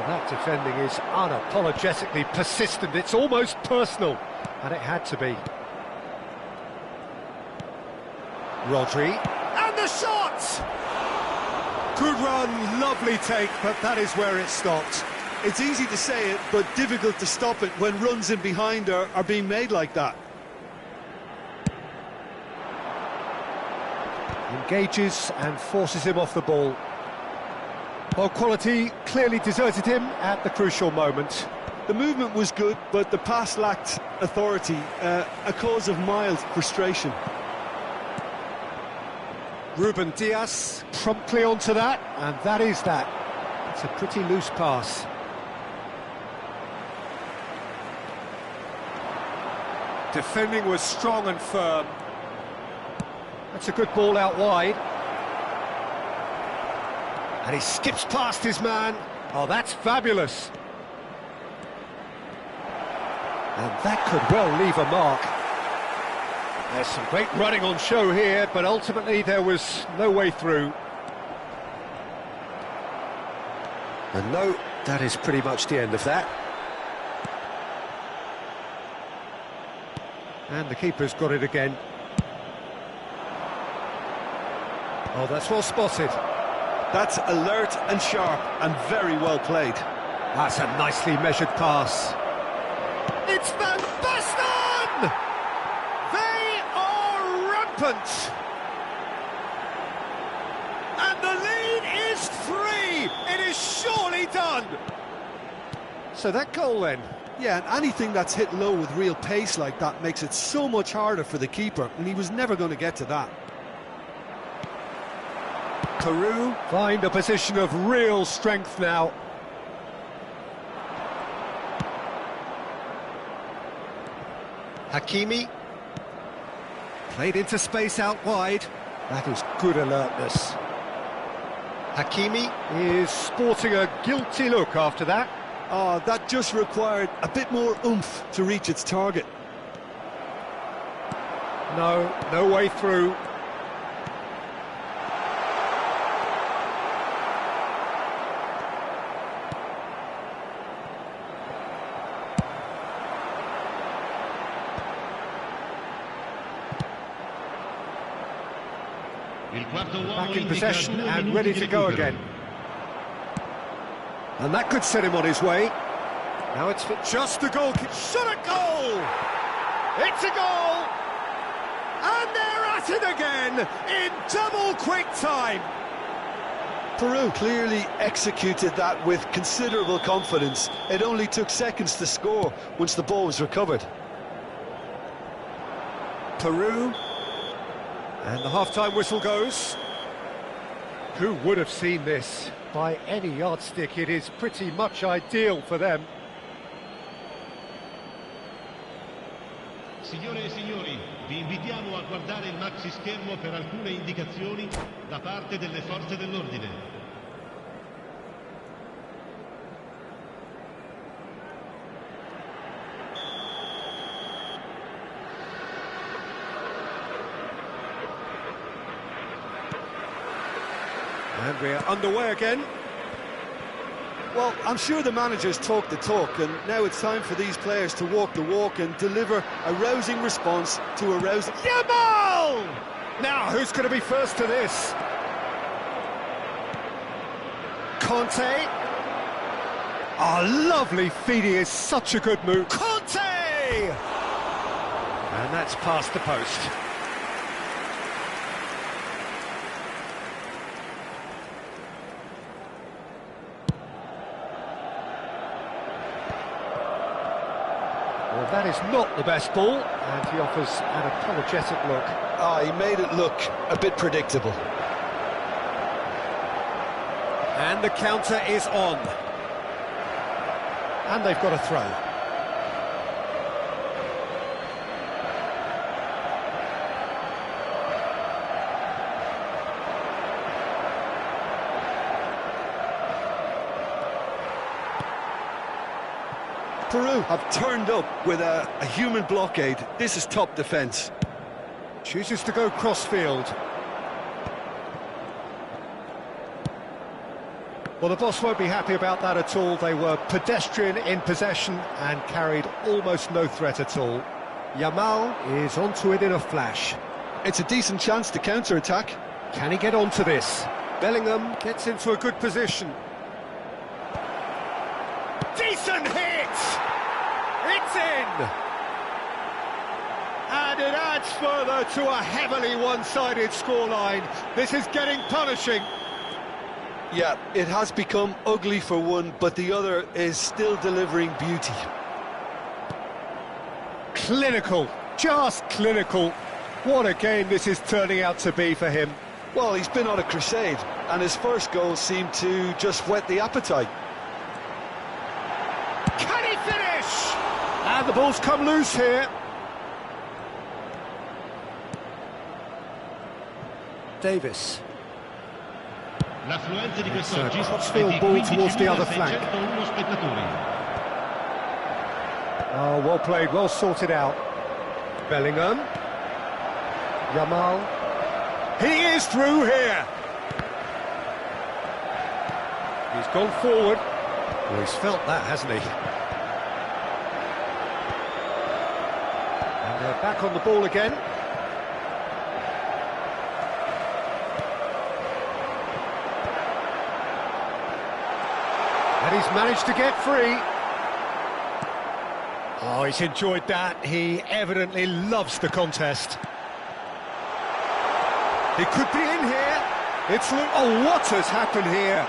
that defending is unapologetically persistent. It's almost personal, and it had to be. Rodri. And the shot! Good run, lovely take, but that is where it stopped. It's easy to say it, but difficult to stop it when runs in behind are being made like that. Engages and forces him off the ball. Well, quality clearly deserted him at the crucial moment. The movement was good, but the pass lacked authority, a cause of mild frustration. Ruben Dias promptly onto that, and that is that. It's a pretty loose pass. Defending was strong and firm. That's a good ball out wide. And he skips past his man. Oh, that's fabulous. And that could well leave a mark. There's some great running on show here, but ultimately there was no way through. And no, that is pretty much the end of that. And the keeper's got it again. Oh, that's well spotted. That's alert and sharp and very well played. That's a nicely measured pass. It's Van Basten! They are rampant! And the lead is 3! It is surely done! So that goal then. Yeah, and anything that's hit low with real pace like that makes it so much harder for the keeper, and he was never going to get to that. Peru find a position of real strength now. Hakimi. Played into space out wide. That is good alertness. Hakimi is sporting a guilty look after that. Oh, that just required a bit more oomph to reach its target. No way through. Back in possession and ready to go again. And that could set him on his way. Now it's just the goal. Shot a goal! It's a goal! And they're at it again in double quick time. Peru clearly executed that with considerable confidence. It only took seconds to score once the ball was recovered. Peru. And the half-time whistle goes. Who would have seen this? By any yardstick, it is pretty much ideal for them. Signore e signori, vi invitiamo a guardare il maxi schermo per alcune indicazioni da parte delle forze dell'ordine. And we're underway again. Well, I'm sure the managers talk the talk, and now it's time for these players to walk the walk and deliver a rousing response to a rousing... Yamal! Now, who's going to be first to this? Conte. Oh, lovely feeding is such a good move. Conte! And that's past the post. Well, that is not the best ball, and he offers an apologetic look. He made it look a bit predictable. And the counter is on. And they've got a throw. Peru have turned up with a human blockade. This is top defence. Chooses to go crossfield. Well, the boss won't be happy about that at all. They were pedestrian in possession and carried almost no threat at all. Yamal is onto it in a flash. It's a decent chance to counter-attack. Can he get onto this? Bellingham gets into a good position. Decent hit! It's in! And it adds further to a heavily one-sided scoreline. This is getting punishing. Yeah, it has become ugly for one, but the other is still delivering beauty. Clinical, just clinical. What a game this is turning out to be for him. Well, he's been on a crusade, and his first goal seemed to just whet the appetite. Can he finish? And the ball's come loose here. Davis. L'affluenza di quest'oggi Crossfield è di ball towards the other flank. 15.601 spettatori. Oh, well played, well sorted out. Bellingham. Yamal. He is through here. He's gone forward. Well, he's felt that, hasn't he? And they're back on the ball again. And he's managed to get free. Oh, he's enjoyed that. He evidently loves the contest. He could be in here. Oh, what has happened here?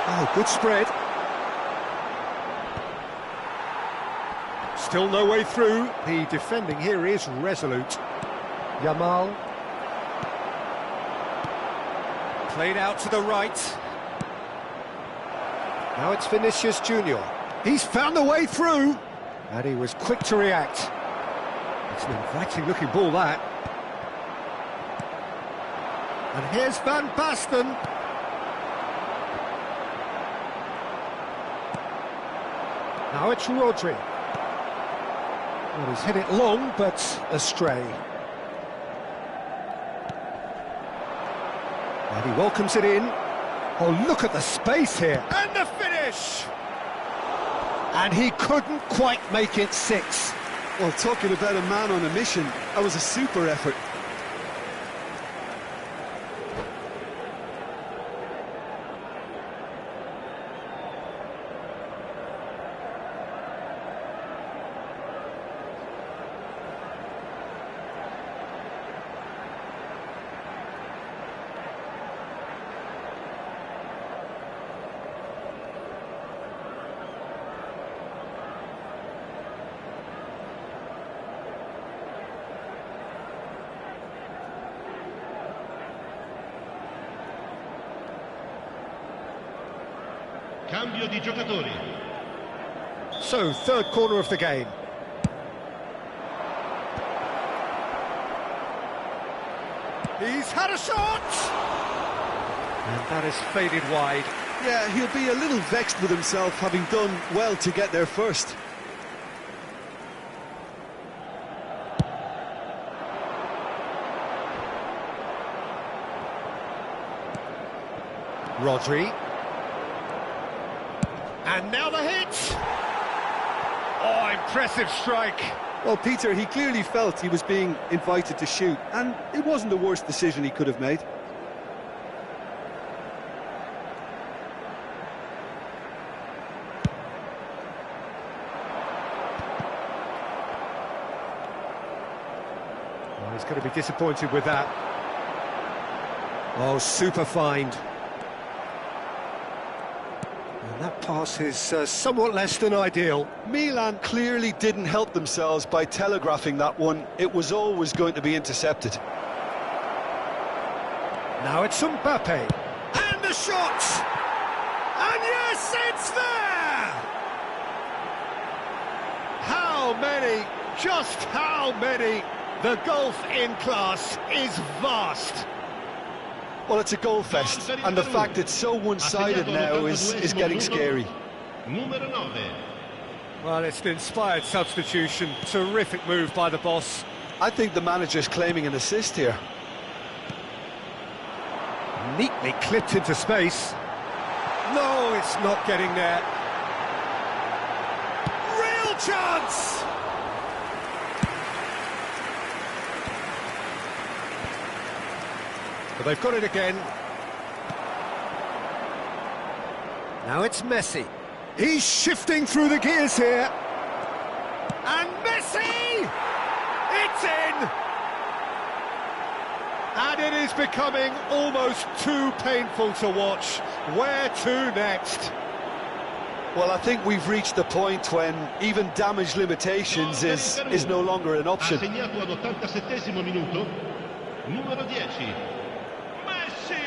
Oh, good spread. Still no way through. The defending here is resolute. Yamal. Played out to the right. Now it's Vinicius Junior. He's found a way through. And he was quick to react. It's an inviting-looking ball, that. And here's Van Basten. Now it's Rodri. Well, he's hit it long, but astray. And he welcomes it in. Oh, look at the space here. And the finish! And he couldn't quite make it 6. Well, talking about a man on a mission, that was a super effort. Cambio di giocatori. So, third corner of the game. He's had a shot! And that is faded wide. Yeah, he'll be a little vexed with himself, having done well to get there first. Rodri. And now the hit! Oh, impressive strike. Well, Peter, he clearly felt he was being invited to shoot, and it wasn't the worst decision he could have made. Oh, he's going to be disappointed with that. Oh, super find. And that pass is somewhat less than ideal. Milan clearly didn't help themselves by telegraphing that one. It was always going to be intercepted. Now it's Mbappe. And the shot! And yes, it's there! How many? Just how many? The gulf in class is vast. Well, it's a goal fest, and the fact it's so one-sided now is getting scary. Numero 9. Well, it's an inspired substitution. Terrific move by the boss. I think the manager's claiming an assist here. Neatly clipped into space. No, it's not getting there. Real chance! But they've got it again. Now it's Messi. He's shifting through the gears here. And Messi! It's in! And it is becoming almost too painful to watch. Where to next? Well, I think we've reached the point when even damage limitations is no longer an option. Ha segnato ad 87esimo minuto. Numero 10. Messi!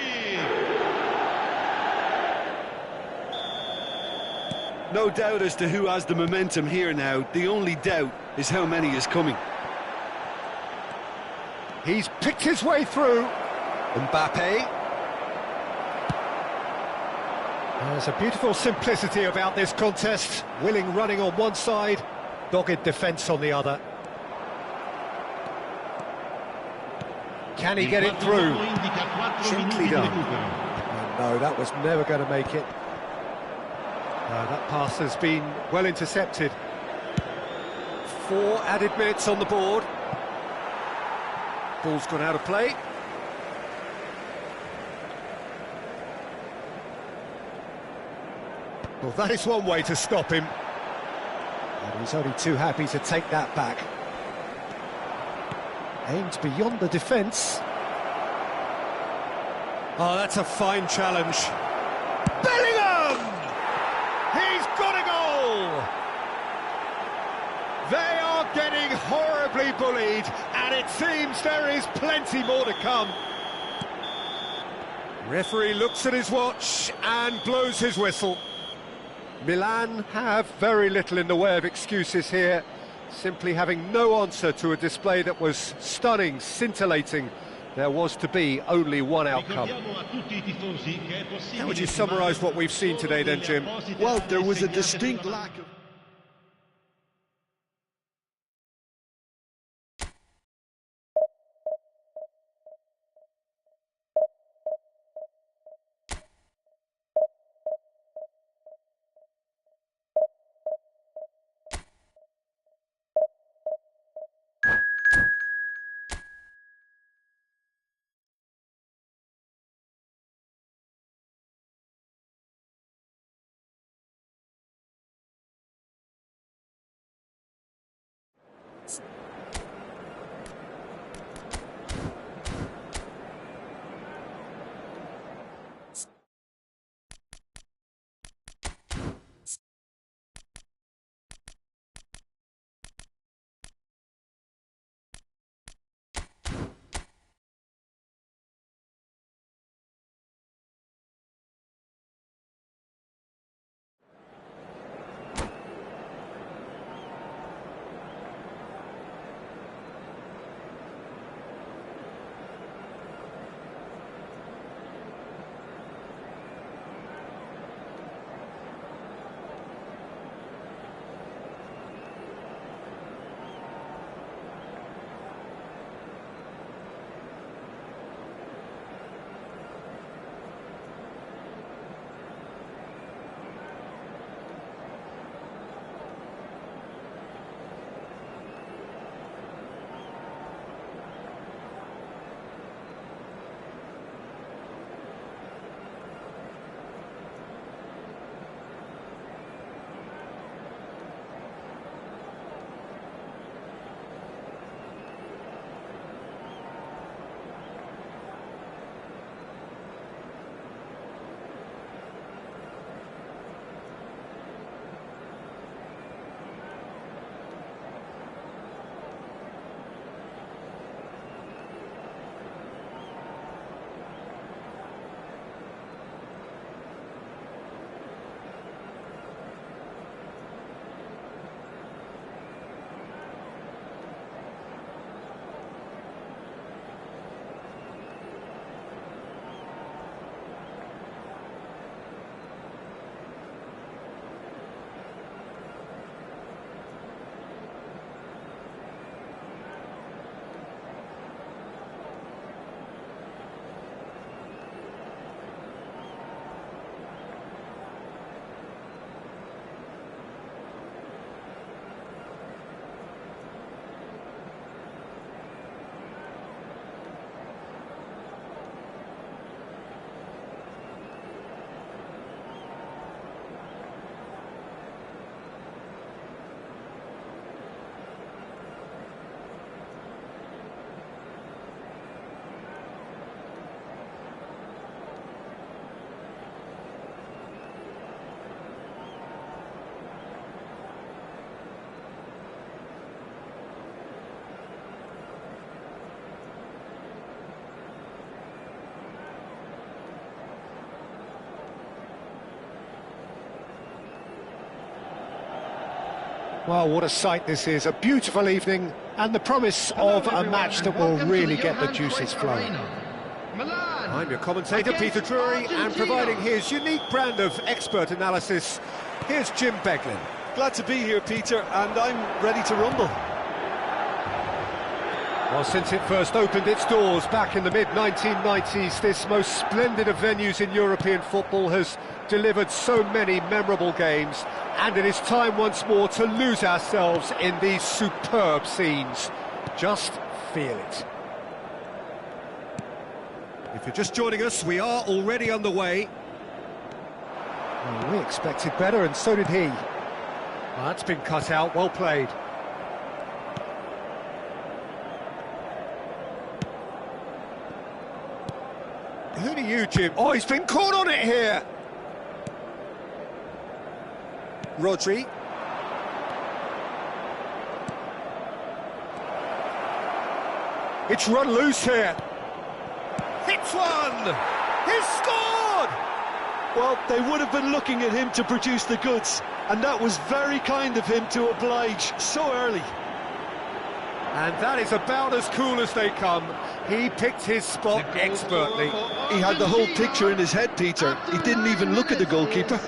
No doubt as to who has the momentum here now. The only doubt is how many is coming. He's picked his way through. Mbappe. There's a beautiful simplicity about this contest. Willing running on one side, dogged defence on the other. Can he get it through? Gently done. No, that was never going to make it. That pass has been well intercepted. 4 added minutes on the board. Ball's gone out of play. Well, that is one way to stop him. And he's only too happy to take that back. Aimed beyond the defence. Oh, that's a fine challenge. Bellingham! He's got a goal! They are getting horribly bullied, and it seems there is plenty more to come. Referee looks at his watch and blows his whistle. Milan have very little in the way of excuses here, simply having no answer to a display that was stunning, scintillating. There was to be only one outcome. How would you summarise what we've seen today then, Jim? Well, there was a distinct lack of... Well, what a sight this is. A beautiful evening and the promise of a match that will really get the juices flowing. I'm your commentator, Peter Drury, and providing his unique brand of expert analysis, here's Jim Beglin. Glad to be here, Peter, and I'm ready to rumble. Well, since it first opened its doors back in the mid-1990s, this most splendid of venues in European football has delivered so many memorable games, and it is time once more to lose ourselves in these superb scenes. Just feel it. If you're just joining us, we are already underway. Well, we expected better, and so did he. Well, that's been cut out, well played. Who do you, Jim? Oh, he's been caught on it here! Rodri. It's run loose here. Hits one! He's scored! Well, they would have been looking at him to produce the goods, and that was very kind of him to oblige so early. And that is about as cool as they come. He picked his spot expertly. He had the whole picture in his head, Peter. He didn't even look at the goalkeeper.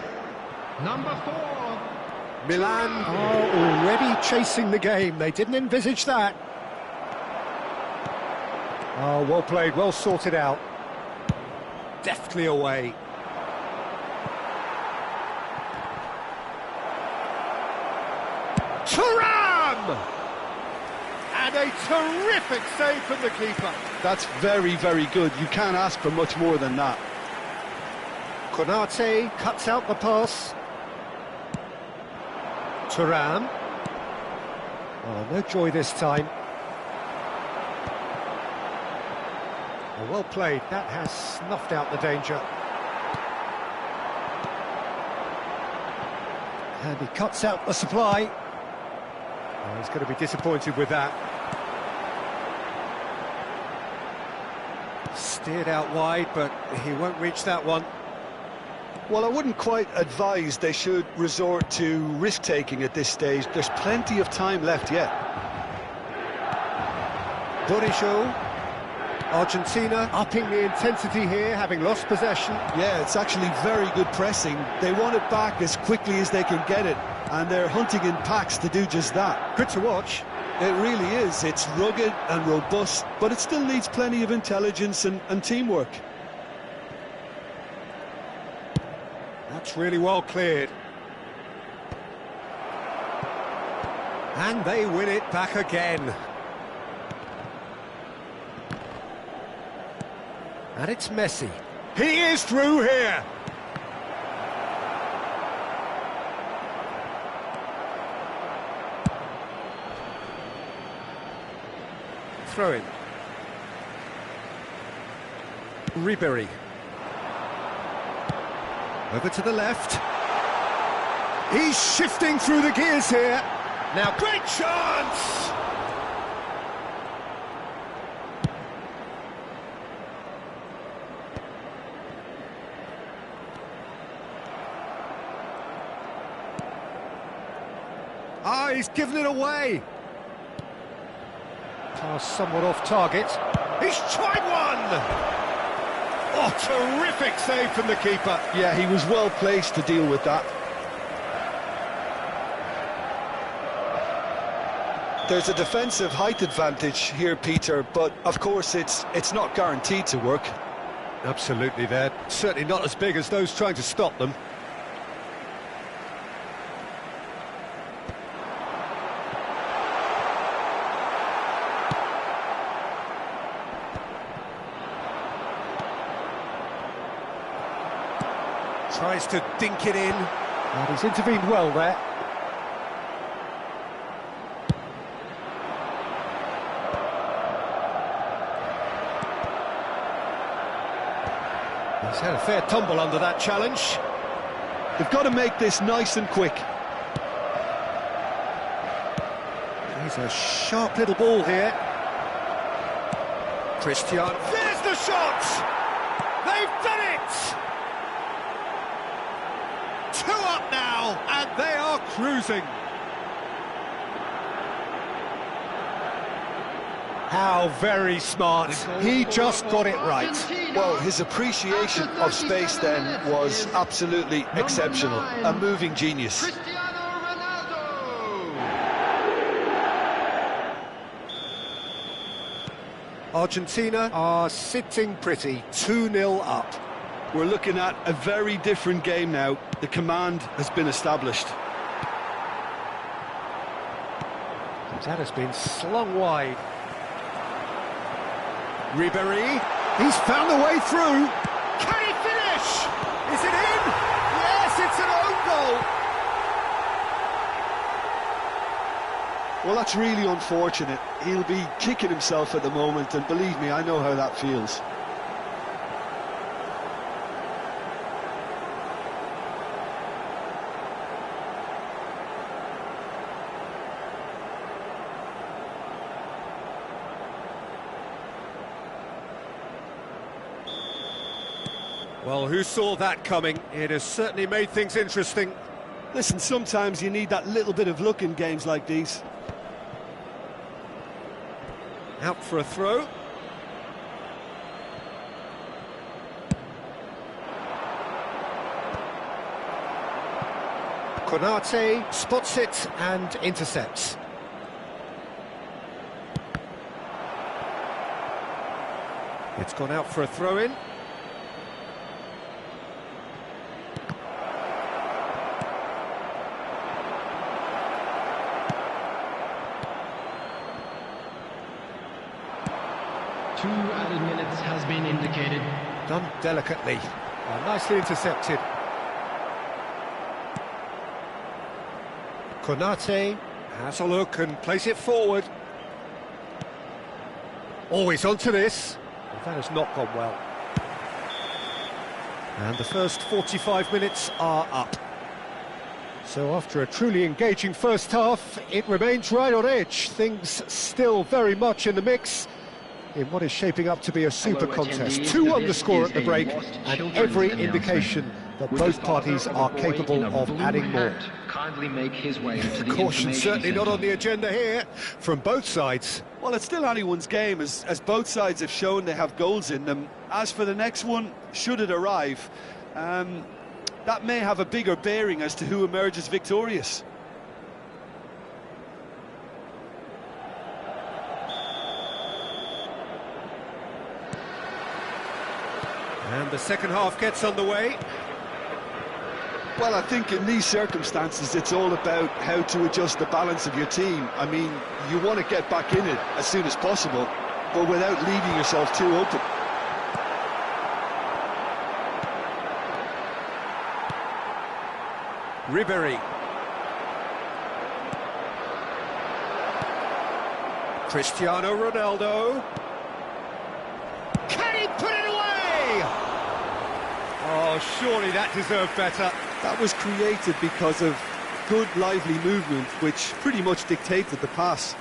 Number 4. Milan are already chasing the game. They didn't envisage that. Oh, well played, well sorted out. Deftly away. Thuram! And a terrific save from the keeper. That's very, very good. You can't ask for much more than that. Konate cuts out the pass. Thuram. Oh, no joy this time. Oh, well played. That has snuffed out the danger. And he cuts out the supply. Oh, he's going to be disappointed with that. Steered out wide, but he won't reach that one. Well, I wouldn't quite advise they should resort to risk-taking at this stage. There's plenty of time left yet. Dorijo, Argentina upping the intensity here, having lost possession. Yeah, it's actually very good pressing. They want it back as quickly as they can get it, and they're hunting in packs to do just that. Good to watch. It really is. It's rugged and robust, but it still needs plenty of intelligence and teamwork. That's really well cleared. And they win it back again. And it's Messi. He is through here. Throw in. Ribery. Over to the left. He's shifting through the gears here. Now, great chance! Ah, he's given it away. Pass somewhat off target. He's tried one! Oh, terrific save from the keeper. Yeah, he was well placed to deal with that. There's a defensive height advantage here, Peter, but of course it's not guaranteed to work. Absolutely, they're certainly not as big as those trying to stop them. Tries to dink it in. And he's intervened well there. He's had a fair tumble under that challenge. They've got to make this nice and quick. He's a sharp little ball here. Christian. There's the shot! They've done it! 2 up now, and they are cruising. How very smart. He just got it right. Well, his appreciation of space then was absolutely exceptional. A moving genius. Argentina are sitting pretty, 2-0 up. We're looking at a very different game now. The command has been established. That has been slung wide. Ribéry, he's found the way through. Can he finish? Is it in? Yes, it's an own goal. Well, that's really unfortunate. He'll be kicking himself at the moment, and believe me, I know how that feels. Well, who saw that coming? It has certainly made things interesting. Listen, sometimes you need that little bit of luck in games like these. Out for a throw. Konate spots it and intercepts. It's gone out for a throw-in. Two added minutes has been indicated. Done delicately. Nicely intercepted. Konate has a look and plays it forward. Always onto this. That has not gone well. And the first 45 minutes are up. So after a truly engaging first half, it remains right on edge. Things still very much in the mix in what is shaping up to be a super contest. 2-1 the score at the break, and every indication that both parties are capable of adding more. Kindly make his way to the Caution certainly not on the agenda here from both sides. Well, it's still anyone's game, as both sides have shown they have goals in them. As for the next one, should it arrive, that may have a bigger bearing as to who emerges victorious. And the second half gets underway. Well, I think in these circumstances, it's all about how to adjust the balance of your team. I mean, you want to get back in it as soon as possible, but without leaving yourself too open. Ribéry. Cristiano Ronaldo. Can he put it away? Oh, surely that deserved better. That was created because of good, lively movement, which pretty much dictated the pass.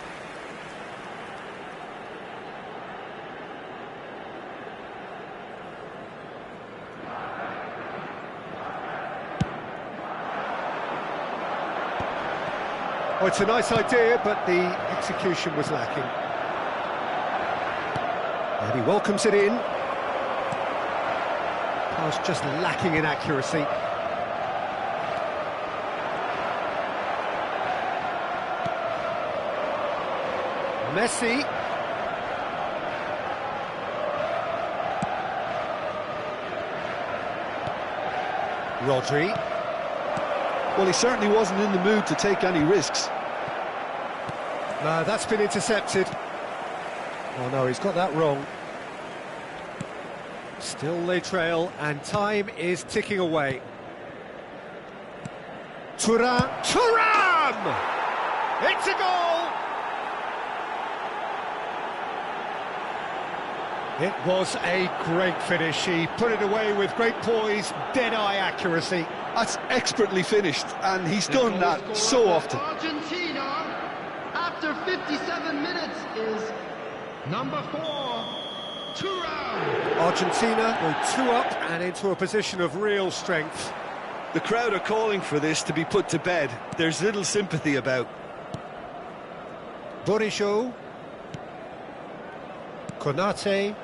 Oh, it's a nice idea, but the execution was lacking. And he welcomes it in. Pass just lacking in accuracy. Messi. Rodri. Well, he certainly wasn't in the mood to take any risks. No, that's been intercepted. Oh no, he's got that wrong. Still they trail, and time is ticking away. Thuram! It's a goal! It was a great finish. He put it away with great poise, dead-eye accuracy. That's expertly finished, and he's done that so often. Argentina, after 57 minutes, is number 4, Thuram. Argentina go 2 up and into a position of real strength. The crowd are calling for this to be put to bed. There's little sympathy about. Bourigeaud. Konate.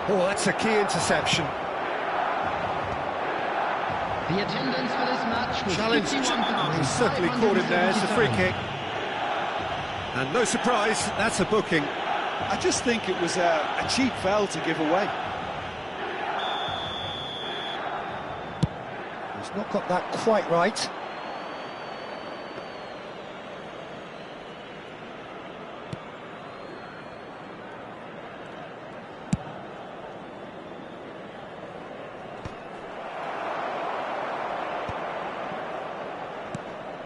Oh, that's a key interception. The attendance for this match was Challenge. 51,577. He's certainly caught him there. It's a free kick. And no surprise, that's a booking. I just think it was a cheap foul to give away. He's not got that quite right.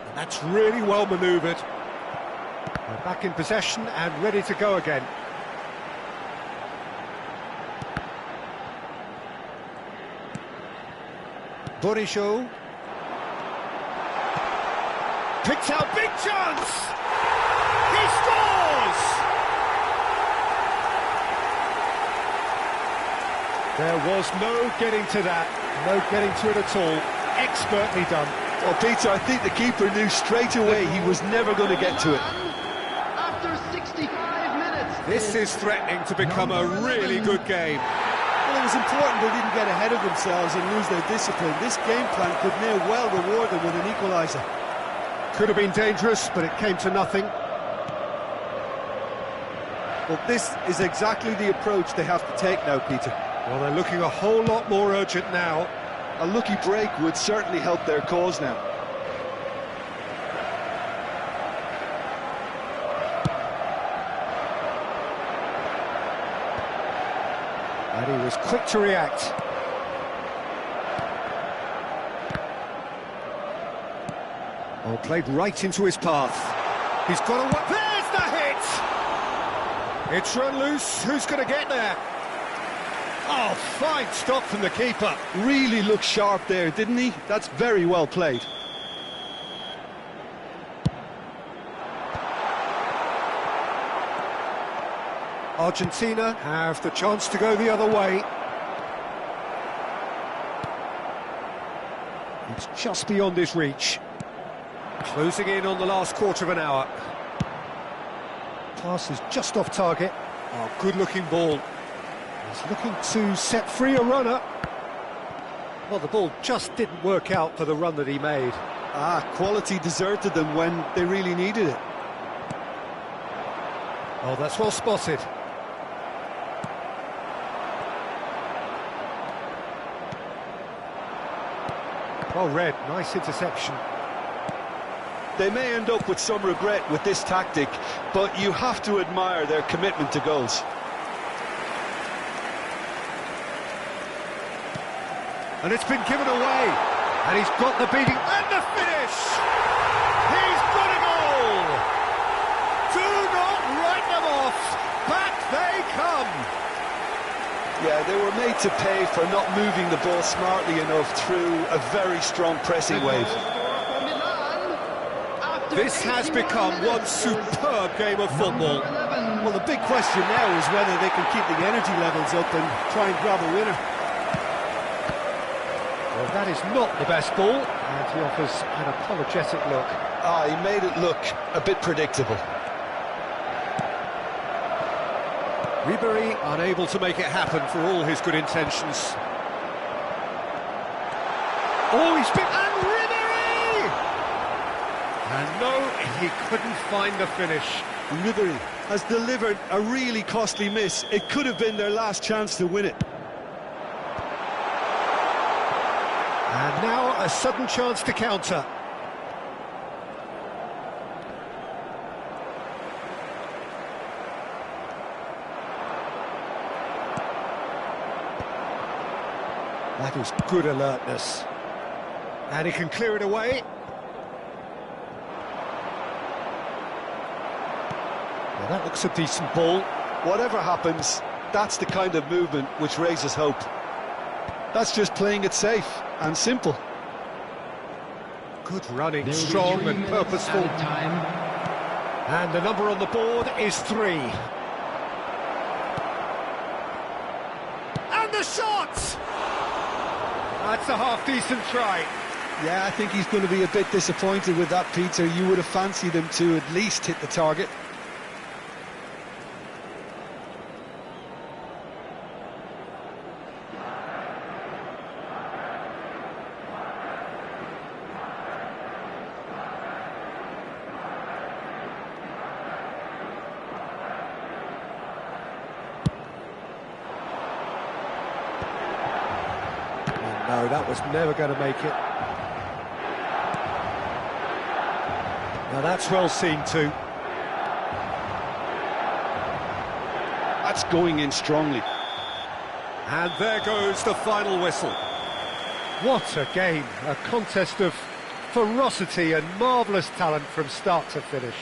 And that's really well manoeuvred. They're back in possession and ready to go again. Borisho. Picked out, big chance! He scores! There was no getting to that, no getting to it at all. Expertly done. Well, Peter, I think the keeper knew straight away he was never going to get to it. After 65 minutes. This is threatening to become a really good game. Well, it was important they didn't get ahead of themselves and lose their discipline. This game plan could now well reward them with an equaliser. Could have been dangerous, but it came to nothing. Well, this is exactly the approach they have to take now, Peter. Well, they're looking a whole lot more urgent now. A lucky break would certainly help their cause now. And he was quick to react. Oh, played right into his path. He's got a... There's the hit! It's run loose. Who's going to get there? Oh, fine stop from the keeper. Really looked sharp there, didn't he? That's very well played. Argentina have the chance to go the other way. It's just beyond his reach. Closing in on the last quarter of an hour. Pass is just off target. Oh, good-looking ball. He's looking to set free a runner. Well, the ball just didn't work out for the run that he made. Quality deserted them when they really needed it. Oh, that's well spotted. Well read, nice interception. They may end up with some regret with this tactic, but you have to admire their commitment to goals. And it's been given away. And he's got the beating. And the finish! He's got a goal! Do not write them off. Back they come. Yeah, they were made to pay for not moving the ball smartly enough through a very strong pressing wave. This has become one superb game of football. Well, the big question now is whether they can keep the energy levels up and try and grab a winner. Well, that is not the best ball, and he offers an apologetic look. He made it look a bit predictable. Ribery unable to make it happen for all his good intentions. Oh, he's been... And Ribery! And no, he couldn't find the finish. Ribery has delivered a really costly miss. It could have been their last chance to win it. And now a sudden chance to counter. That is good alertness. And he can clear it away. Well, that looks a decent ball. Whatever happens, that's the kind of movement which raises hope. That's just playing it safe and simple. Good running, strong and purposeful. And the number on the board is 3. And the shot! That's a half-decent try. Yeah, I think he's going to be a bit disappointed with that, Peter. You would have fancied him to at least hit the target. No, that was never going to make it. Now that's well seen too. That's going in strongly. And there goes the final whistle. What a game, a contest of ferocity and marvellous talent from start to finish.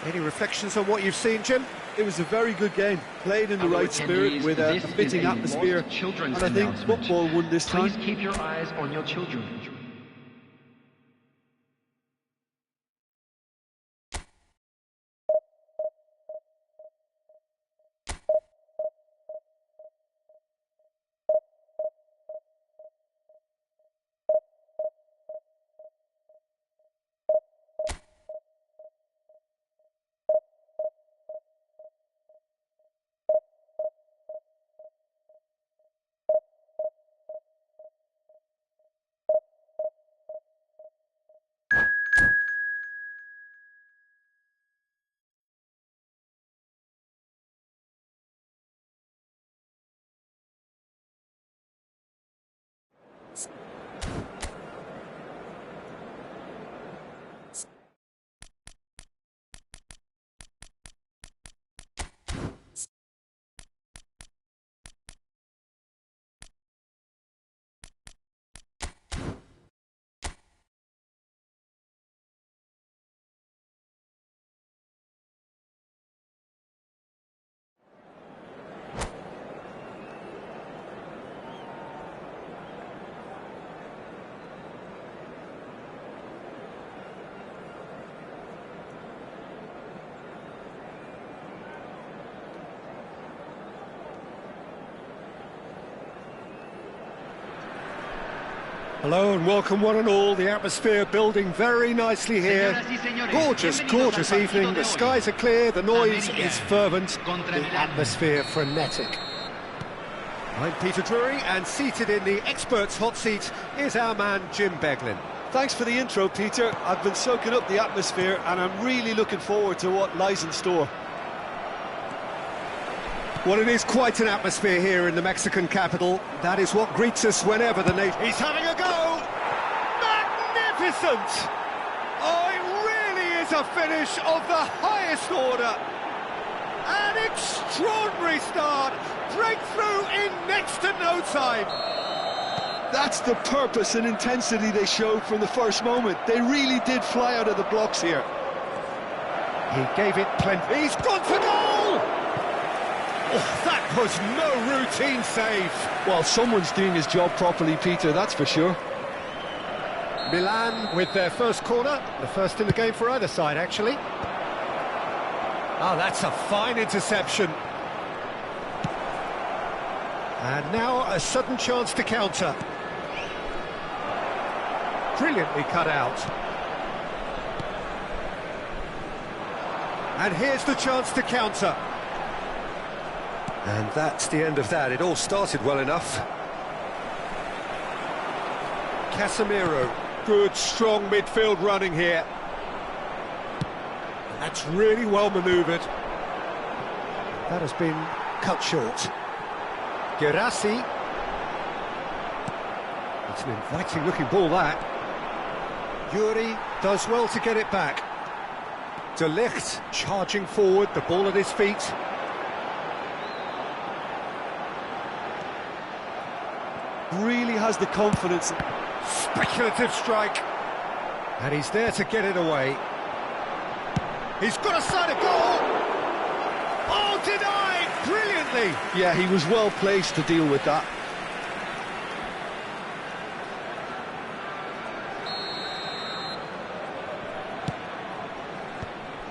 Any reflections on what you've seen, Jim? It was a very good game, played in the right spirit with a fitting atmosphere, and I think football won this time. Please keep your eyes on your children. Hello and welcome one and all. The atmosphere building very nicely here. Gorgeous, gorgeous evening. The skies are clear, the noise is fervent, the atmosphere frenetic. I'm Peter Drury, and seated in the experts' hot seat is our man Jim Beglin. Thanks for the intro, Peter. I've been soaking up the atmosphere, and I'm really looking forward to what lies in store. Well, it is quite an atmosphere here in the Mexican capital. That is what greets us whenever the nation... He's having a go! Magnificent! Oh, it really is a finish of the highest order. An extraordinary start. Breakthrough in next to no time. That's the purpose and intensity they showed from the first moment. They really did fly out of the blocks here. He gave it plenty. He's gone for goal! Oh, that was no routine save. Well, someone's doing his job properly, Peter, that's for sure. Milan with their first corner, the first in the game for either side, actually. Oh, that's a fine interception. And now a sudden chance to counter. Brilliantly cut out. And here's the chance to counter. And that's the end of that. It all started well enough. Casemiro, good, strong midfield running here. And that's really well manoeuvred. That has been cut short. Gerassi. It's an inviting-looking ball, that. Yuri does well to get it back. De Ligt charging forward, the ball at his feet. Really has the confidence. Speculative strike. And he's there to get it away. He's got a side of goal. Oh, denied brilliantly. Yeah, he was well placed to deal with that.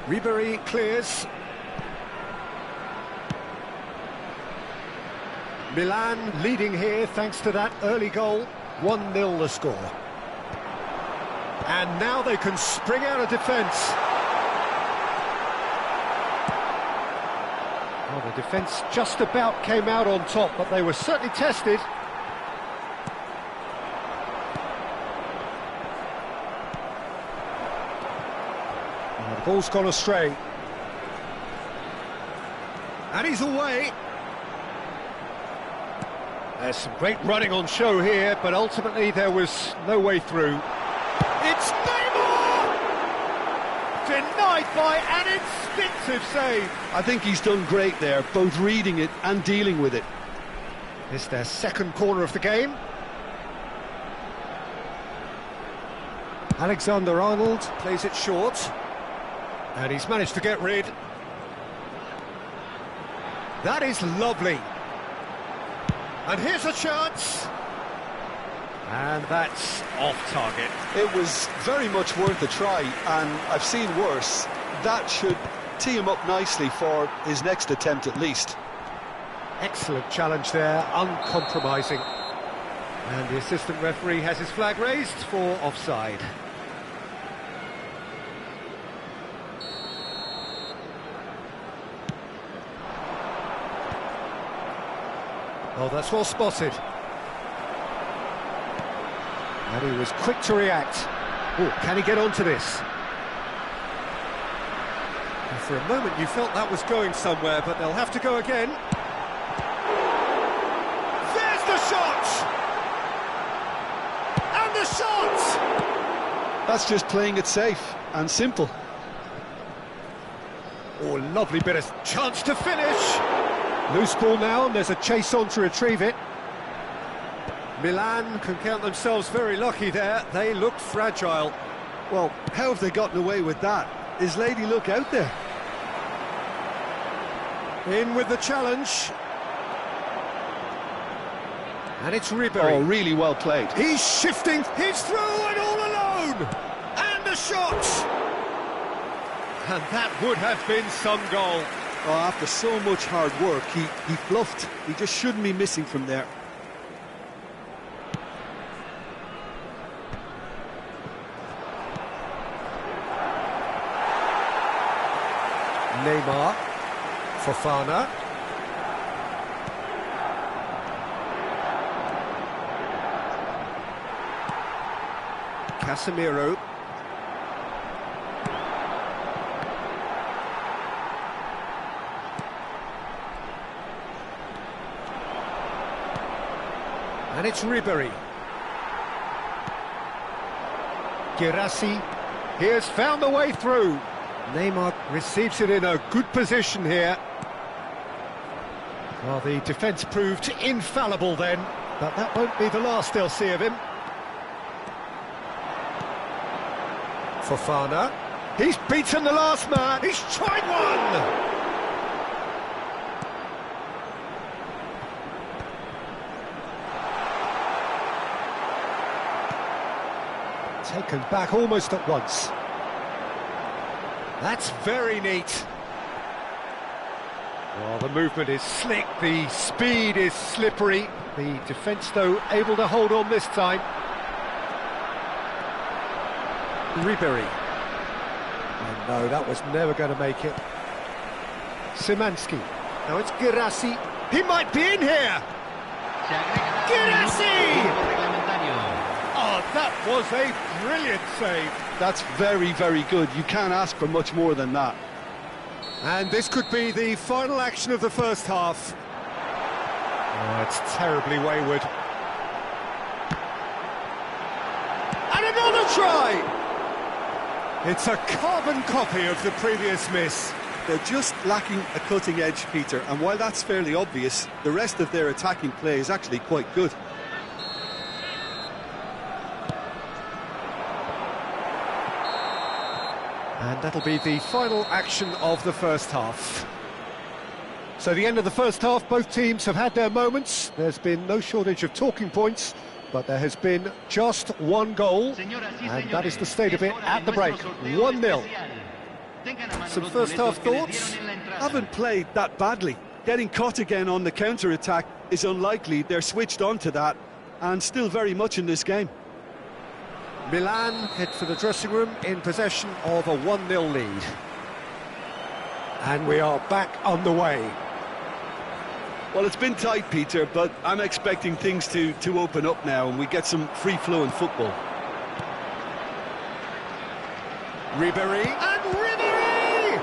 Ribéry clears. Milan leading here thanks to that early goal. 1-0 the score. And now they can spring out of defence. Well, the defence just about came out on top, but they were certainly tested. Oh, the ball's gone astray. And he's away. There's some great running on show here, but ultimately there was no way through. It's Neymar! Denied by an instinctive save. I think he's done great there, both reading it and dealing with it. It's their second corner of the game. Alexander-Arnold plays it short. And he's managed to get rid. That is lovely. And here's a chance. And that's off target. It was very much worth a try, and I've seen worse. That should tee him up nicely for his next attempt at least. Excellent challenge there, uncompromising. And the assistant referee has his flag raised for offside. Oh, that's well spotted. And he was quick to react. Oh, can he get onto this? And for a moment you felt that was going somewhere, but they'll have to go again. There's the shot! And the shot! That's just playing it safe and simple. Oh, lovely bit of chance to finish. Loose ball now, and there's a chase on to retrieve it. Milan can count themselves very lucky there. They looked fragile. Well, how have they gotten away with that? Is Lady Luck out there? In with the challenge. And it's Ribéry. Oh, really well played. He's shifting, he's through and all alone! And a shot! And that would have been some goal. Oh, after so much hard work, he bluffed. He just shouldn't be missing from there. Neymar, Fofana. Casemiro. And it's Ribéry. Girassi, he has found the way through. Neymar receives it in a good position here. Well, the defence proved infallible then, but that won't be the last they'll see of him. Fofana, he's beaten the last man, he's tried one! Taken back almost at once. That's very neat. Well, the movement is slick, the speed is slippery. The defence, though, able to hold on this time. Ribéry. Oh, no, that was never going to make it. Szymanski. Now it's Girassi. He might be in here! Girassi! Oh, that was a brilliant save. That's very, very good. You can't ask for much more than that. And this could be the final action of the first half. Oh, it's terribly wayward. And another try! It's a carbon copy of the previous miss. They're just lacking a cutting edge, Peter, and while that's fairly obvious, the rest of their attacking play is actually quite good. And that'll be the final action of the first half. So the end of the first half, both teams have had their moments. There's been no shortage of talking points, but there has been just one goal, and that is the state of it at the break, 1-0. Some first half thoughts? Haven't played that badly. Getting caught again on the counter-attack is unlikely. They're switched on to that, and still very much in this game. Milan head for the dressing room in possession of a 1-0 lead. And we are back underway. Well, it's been tight, Peter, but I'm expecting things to open up now and we get some free-flowing football. Ribéry, and Ribéry!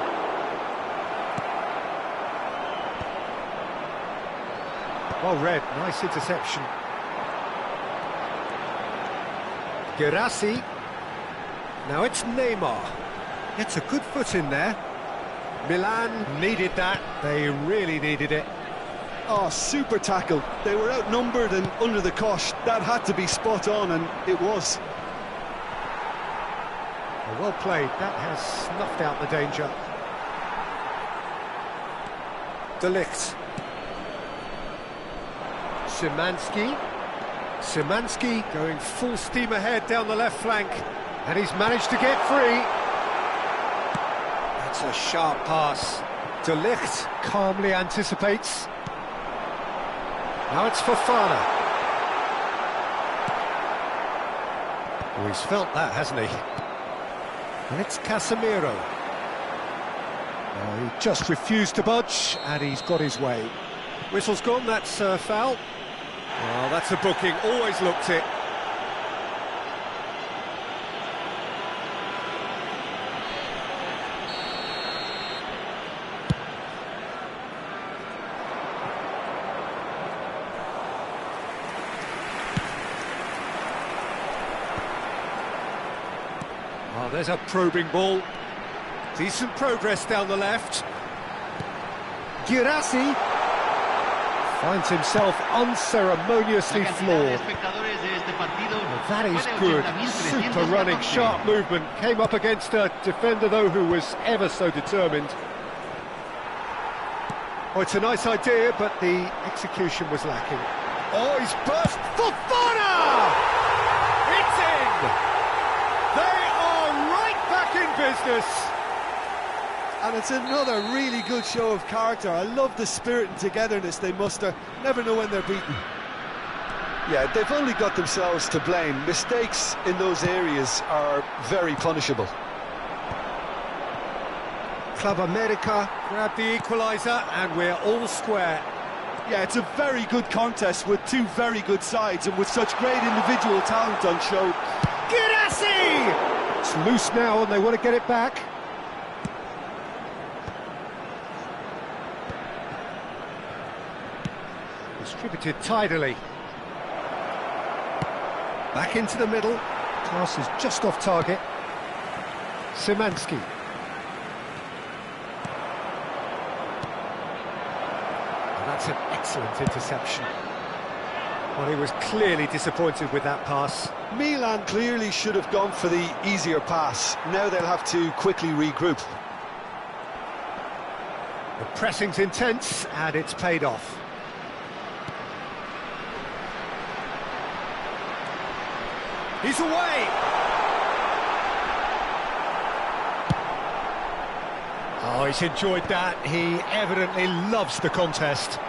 Well read, nice interception. Guirassy. Now it's Neymar. Gets a good foot in there. Milan needed that. They really needed it. Oh, super tackle. They were outnumbered and under the cosh. That had to be spot on, and it was. Well played. That has snuffed out the danger. De Ligt. Szymanski going full steam ahead down the left flank, and he's managed to get free. That's a sharp pass. De Ligt calmly anticipates. Now it's Fofana. Oh, he's felt that, hasn't he? And it's Casemiro. Oh, he just refused to budge, and he's got his way. Whistle's gone, that's a foul. Oh, that's a booking, always looked it. Oh, there's a probing ball. Decent progress down the left. Guirassy finds himself unceremoniously floored. That is good. Super running, sharp movement. Came up against a defender, though, who was ever so determined. Oh, it's a nice idea, but the execution was lacking. Oh, he's burst. Fofana! It's in! They are right back in business. And it's another really good show of character. I love the spirit and togetherness they muster. Never know when they're beaten. Yeah, they've only got themselves to blame. Mistakes in those areas are very punishable. Club America grab the equaliser, and we're all square. Yeah, it's a very good contest with two very good sides and with such great individual talent on show. Guirassy! It's loose now and they want to get it back. Distributed tidily. Back into the middle. Pass is just off target. Szymanski. That's an excellent interception. Well, he was clearly disappointed with that pass. Milan clearly should have gone for the easier pass. Now they'll have to quickly regroup. The pressing's intense, and it's paid off. He's away! Oh, he's enjoyed that. He evidently loves the contest.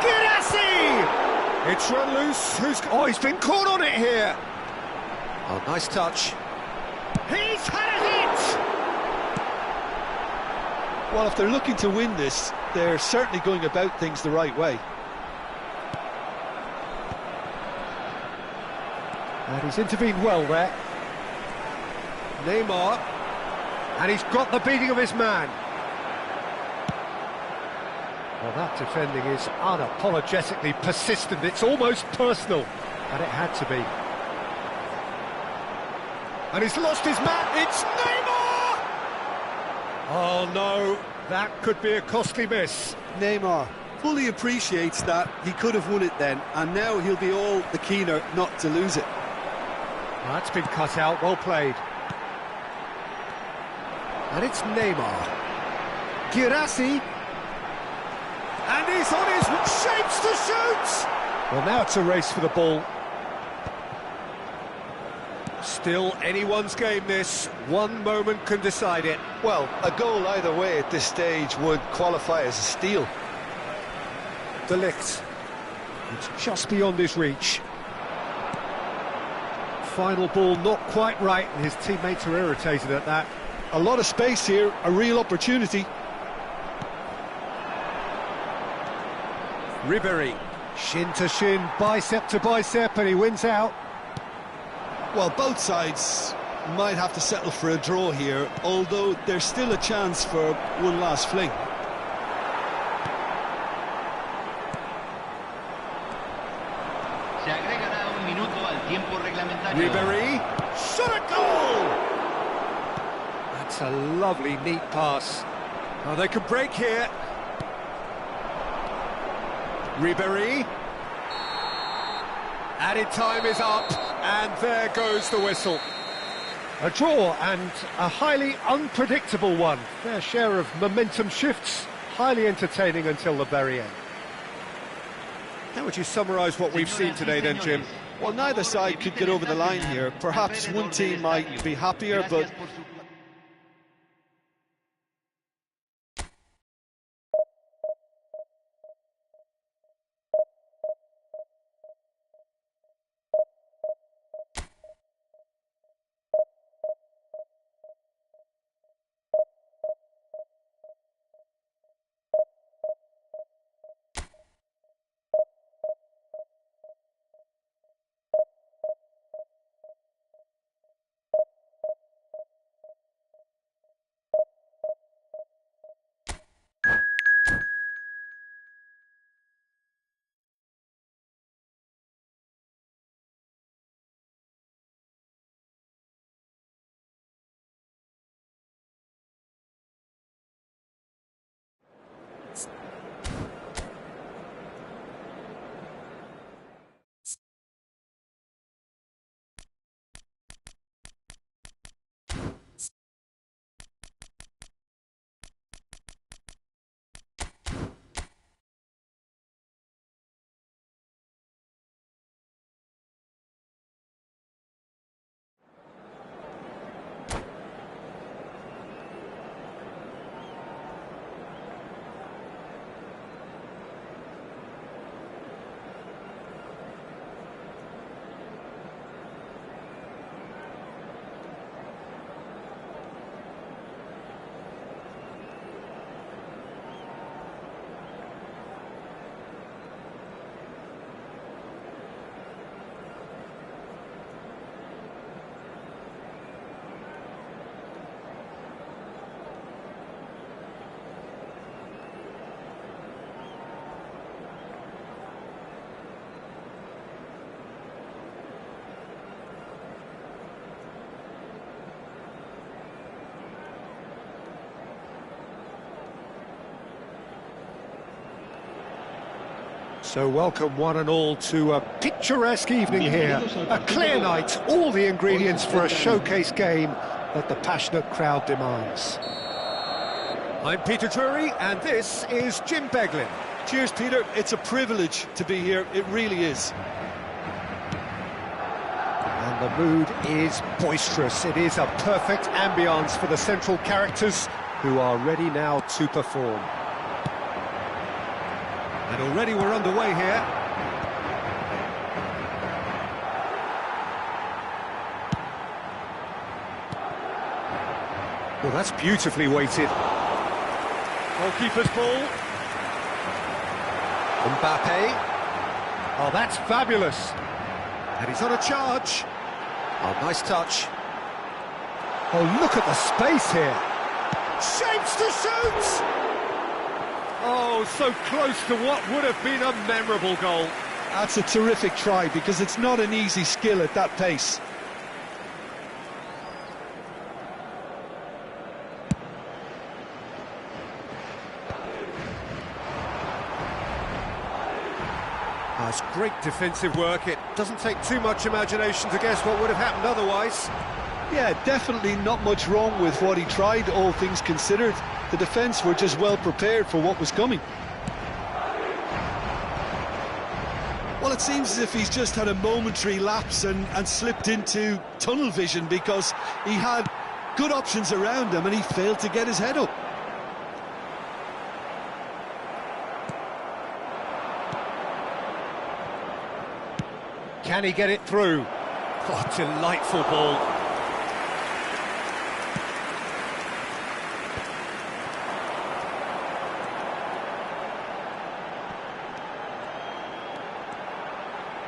Guirassy! It's run loose. Oh, he's been caught on it here. Oh, nice touch. He's had a hit! Well, if they're looking to win this, they're certainly going about things the right way. And he's intervened well there. Neymar. And he's got the beating of his man. Well, that defending is unapologetically persistent. It's almost personal. And it had to be. And he's lost his man. It's Neymar! Oh, no. That could be a costly miss. Neymar fully appreciates that. He could have won it then. And now he'll be all the keener not to lose it. Well, that's been cut out. Well played. And it's Neymar. Guirassy. And he's on his shapes to shoot! Well, now it's a race for the ball. Still anyone's game, this. One moment can decide it. Well, a goal either way at this stage would qualify as a steal. De Ligt. It's just beyond his reach. Final ball not quite right, and his teammates are irritated at that. A lot of space here, a real opportunity. Ribéry, shin to shin, bicep to bicep, and he wins out. Well, both sides might have to settle for a draw here, although there's still a chance for one last fling. Ribéry, shot at goal! That's a lovely, neat pass. Oh, they could break here. Ribéry. Added time is up, and there goes the whistle. A draw, and a highly unpredictable one. Fair share of momentum shifts, highly entertaining until the very end. How would you summarise what we've seen today then, Jim? Well, neither side could get over the line here. Perhaps one team might be happier, but So welcome one and all to a picturesque evening here, a clear night, all the ingredients for a showcase game that the passionate crowd demands. I'm Peter Drury, and this is Jim Beglin. cheers, Peter. It's a privilege to be here. It really is. And the mood is boisterous. It is a perfect ambience for the central characters who are ready now to perform. And already we're underway here. Well, that's beautifully weighted. Goalkeeper's ball. Mbappe. Oh, that's fabulous. And he's on a charge. Oh, nice touch. Oh, look at the space here. Shapes to shoot! Oh, so close to what would have been a memorable goal. That's a terrific try, because it's not an easy skill at that pace. That's great defensive work. It doesn't take too much imagination to guess what would have happened otherwise. Yeah, definitely not much wrong with what he tried, all things considered. The defence were just well prepared for what was coming. Well, it seems as if he's just had a momentary lapse and slipped into tunnel vision, because he had good options around him and he failed to get his head up. Can he get it through? Oh, delightful ball.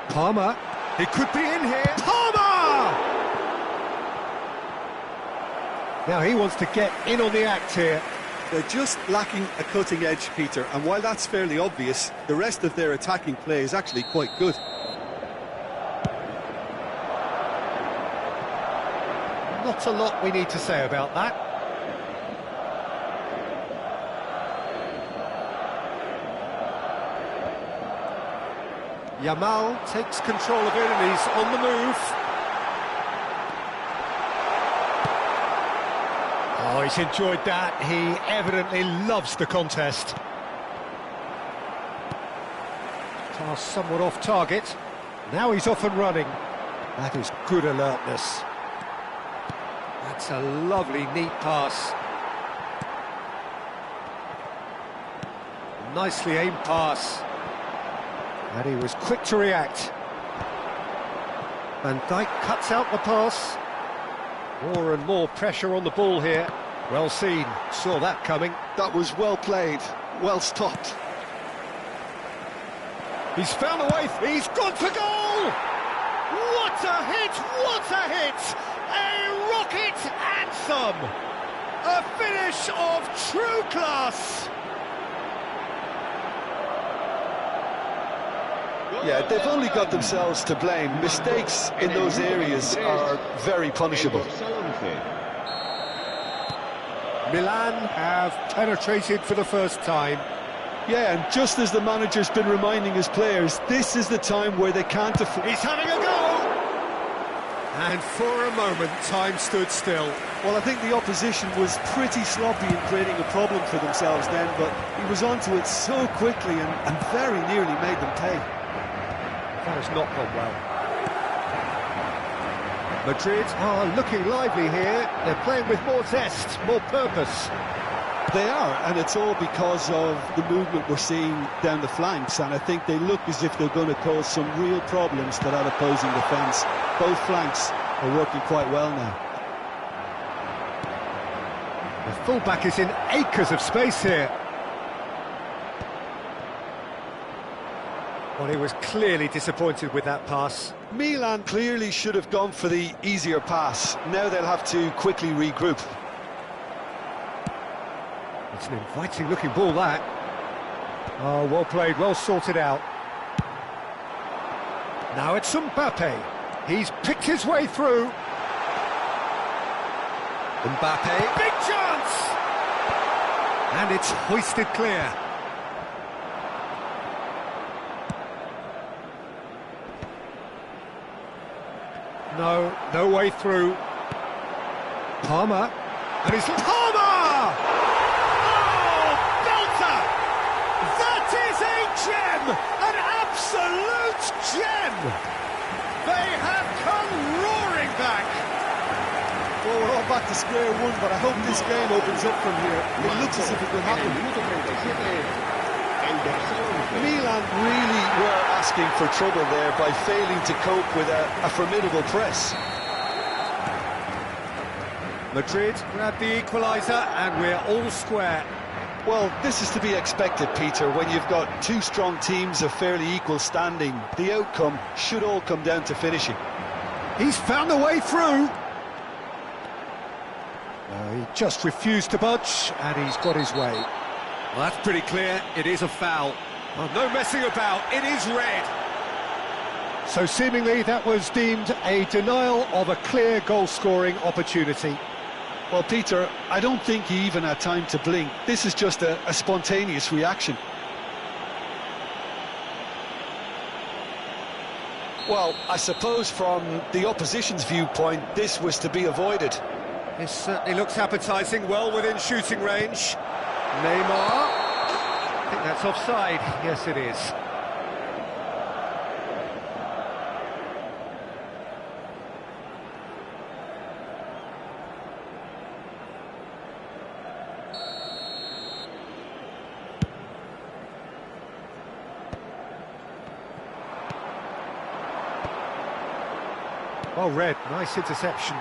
Palmer, he could be in here. Palmer! Now he wants to get in on the act here. They're just lacking a cutting edge, Peter, and while that's fairly obvious, the rest of their attacking play is actually quite good. Not a lot we need to say about that. Yamal takes control of it and he's on the move. Oh, he's enjoyed that. He evidently loves the contest. Pass somewhat off target. Now he's off and running. That is good alertness. That's a lovely, neat pass. Nicely aimed pass. And he was quick to react. Van Dijk cuts out the pass. More and more pressure on the ball here. Well seen, saw that coming. That was well played, well stopped. He's found a way, he's gone for goal! What a hit, what a hit! A rocket anthem! A finish of true class! Yeah, they've only got themselves to blame. Mistakes in those areas are very punishable. Milan have penetrated for the first time. Yeah, and just as the manager's been reminding his players, this is the time where they can't afford... He's having a go! And for a moment, time stood still. Well, I think the opposition was pretty sloppy in creating a problem for themselves then, but he was onto it so quickly and very nearly made them pay. That has not gone well. Madrid are looking lively here. They're playing with more zest, more purpose. They are, and it's all because of the movement we're seeing down the flanks, and I think they look as if they're going to cause some real problems to that opposing defence. Both flanks are working quite well now. The fullback is in acres of space here. Well, he was clearly disappointed with that pass. Milan clearly should have gone for the easier pass. Now they'll have to quickly regroup. It's an inviting looking ball, that. Oh, well played, well sorted out. Now it's Mbappe. He's picked his way through. Mbappe, big chance! And it's hoisted clear. No way through. Palmer, and it's Palmer! Oh, belter! That is a gem! An absolute gem! They have come roaring back! Well, we're all back to square one, but I hope this game opens up from here. It looks as if it will happen. Milan really were asking for trouble there by failing to cope with a formidable press. Madrid grab the equaliser and we're all square. Well, this is to be expected, Peter, when you've got two strong teams of fairly equal standing. The outcome should all come down to finishing. He's found a way through. He just refused to budge and he's got his way. Well, that's pretty clear, it is a foul. Well, no messing about, it is red. So seemingly that was deemed a denial of a clear goal-scoring opportunity. Well, Peter, I don't think he even had time to blink. This is just a spontaneous reaction. Well, I suppose from the opposition's viewpoint, this was to be avoided. This certainly looks appetising, well within shooting range. Neymar. I think that's offside. Yes, it is. Well read, nice interception.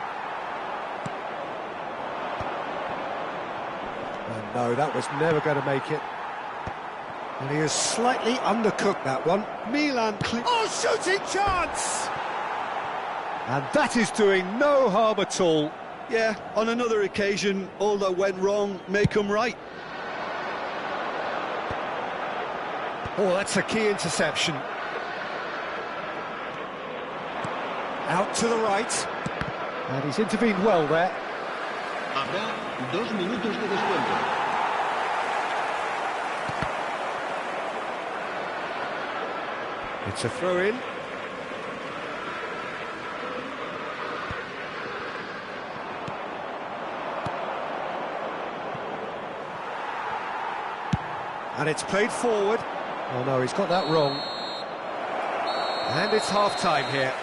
Oh, no, that was never going to make it. And he has slightly undercooked that one. Milan... Oh, shooting chance! And that is doing no harm at all. Yeah, on another occasion, all that went wrong may come right. Oh, that's a key interception. Out to the right. And he's intervened well there. Habrá 2 minutos de descuento. It's a throw-in. And it's played forward. Oh no, he's got that wrong. And it's half-time here.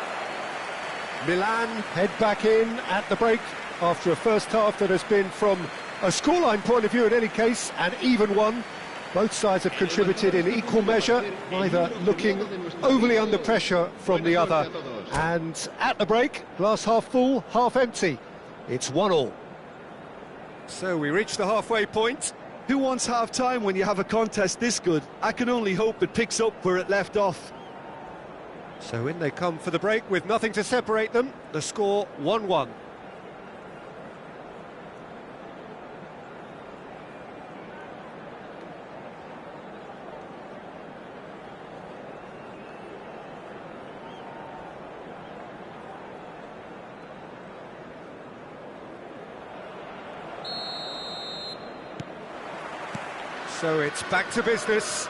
Milan head back in at the break after a first half that has been, from a scoreline point of view in any case, an even one. Both sides have contributed in equal measure, neither looking overly under pressure from the other. And at the break, glass half full, half empty. It's 1-1. So we reach the halfway point. Who wants half-time when you have a contest this good? I can only hope it picks up where it left off. So in they come for the break with nothing to separate them. The score 1-1. So it's back to business.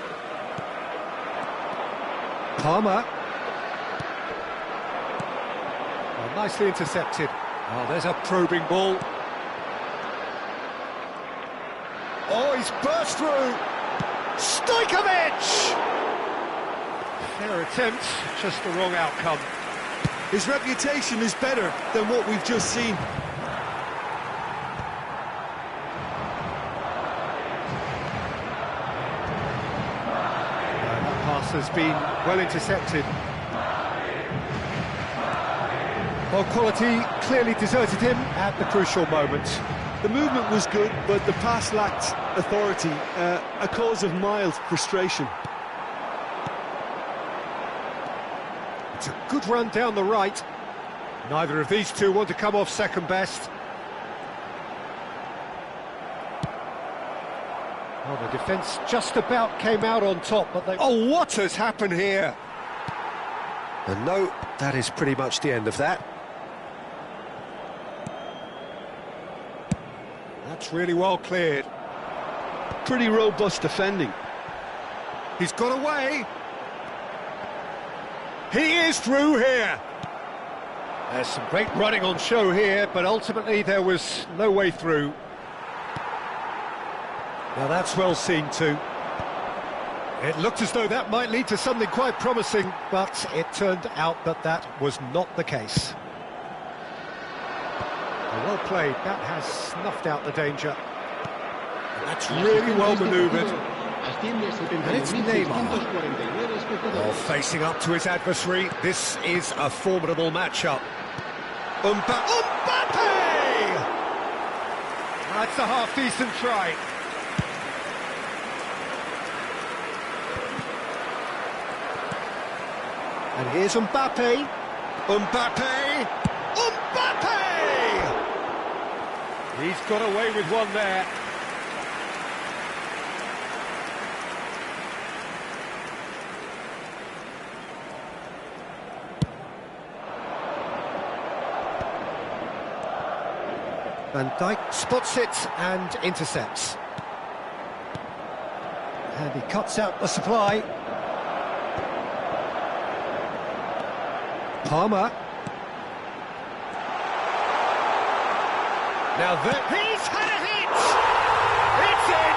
Palmer. Well, nicely intercepted. Oh, there's a probing ball. Oh, he's burst through. Stojkovic! Fair attempt, just the wrong outcome. His reputation is better than what we've just seen. Has been well intercepted. Well, quality clearly deserted him at the crucial moment. The movement was good, but the pass lacked authority, a cause of mild frustration. It's a good run down the right. Neither of these two want to come off second best. Well, the defence just about came out on top, but they... Oh, what has happened here? And no, that is pretty much the end of that. That's really well cleared. Pretty robust defending. He's got away. He is through here. There's some great running on show here, but ultimately there was no way through. Now that's well seen too. It looked as though that might lead to something quite promising, but it turned out that that was not the case. Well played, that has snuffed out the danger. And that's really well manoeuvred. And it's Neymar. Well, facing up to his adversary, this is a formidable matchup. Mbappe! That's a half-decent try. And here's Mbappe. Mbappe! Mbappe! He's got away with one there. Van Dijk spots it and intercepts. And he cuts out the supply. Palmer. Now there, he's had a hit! It's in!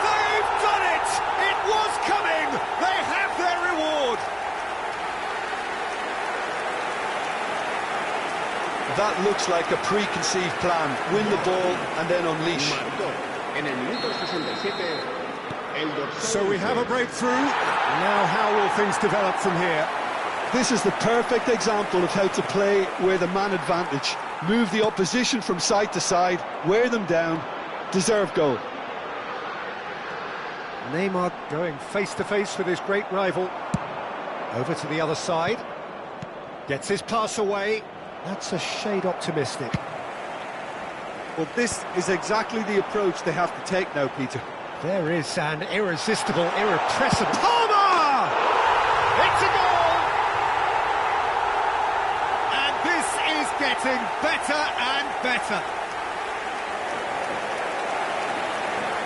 They've done it! It was coming! They have their reward! That looks like a preconceived plan. Win the ball and then unleash. So we have a breakthrough. Now how will things develop from here? This is the perfect example of how to play with a man advantage. Move the opposition from side to side, wear them down, deserve goal. Neymar going face-to-face with his great rival. Over to the other side. Gets his pass away. That's a shade optimistic. Well, this is exactly the approach they have to take now, Peter. There is an irresistible, irrepressible... Palmer! It's a goal! And this is getting better and better.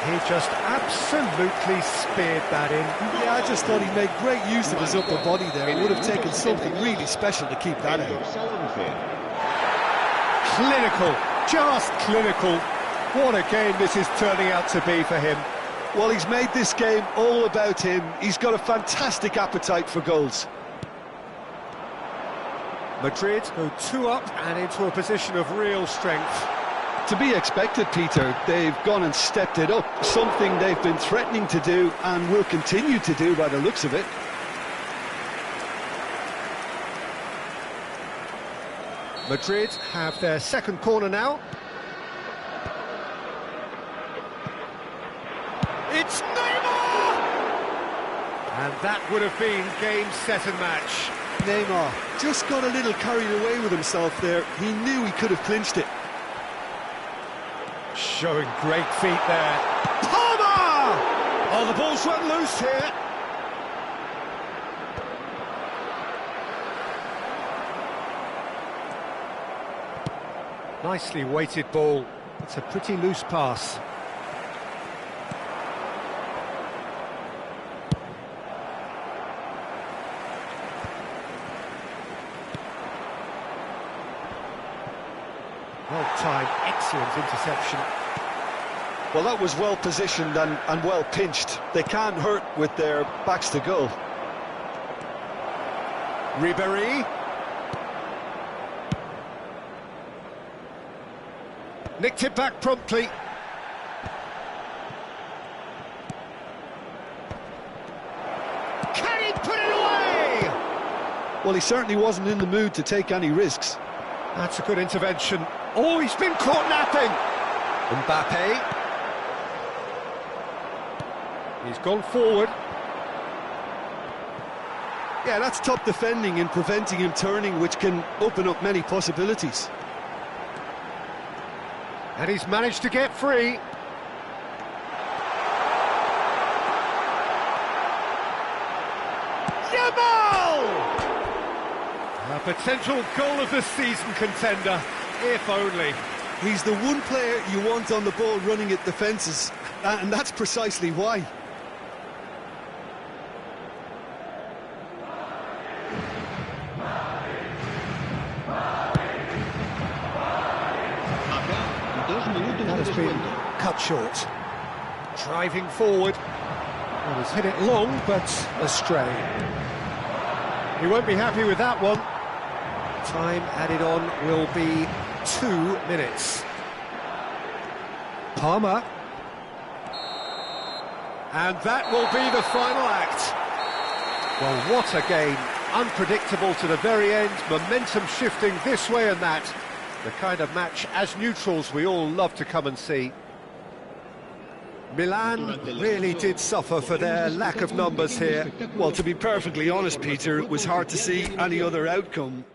He just absolutely speared that in. Yeah, I just thought he made great use of his upper body there. It would have taken something really special to keep that El out. dorsal 11. Clinical, just clinical. What a game this is turning out to be for him. Well, he's made this game all about him. He's got a fantastic appetite for goals. Madrid go 2 up and into a position of real strength. To be expected, Peter. They've gone and stepped it up, something they've been threatening to do and will continue to do by the looks of it. Madrid have their second corner now. It's Neymar! And that would have been game, set and match. Neymar just got a little carried away with himself there. He knew he could have clinched it. Showing great feet there. Palmer! Oh, the ball's run loose here. Nicely weighted ball. It's a pretty loose pass. Well-timed, excellent interception. Well, that was well positioned and well pinched. They can't hurt with their backs to goal. Ribéry. Nicked it back promptly. Can he put it away? Well, he certainly wasn't in the mood to take any risks. That's a good intervention. Oh, he's been caught napping. Mbappe. He's gone forward. Yeah, that's top defending and preventing him turning, which can open up many possibilities. And he's managed to get free. Yamal! A potential goal of the season contender, if only. He's the one player you want on the ball running at defences, and that's precisely why. That has been cut short. Driving forward. Well, he's hit it long, but astray. He won't be happy with that one. Time added on will be 2 minutes. Palmer. And that will be the final act. Well, what a game. Unpredictable to the very end. Momentum shifting this way and that. The kind of match, as neutrals, we all love to come and see. Milan really did suffer for their lack of numbers here. Well, to be perfectly honest, Peter, it was hard to see any other outcome.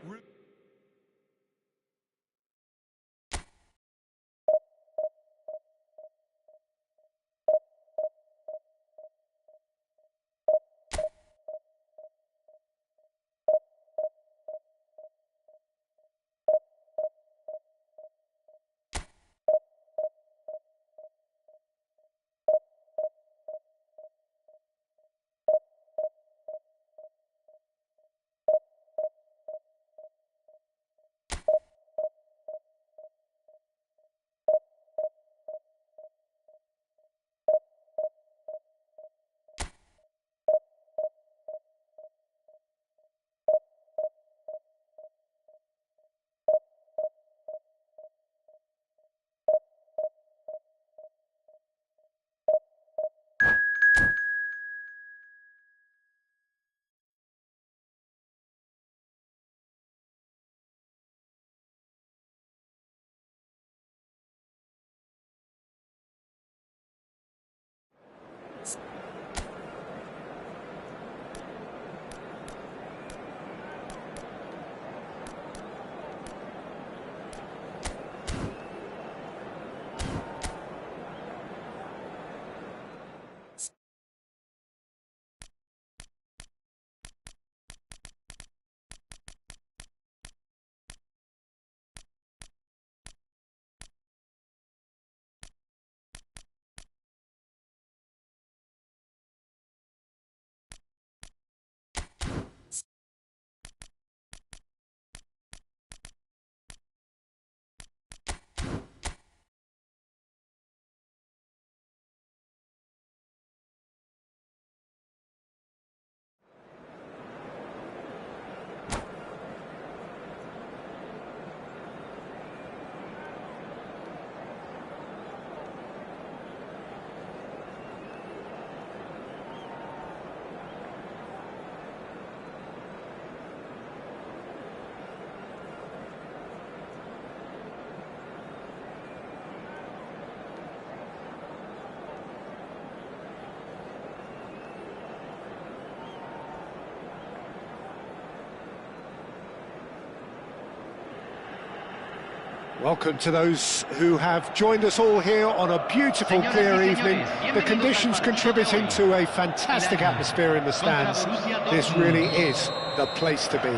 Welcome to those who have joined us all here on a beautiful, clear evening. The conditions contributing to a fantastic atmosphere in the stands. This really is the place to be.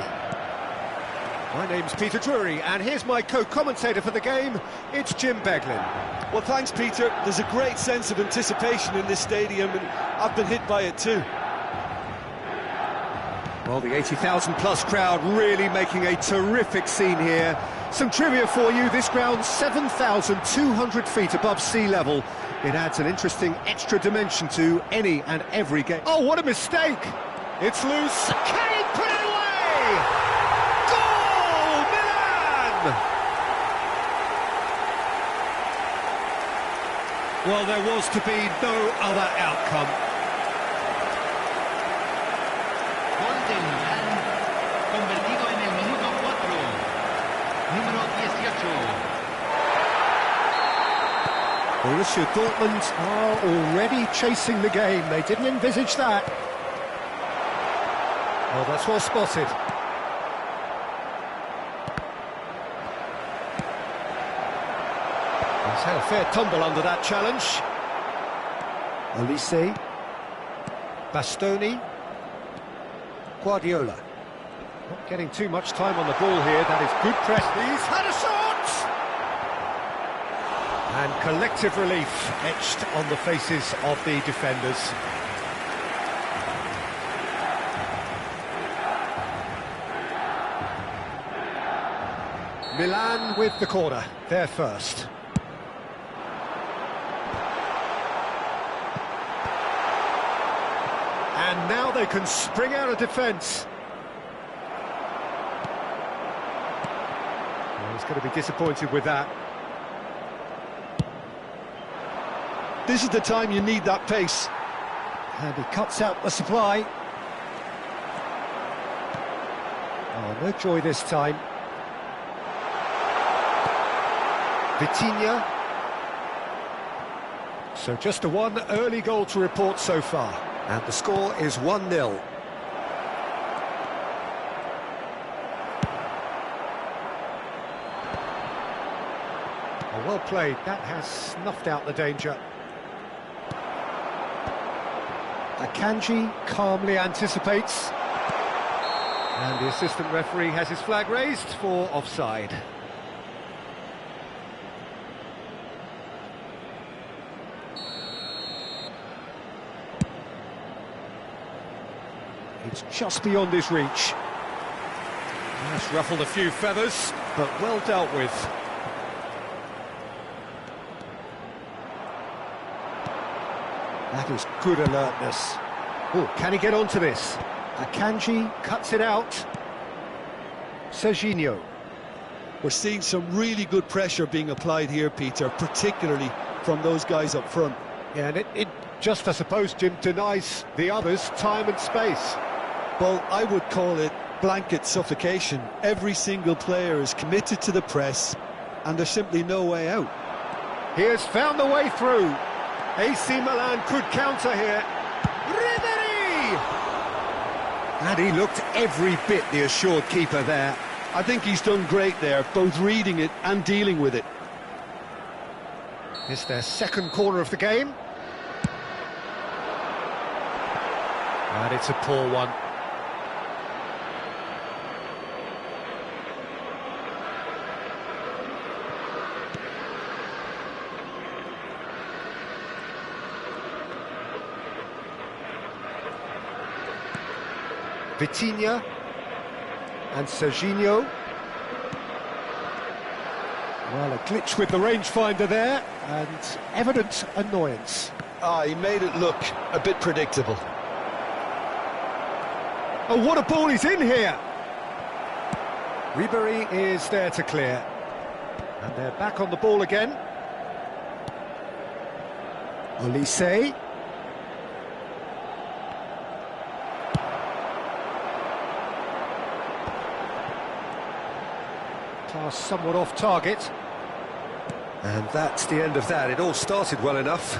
My name's Peter Drury, and here's my co-commentator for the game. It's Jim Beglin. Well, thanks, Peter. There's a great sense of anticipation in this stadium, and I've been hit by it too. Well, the 80,000 plus crowd really making a terrific scene here. Some trivia for you: this ground's 7,200 feet above sea level. It adds an interesting extra dimension to any and every game. Oh, what a mistake! It's loose. Can he put it away? Goal, Milan! Well, there was to be no other outcome. Convertido en el minuto 4. Número 18. Borussia Dortmund are already chasing the game. They didn't envisage that. Well, that's well spotted. He's had a fair tumble under that challenge. Olise. Bastoni. Guardiola. Not getting too much time on the ball here. That is good press. He's had a shot! And collective relief etched on the faces of the defenders. Milan with the corner. They're first. And now they can spring out of defence. Well, he's going to be disappointed with that. This is the time you need that pace. And he cuts out the supply. Oh, no joy this time. Vitinha. So just a one early goal to report so far. And the score is 1-0. Oh, well played. That has snuffed out the danger. Akanji calmly anticipates. And the assistant referee has his flag raised for offside. It's just beyond his reach. That's ruffled a few feathers, but well dealt with. That is good alertness. Oh, can he get onto this? Akanji cuts it out. Serginho. We're seeing some really good pressure being applied here, Peter, particularly from those guys up front. Yeah, and it just, I suppose, Jim, denies the others time and space. Well, I would call it blanket suffocation. Every single player is committed to the press, and there's simply no way out. He has found the way through. AC Milan could counter here. Ribery! And he looked every bit the assured keeper there. I think he's done great there, both reading it and dealing with it. It's their second corner of the game. And it's a poor one. Vitinha and Serginho. Well, a glitch with the rangefinder there, and evident annoyance. He made it look a bit predictable. Oh, what a ball he's in here! Ribery is there to clear. And they're back on the ball again. Olise. Pass somewhat off target. And that's the end of that. It all started well enough.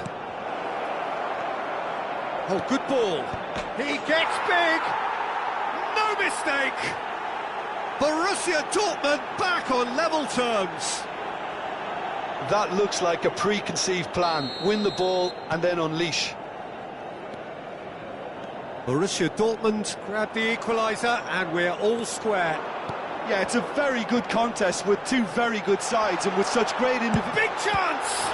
Oh, good ball. He gets big. No mistake. Borussia Dortmund back on level terms. That looks like a preconceived plan. Win the ball and then unleash. Borussia Dortmund grab the equaliser, and we're all square. Yeah, it's a very good contest with two very good sides and with such great individuals. Big chance!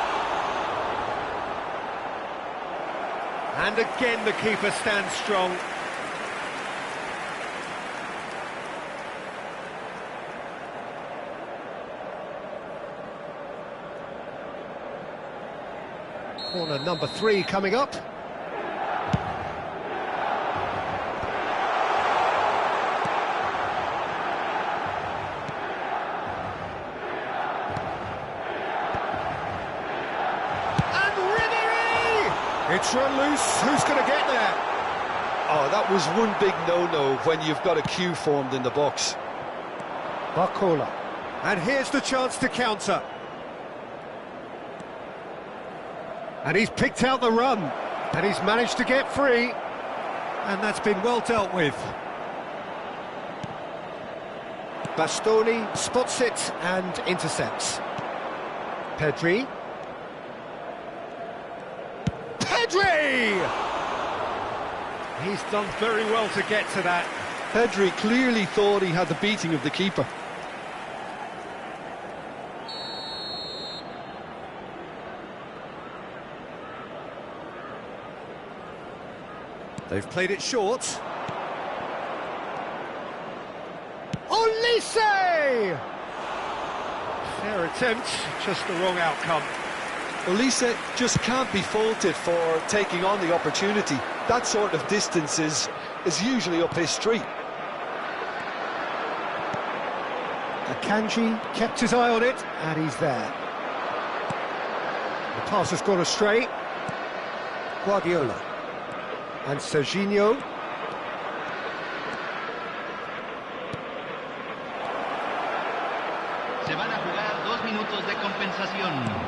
And again the keeper stands strong. Corner number 3 coming up. It's run loose. Who's going to get there? Oh, that was one big no-no when you've got a queue formed in the box. Barcola. And here's the chance to counter. And he's picked out the run. And he's managed to get free. And that's been well dealt with. Bastoni spots it and intercepts. Pedri. He's done very well to get to that. Pedri clearly thought he had the beating of the keeper. They've played it short. Olise! Fair attempt, just the wrong outcome. Olise just can't be faulted for taking on the opportunity. That sort of distance is usually up his street. Akanji kept his eye on it, and he's there. The pass has gone astray. Guardiola. And Serginho. Se van a jugar 2 minutos de compensación.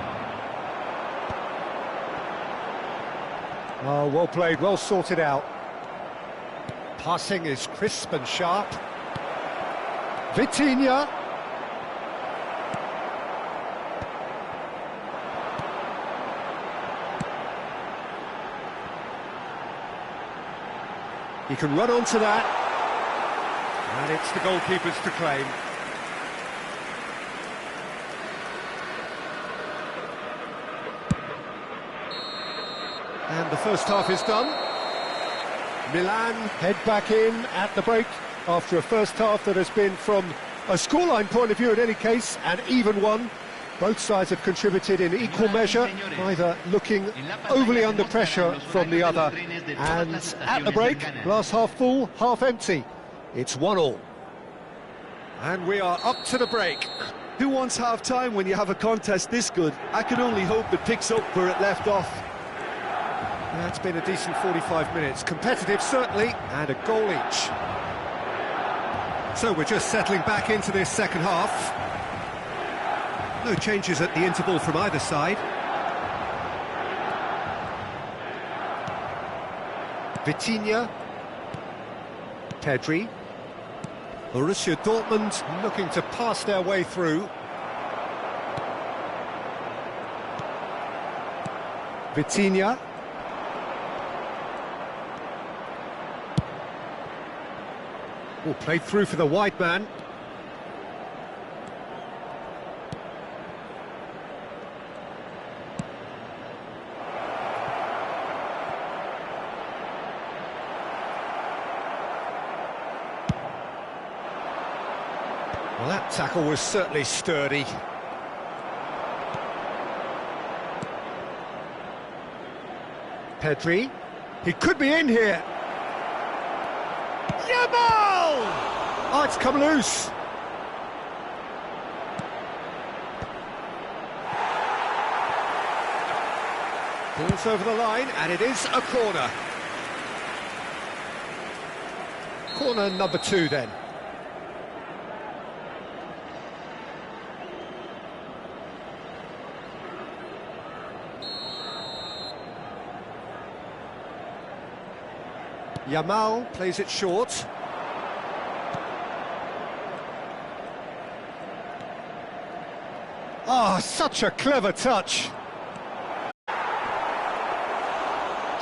Oh, well played, well sorted out. Passing is crisp and sharp. Vitinha. He can run onto that. And it's the goalkeepers to claim. And the first half is done. Milan head back in at the break after a first half that has been, from a scoreline point of view in any case, an even one. Both sides have contributed in equal measure, neither looking overly under pressure from the other. And at the break, glass half full, half empty. It's 1-1. And we are up to the break. Who wants half-time when you have a contest this good? I can only hope it picks up where it left off. That's been a decent 45 minutes. Competitive, certainly, and a goal each. So we're just settling back into this second half. No changes at the interval from either side. Vitinha. Pedri. Borussia Dortmund looking to pass their way through. Vitinha. Oh, played through for the wide man. Well, that tackle was certainly sturdy. Pedri. He could be in here. Yamal! Oh, it's come loose. Ball's over the line, and it is a corner. Corner number 2, then. Yamal plays it short. Oh, such a clever touch.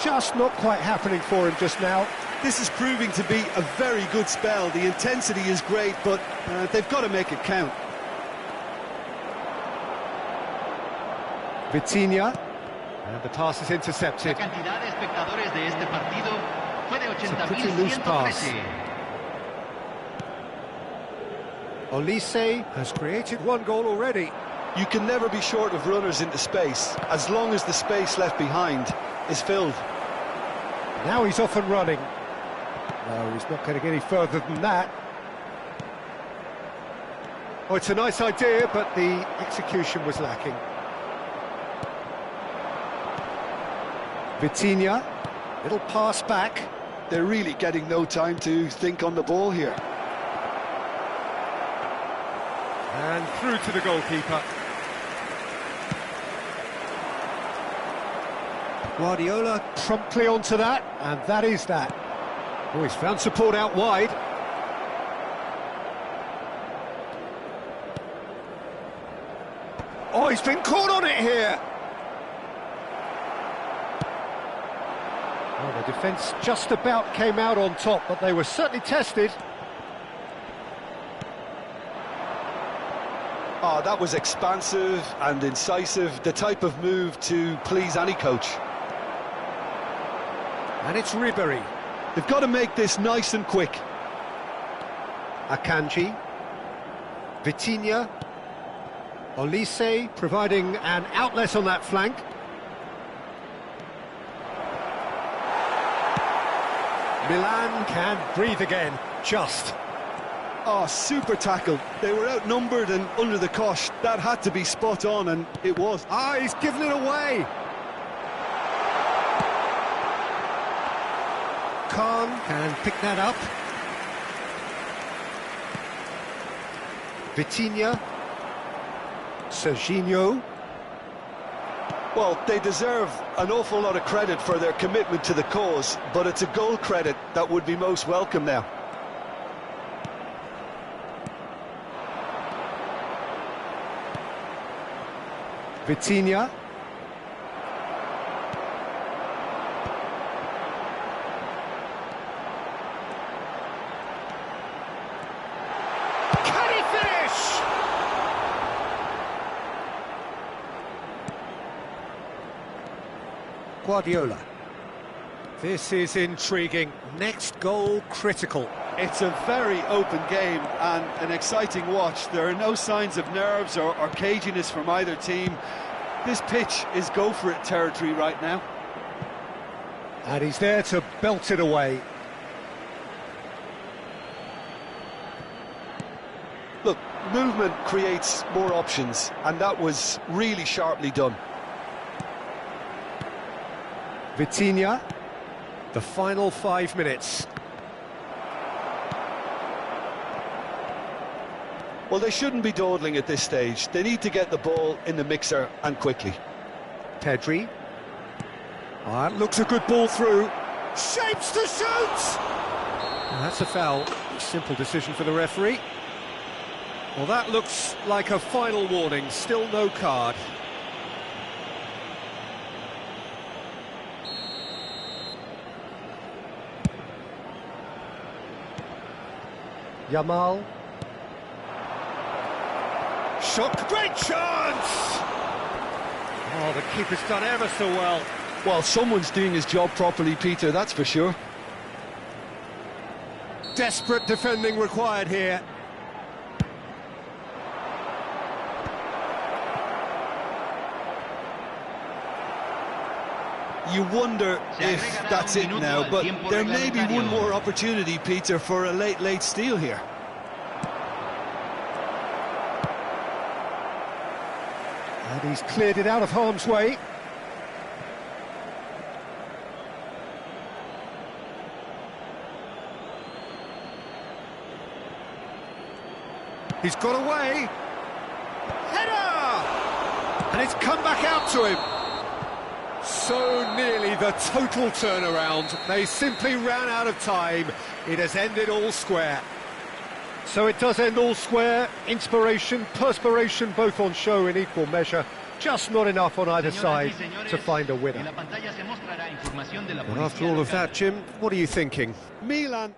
Just not quite happening for him just now. This is proving to be a very good spell. The intensity is great, but they've got to make it count. Vitinha, and the pass is intercepted. La cantidad de espectadores de este partido fue de It's a pretty loose pass. 80.113. Olise has created one goal already. You can never be short of runners into space, as long as the space left behind is filled. Now he's off and running. No, he's not going to get any further than that. Oh, it's a nice idea, but the execution was lacking. Vitinha, little pass back. They're really getting no time to think on the ball here. And through to the goalkeeper. Guardiola promptly onto that, and that is that. Oh, he's found support out wide. Oh, he's been caught on it here. Well, the defence just about came out on top, but they were certainly tested. Oh, that was expansive and incisive, the type of move to please any coach. And it's Ribéry. They've got to make this nice and quick. Akanji. Vitinha. Olise providing an outlet on that flank. Milan can breathe again, just. Oh, super tackle. They were outnumbered and under the cosh. That had to be spot on, and it was. Ah, he's given it away. Khan can pick that up. Vitinha. Serginho. Well, they deserve an awful lot of credit for their commitment to the cause, but it's a goal credit that would be most welcome now. Vitinha. Can he finish? Guardiola. This is intriguing. Next goal critical. It's a very open game and an exciting watch. There are no signs of nerves or caginess from either team. This pitch is go-for-it territory right now. And he's there to belt it away. Look, movement creates more options, and that was really sharply done. Vitinha. The final 5 minutes. Well, they shouldn't be dawdling at this stage. They need to get the ball in the mixer and quickly. Pedri. Ah, looks a good ball through. Shapes to shoot! Well, that's a foul. Simple decision for the referee. Well, that looks like a final warning. Still no card. Yamal. Shot, great chance! Oh, the keeper's done ever so well. Well, someone's doing his job properly, Peter, that's for sure. Desperate defending required here. You wonder if that's it now, but there may be one more opportunity, Peter, for a late steal here. And he's cleared it out of harm's way. He's got away. Header! And it's come back out to him. So nearly the total turnaround. They simply ran out of time. It has ended all square. So it does end all square. Inspiration, perspiration, both on show in equal measure. Just not enough on either side to find a winner. But after all of that, Jim, what are you thinking? Milan.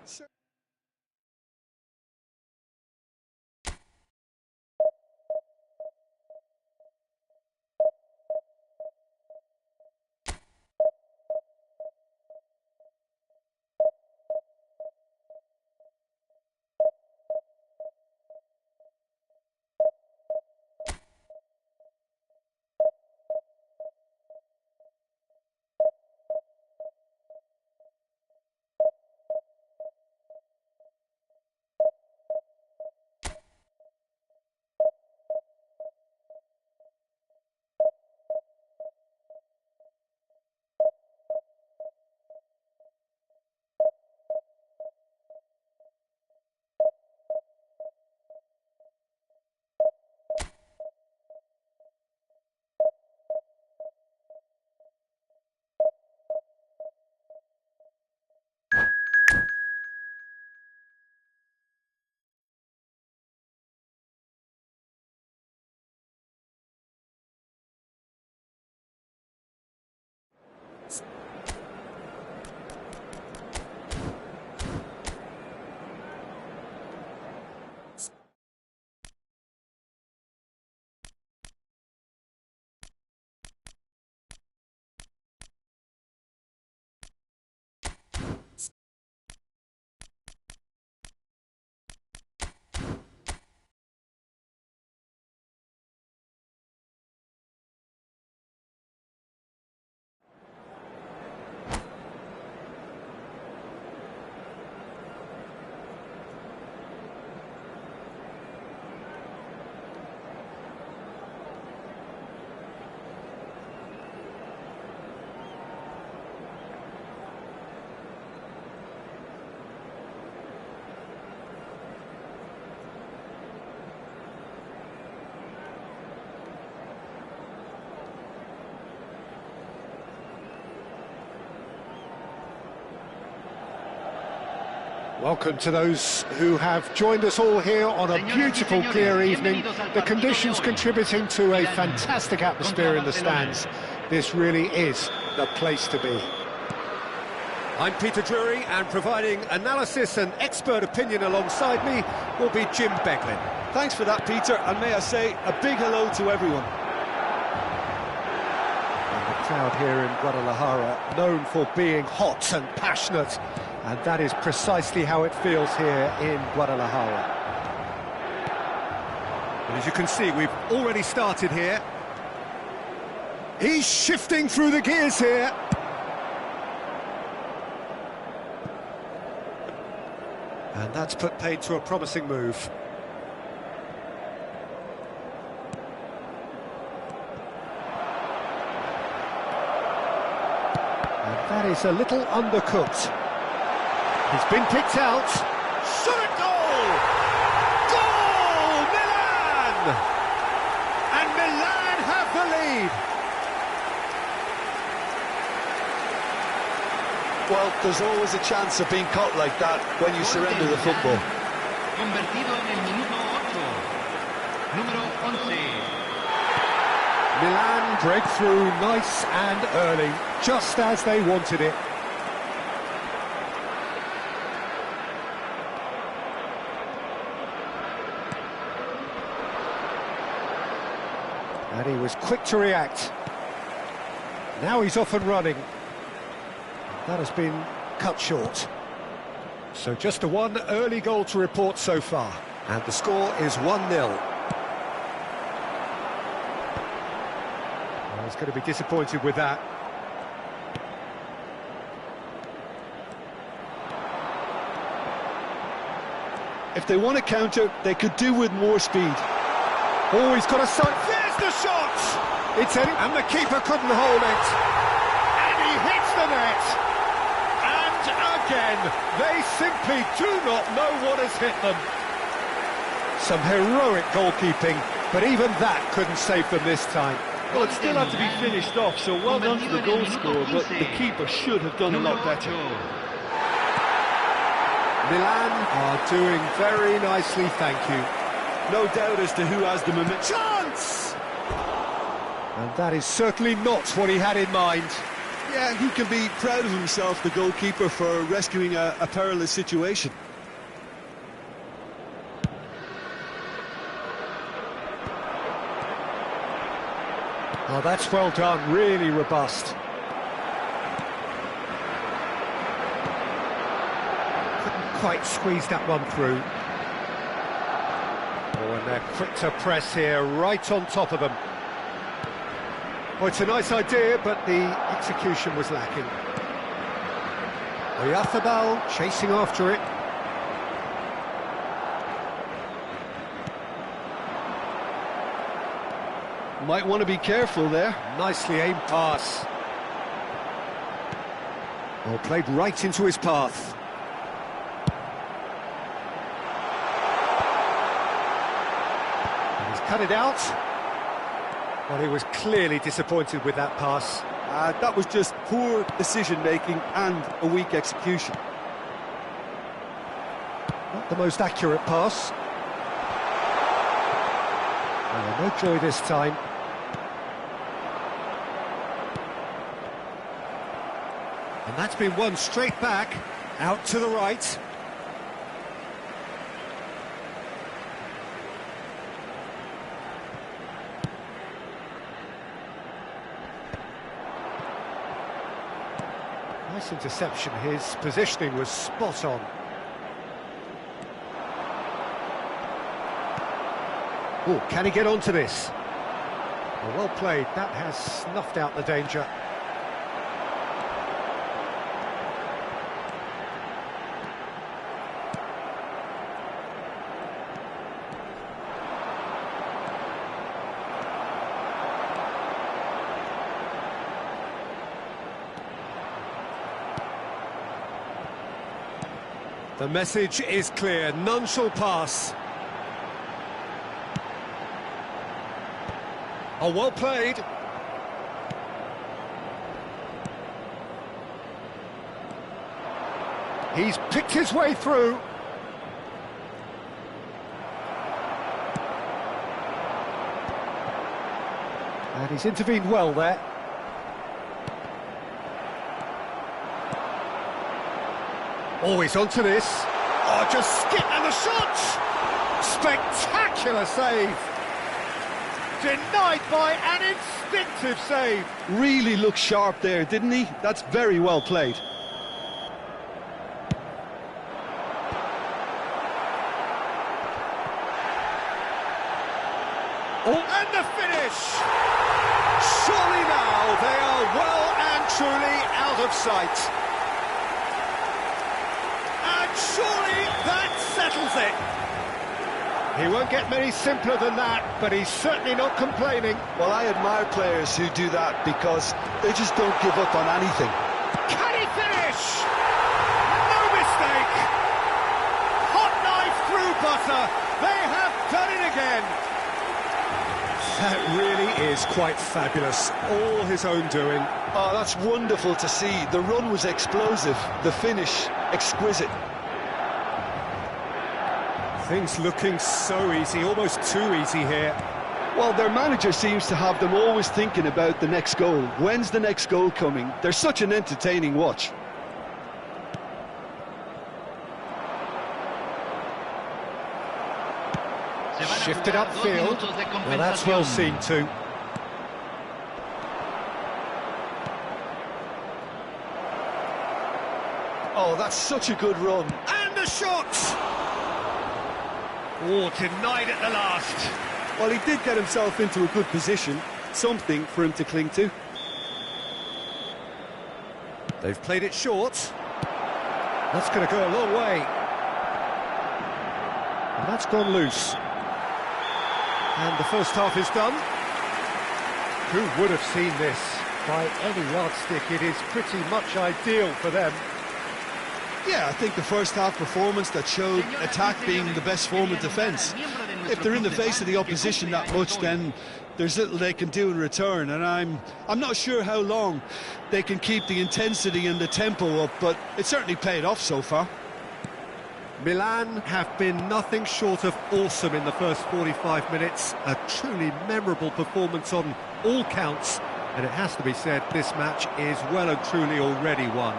Welcome to those who have joined us all here on a beautiful, clear evening. The conditions contributing to a fantastic atmosphere in the stands. This really is the place to be. I'm Peter Drury, and providing analysis and expert opinion alongside me will be Jim Beglin. Thanks for that, Peter, and may I say a big hello to everyone. And the crowd here in Guadalajara, known for being hot and passionate, and that is precisely how it feels here in Guadalajara. And as you can see, we've already started here. He's shifting through the gears here. And that's put paid to a promising move. And that is a little undercooked. He's been picked out. Shot at goal! Goal! Milan! And Milan have the lead. Well, there's always a chance of being caught like that when you surrender the football. Convertido en el minuto 8. Número 11. Milan break through nice and early, just as they wanted it. And he was quick to react. Now he's off and running. That has been cut short. So just the one early goal to report so far. And the score is 1-0. Well, he's going to be disappointed with that. If they want to counter, they could do with more speed. Oh, he's got a sight. There's the shot! It's in, and the keeper couldn't hold it. And he hits the net. And again, they simply do not know what has hit them. Some heroic goalkeeping, but even that couldn't save them this time. Well, it still had to be finished off, so well done to the goal scorer, but the keeper should have done a lot better. Milan are doing very nicely, thank you. No doubt as to who has the momentum. Chance! And that is certainly not what he had in mind. Yeah, he can be proud of himself, the goalkeeper, for rescuing a perilous situation. Oh, that's well done, really robust. Couldn't quite squeeze that one through. Oh, and they're quick to press here, right on top of them. Well, it's a nice idea, but the execution was lacking. Oyarzabal chasing after it. Might want to be careful there. Nicely aimed pass. Well, played right into his path. And he's cut it out. Well, he was clearly disappointed with that pass. That was just poor decision-making and a weak execution. Not the most accurate pass. Well, no joy this time. And that's been won straight back, out to the right. Nice interception, his positioning was spot on. Oh, can he get onto this? Well played, that has snuffed out the danger. The message is clear, none shall pass. Oh, well played. He's picked his way through. And he's intervened well there. Always onto this. Oh, just skip and the shot! Spectacular save! Denied by an instinctive save. Really looked sharp there, didn't he? That's very well played. Oh, and the finish! Surely now they are well and truly out of sight. And surely that settles it. He won't get many simpler than that, but he's certainly not complaining. Well, I admire players who do that because they just don't give up on anything. Can he finish? No mistake. Hot knife through butter. They have done it again. That really is quite fabulous. All his own doing. Oh, that's wonderful to see. The run was explosive. The finish, exquisite. Things looking so easy, almost too easy here. Well, their manager seems to have them always thinking about the next goal. When's the next goal coming? They're such an entertaining watch. Shifted upfield. Well, that's well seen too. Oh, that's such a good run. And the shot! Oh, denied at the last. Well, he did get himself into a good position. Something for him to cling to. They've played it short. That's going to go a long way. And that's gone loose. And the first half is done. Who would have seen this? By any yardstick, it is pretty much ideal for them. Yeah, I think the first half performance that showed attack being the best form of defence. If they're in the face of the opposition that much, then there's little they can do in return, and I'm not sure how long they can keep the intensity and the tempo up, but it certainly paid off so far. Milan have been nothing short of awesome in the first 45 minutes. A truly memorable performance on all counts. And it has to be said, this match is well and truly already won.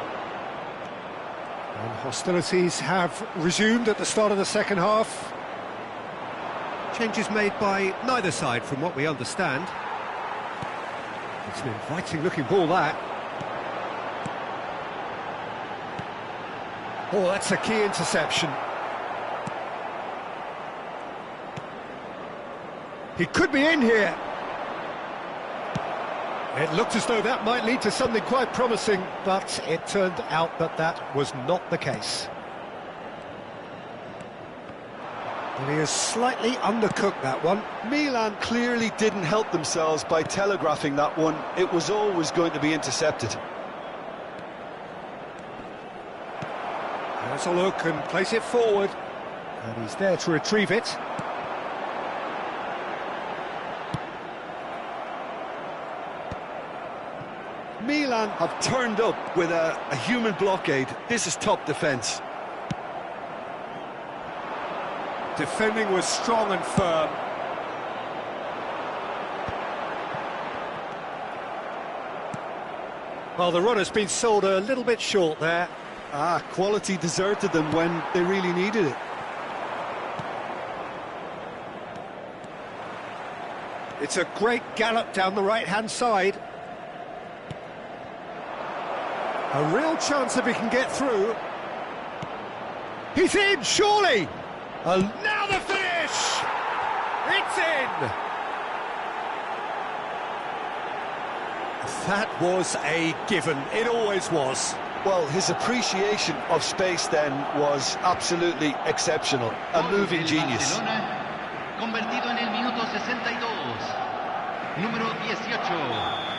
And hostilities have resumed at the start of the second half. Changes made by neither side, from what we understand. It's an inviting-looking ball, that. Oh, that's a key interception. He could be in here. It looked as though that might lead to something quite promising, but it turned out that that was not the case. And he has slightly undercooked that one. Milan clearly didn't help themselves by telegraphing that one. It was always going to be intercepted. Let's a look and place it forward. And he's there to retrieve it. Milan have turned up with a human blockade. This is top defence. Defending was strong and firm. Well, the run has been sold a little bit short there. Quality deserted them when they really needed it. It's a great gallop down the right-hand side. A real chance if he can get through. He's in, surely! Now the finish! It's in! That was a given. It always was. Well, his appreciation of space then was absolutely exceptional. A moving genius. Convertido en el minuto 62. Número 18.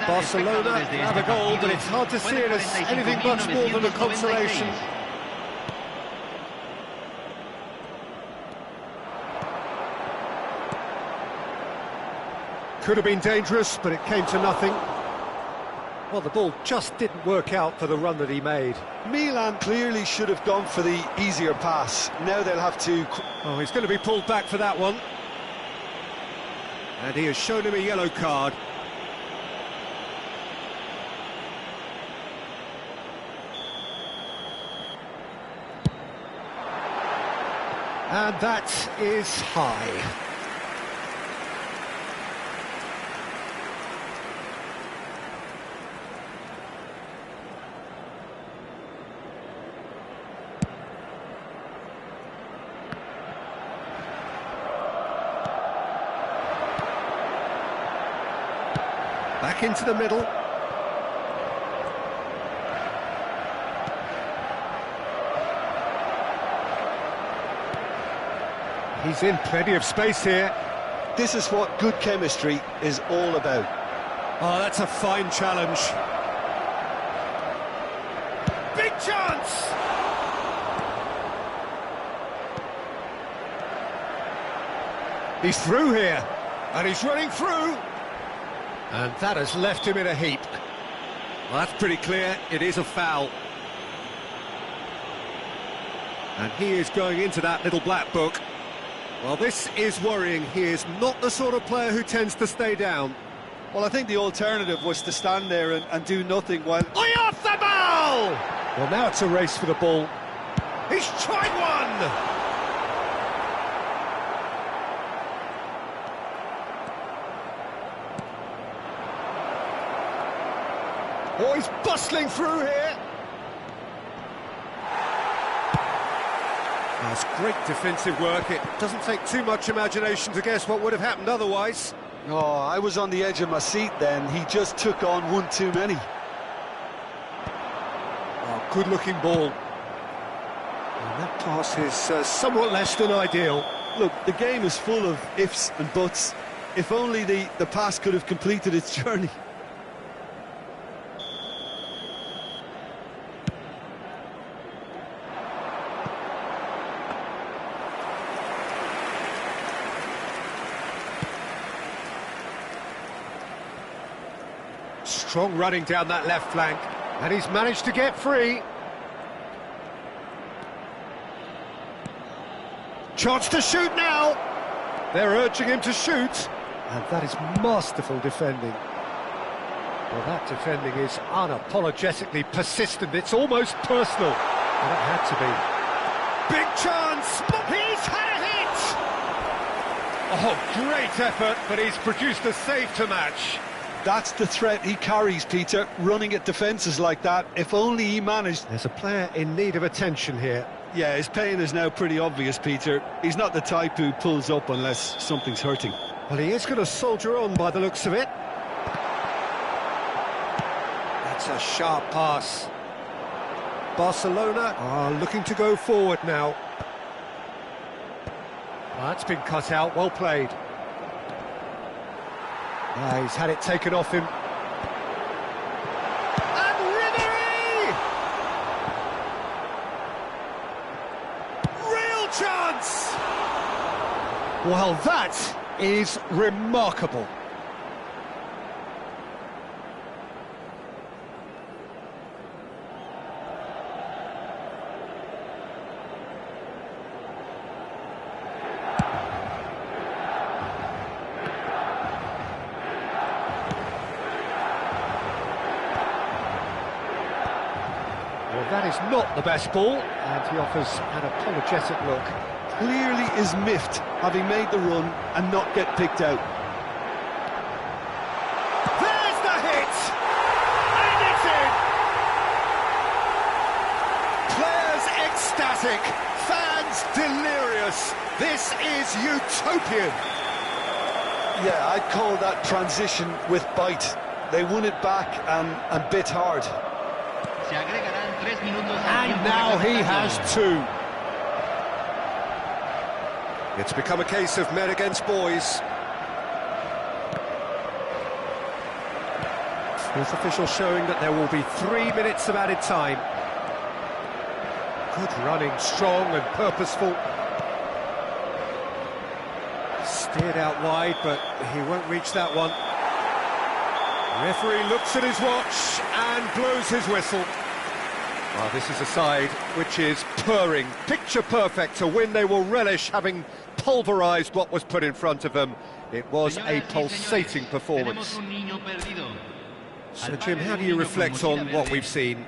Barcelona have a goal, but it's hard to see it as anything much more than a consolation. Could have been dangerous, but it came to nothing. Well, the ball just didn't work out for the run that he made. Milan clearly should have gone for the easier pass. Now they'll have to... Oh, he's going to be pulled back for that one. And he has shown him a yellow card. And that is high. Back into the middle. He's in plenty of space here. This is what good chemistry is all about. Oh, that's a fine challenge. Big chance! He's through here, and he's running through. And that has left him in a heap. Well, that's pretty clear. It is a foul. And he is going into that little black book. Well, this is worrying. He is not the sort of player who tends to stay down. Well, I think the alternative was to stand there and do nothing while... Off the ball! Well, now it's a race for the ball. He's tried one! Oh, he's bustling through here. That's great defensive work. It doesn't take too much imagination to guess what would have happened otherwise. Oh, I was on the edge of my seat then. He just took on one too many. Oh, good-looking ball. And that pass is somewhat less than ideal. Look, the game is full of ifs and buts. If only the pass could have completed its journey. Strong running down that left flank, and he's managed to get free. Chance to shoot now. They're urging him to shoot. And that is masterful defending. Well, that defending is unapologetically persistent. It's almost personal. And it had to be. Big chance. He's had a hit. Oh, great effort, but he's produced a save to match. That's the threat he carries, Peter, running at defences like that. If only he managed... There's a player in need of attention here. Yeah, his pain is now pretty obvious, Peter. He's not the type who pulls up unless something's hurting. Well, he is going to soldier on by the looks of it. That's a sharp pass. Barcelona are looking to go forward now. That's been cut out, well played. He's had it taken off him. And Ribery! Real chance! Well, that is remarkable. Well, that is not the best ball, and he offers an apologetic look. Clearly is miffed, having made the run and not get picked out. There's the hit! And it's in! Players ecstatic, fans delirious. This is utopian. Yeah, I'd call that transition with bite. They won it back and bit hard. And now he has two. It's become a case of men against boys. Fourth official showing that there will be 3 minutes of added time. Good running, strong and purposeful. Steered out wide, but he won't reach that one. Referee looks at his watch and blows his whistle. Well, this is a side which is purring, picture perfect, a win they will relish, having pulverised what was put in front of them. It was a pulsating performance. So, Jim, how do you reflect on what we've seen?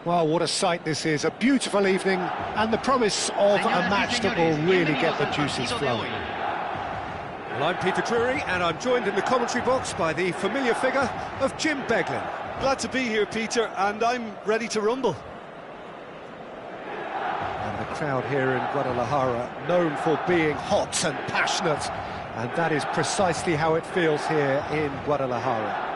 Well, what a sight this is, a beautiful evening, and the promise of a match that will really get the juices flowing. Well, I'm Peter Drury, and I'm joined in the commentary box by the familiar figure of Jim Beglin. Glad to be here, Peter, and I'm ready to rumble. And the crowd here in Guadalajara, known for being hot and passionate, and that is precisely how it feels here in Guadalajara.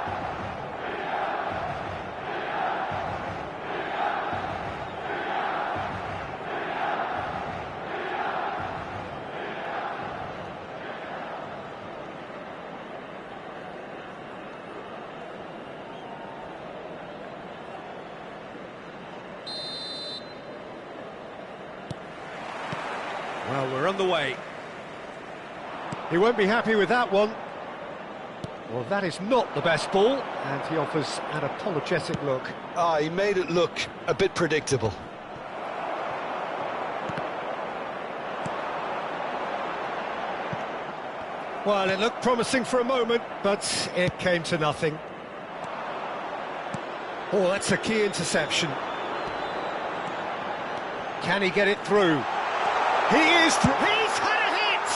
Well, we're on the way. He won't be happy with that one. Well, that is not the best ball, and he offers an apologetic look. He made it look a bit predictable. Well, it looked promising for a moment, but it came to nothing. Oh, that's a key interception. Can he get it through? He is through. He's had a hit!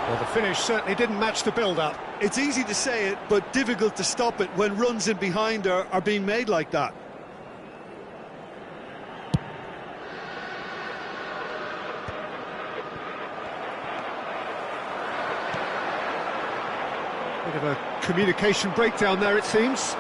Well, the finish certainly didn't match the build-up. It's easy to say it, but difficult to stop it when runs in behind are being made like that. Bit of a communication breakdown there, it seems.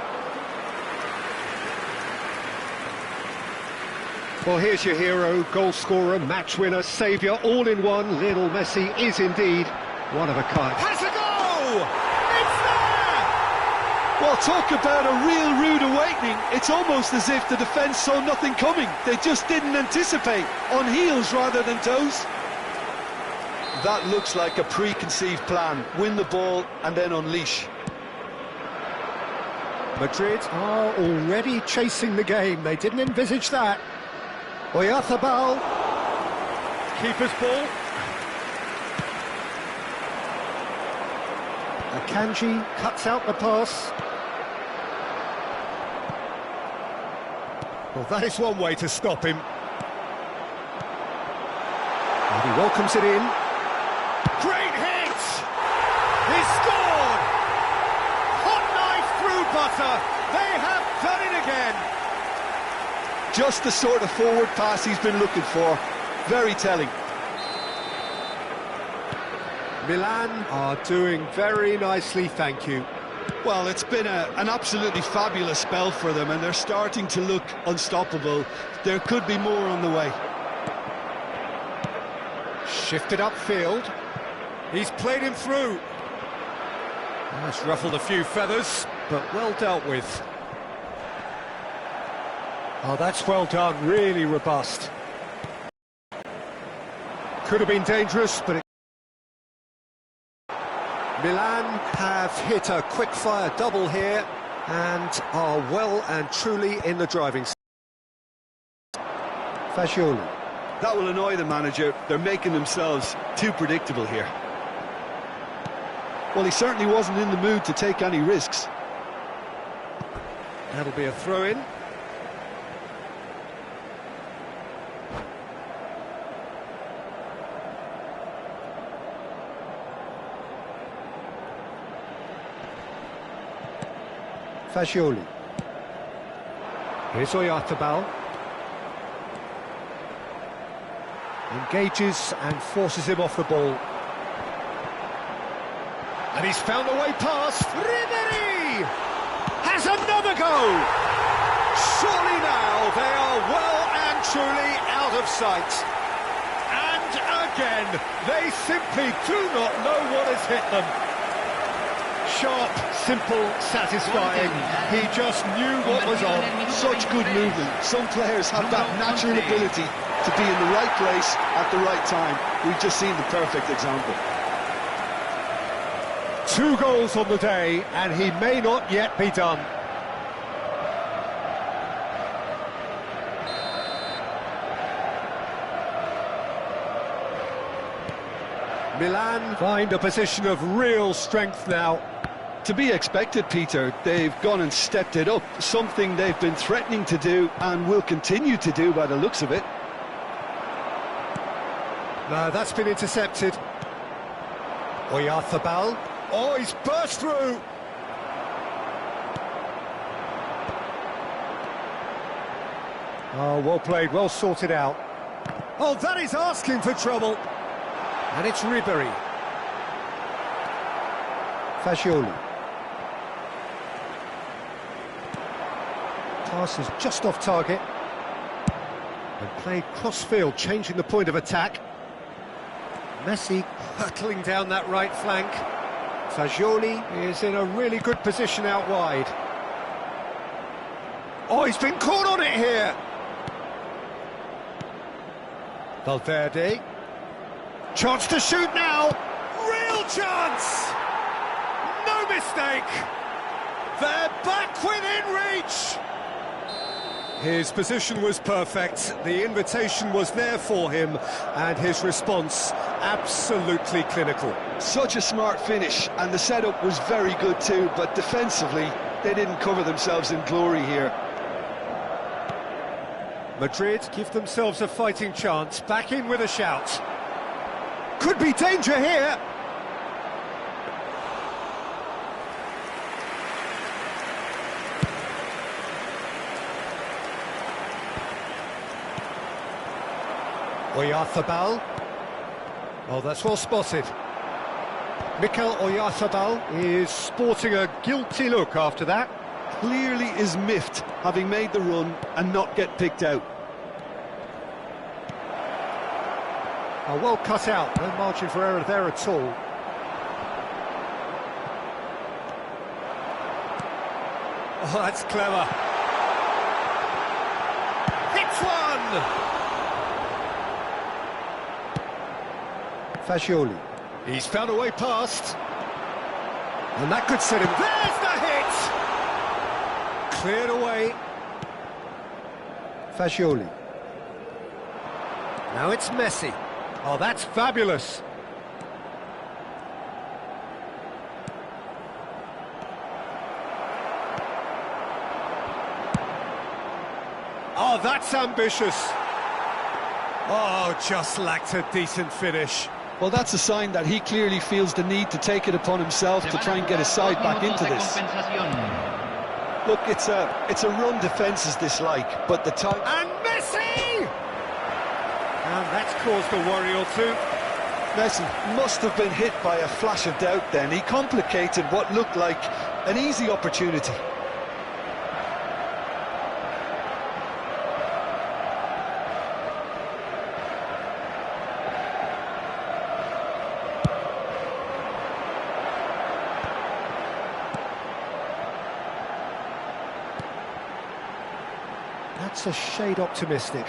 Well, here's your hero, goal scorer, match winner, saviour, all in one. Lionel Messi is indeed one of a kind. Has a goal! It's there! Well, talk about a real rude awakening. It's almost as if the defence saw nothing coming. They just didn't anticipate, on heels rather than toes. That looks like a preconceived plan. Win the ball and then unleash. Madrid are already chasing the game. They didn't envisage that. Oyarzabal, keeper's ball. Akanji cuts out the pass. Well, that is one way to stop him. And he welcomes it in. Great hit! He scored! Hot knife through butter. They have done it again. Just the sort of forward pass he's been looking for. Very telling. Milan are doing very nicely, thank you. Well, it's been an absolutely fabulous spell for them, and they're starting to look unstoppable. There could be more on the way. Shifted upfield. He's played him through. That's ruffled a few feathers, but well dealt with. Oh, that's well done, really robust. Could have been dangerous, but Milan have hit a quick-fire double here and are well and truly in the driving seat. Fagioli. That will annoy the manager. They're making themselves too predictable here. Well, he certainly wasn't in the mood to take any risks. That'll be a throw-in. Fagioli. Here's Oyarzabal. Engages and forces him off the ball. And he's found a way past. Ribéry has another goal. Surely now they are well and truly out of sight. And again, they simply do not know what has hit them. Sharp, simple, satisfying. He just knew what was on. Such good movement. Some players have that natural ability to be in the right place at the right time. We've just seen the perfect example. 2 goals on the day, and he may not yet be done. Milan find a position of real strength now. To be expected, Peter. They've gone and stepped it up, something they've been threatening to do and will continue to do by the looks of it. No, that's been intercepted. Oyarzabal. Oh, he's burst through. Oh, well played, well sorted out. Oh, that is asking for trouble. And it's Ribéry. Fagioli. Pass is just off target. And played cross-field, changing the point of attack. Messi hurtling down that right flank. Fagioli is in a really good position out wide. Oh, he's been caught on it here. Valverde. Chance to shoot now. Real chance. No mistake. They're back within reach. His position was perfect. The invitation was there for him, and his response absolutely clinical. Such a smart finish, and the setup was very good too, but defensively, they didn't cover themselves in glory here. Madrid give themselves a fighting chance, back in with a shout. Could be danger here. Oyarzabal. Oh, that's well spotted. Mikel Oyarzabal is sporting a guilty look after that. Clearly is miffed, having made the run and not get picked out. Oh, well cut out, no margin for error there at all. Oh, that's clever. Hits one! Fagioli. He's found a way past. And that could set him. There's the hit! Cleared away. Fagioli. Now it's Messi. Oh, that's fabulous. Oh, that's ambitious. Oh, just lacked a decent finish. Well, that's a sign that he clearly feels the need to take it upon himself to try and get his side back into this. Look, it's a run defences dislike, but the time... And Messi! And that's caused a worry or two. Messi must have been hit by a flash of doubt then. He complicated what looked like an easy opportunity. That's a shade optimistic.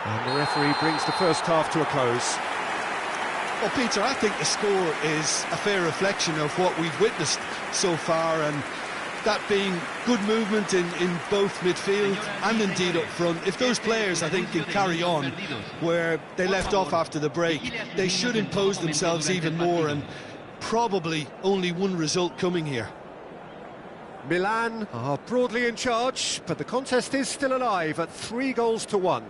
And the referee brings the first half to a close. Well, Peter, I think the score is a fair reflection of what we've witnessed so far, and that being good movement in both midfield and indeed up front. If those players, I think, can carry on where they left off after the break, they should impose themselves even more, and probably only one result coming here. Milan are broadly in charge, but the contest is still alive at 3-1.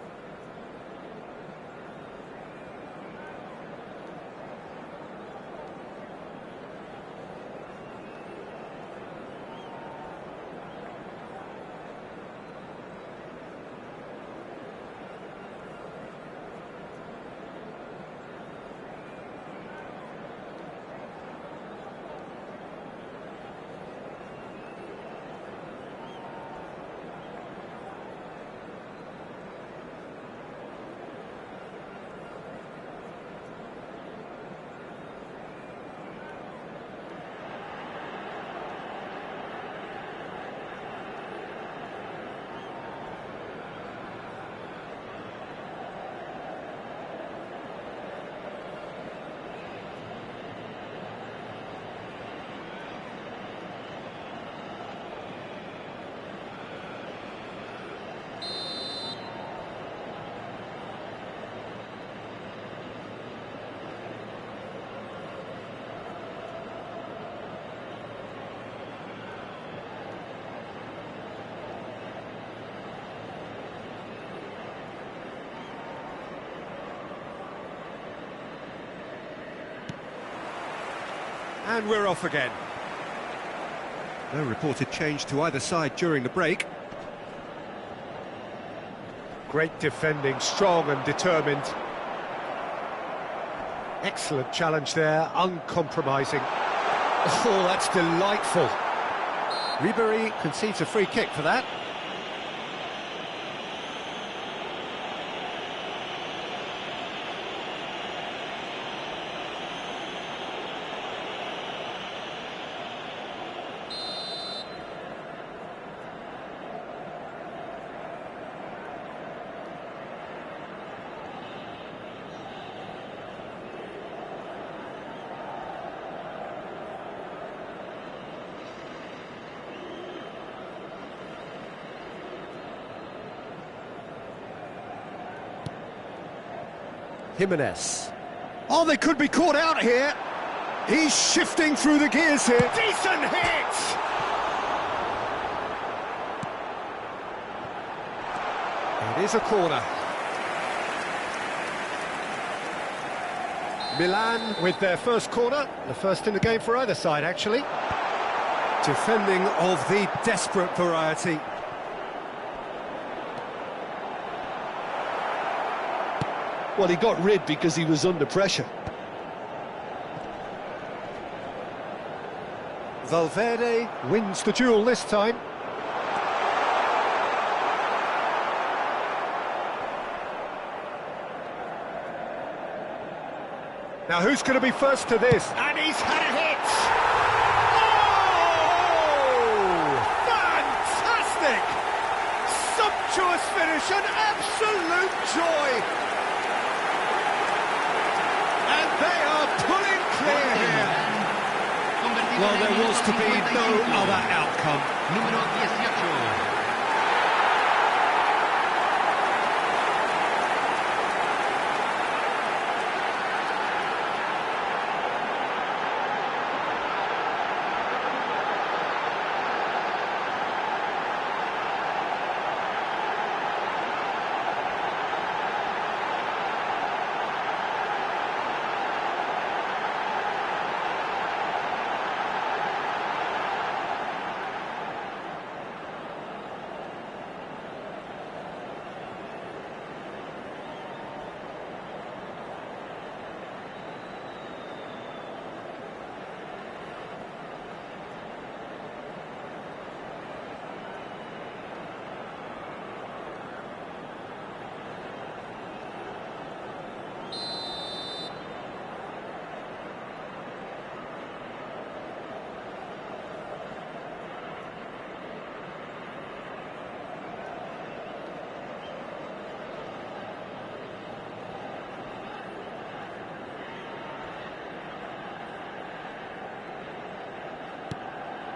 And we're off again. No reported change to either side during the break. Great defending, strong and determined. Excellent challenge there, uncompromising. Oh, that's delightful. Ribéry concedes a free kick for that. Jimenez. Oh, they could be caught out here. He's shifting through the gears here. Decent hit! It is a corner. Milan with their first corner, the first in the game for either side, actually. Defending of the desperate variety. Well, he got rid because he was under pressure. Valverde wins the duel this time. Now who's going to be first to this? And he's had a hit! Oh! Fantastic! Sumptuous finish, an absolute joy! And they are pulling clear here. Well, there was to be no other outcome. Número 18.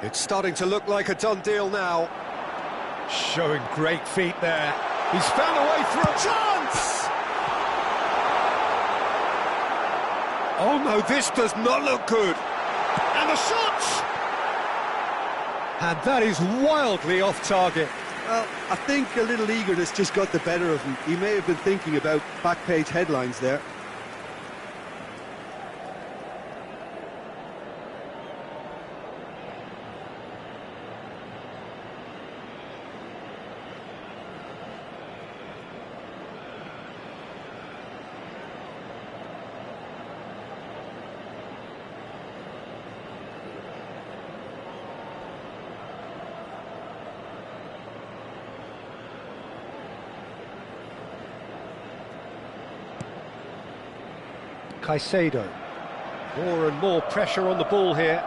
It's starting to look like a done deal now. Showing great feet there. He's found a way through a chance! Oh no, this does not look good. And the shot! And that is wildly off target. Well, I think a little eagerness just got the better of him. He may have been thinking about back page headlines there. Caicedo. More and more pressure on the ball here.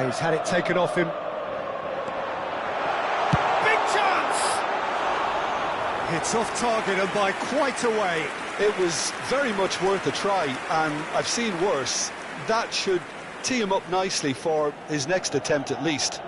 He's had it taken off him. Big chance! It's off target and by quite a way. It was very much worth a try, and I've seen worse. That should tee him up nicely for his next attempt at least.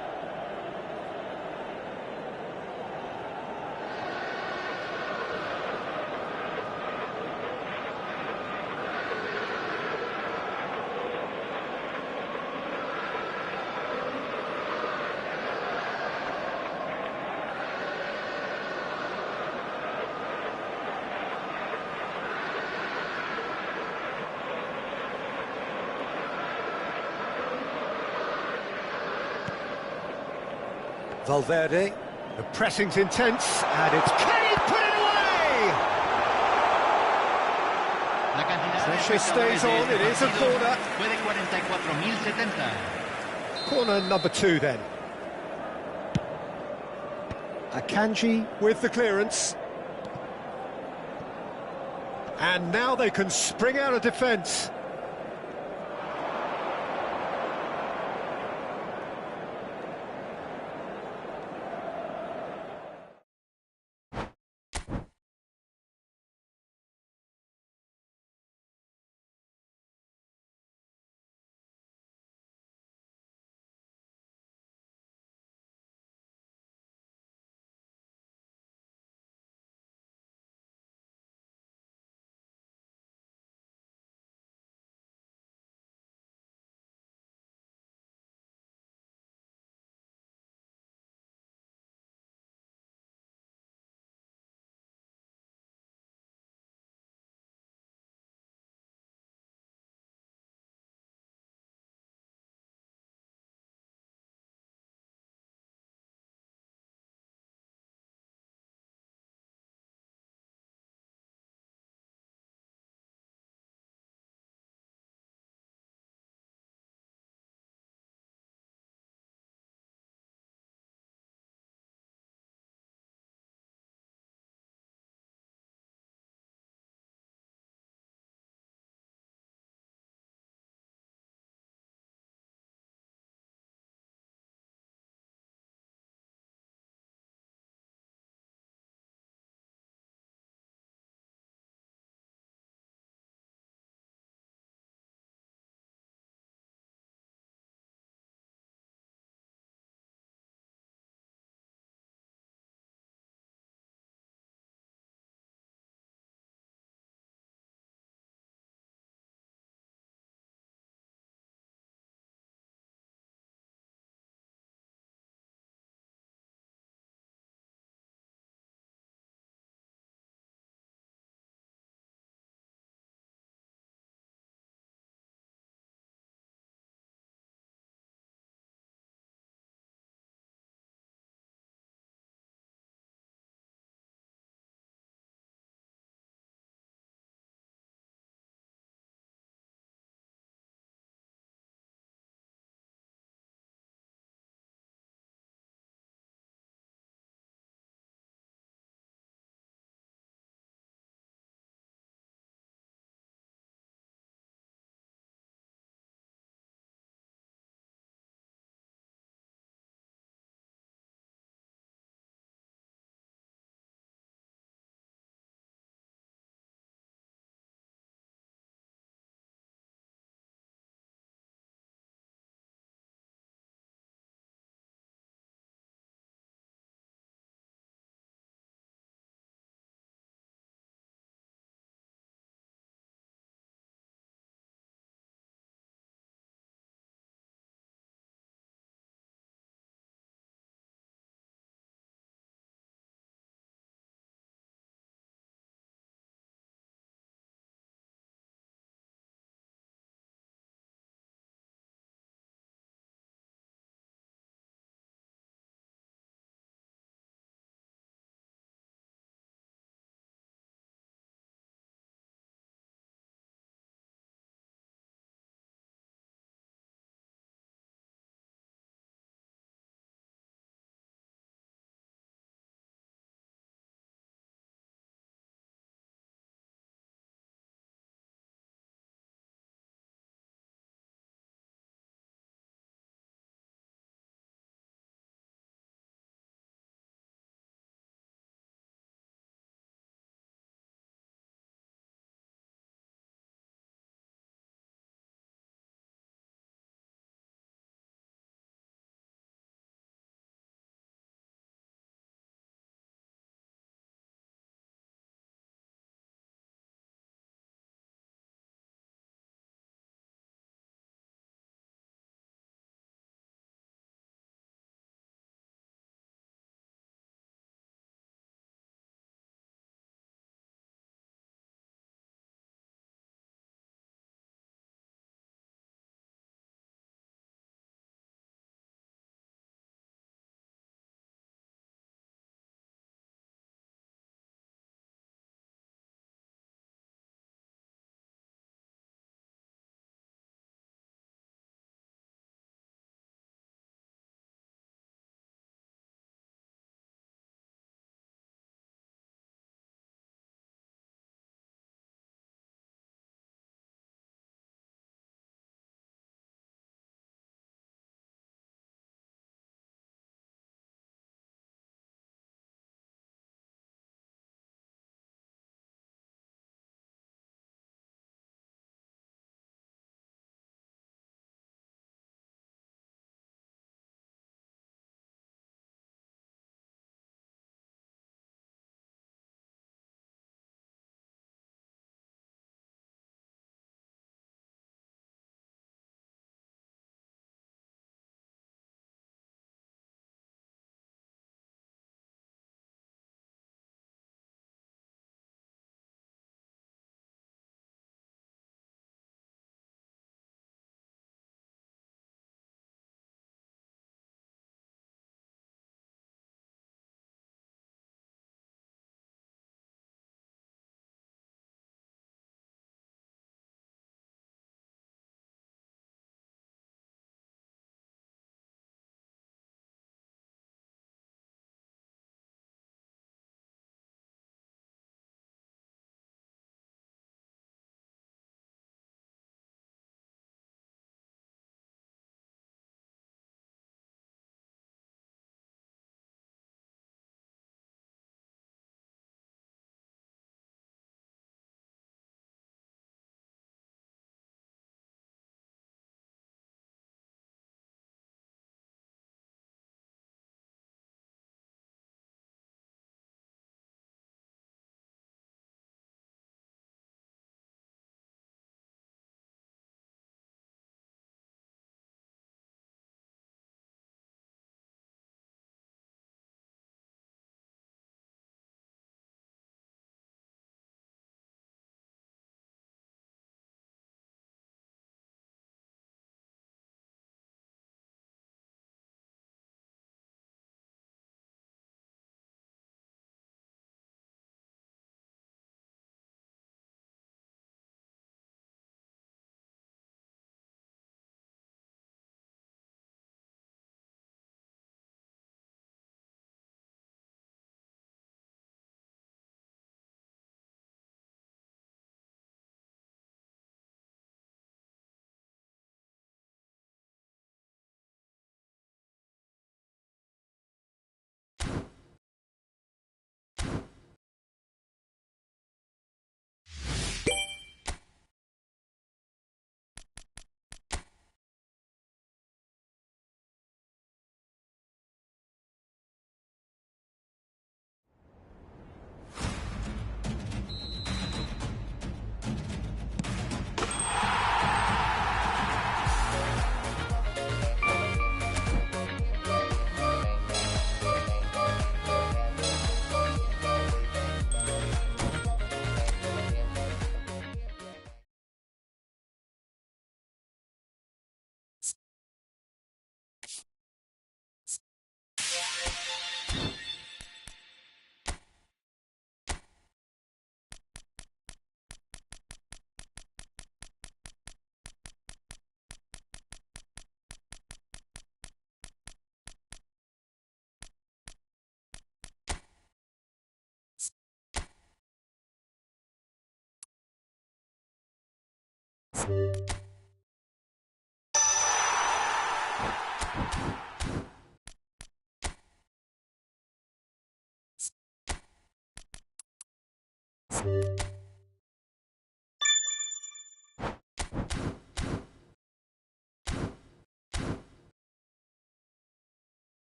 Valverde, the pressing's intense, and it's Kenny put it away! Pressure stays on, it is a corner. Corner number 2 then. Akanji with the clearance. And now they can spring out of defence.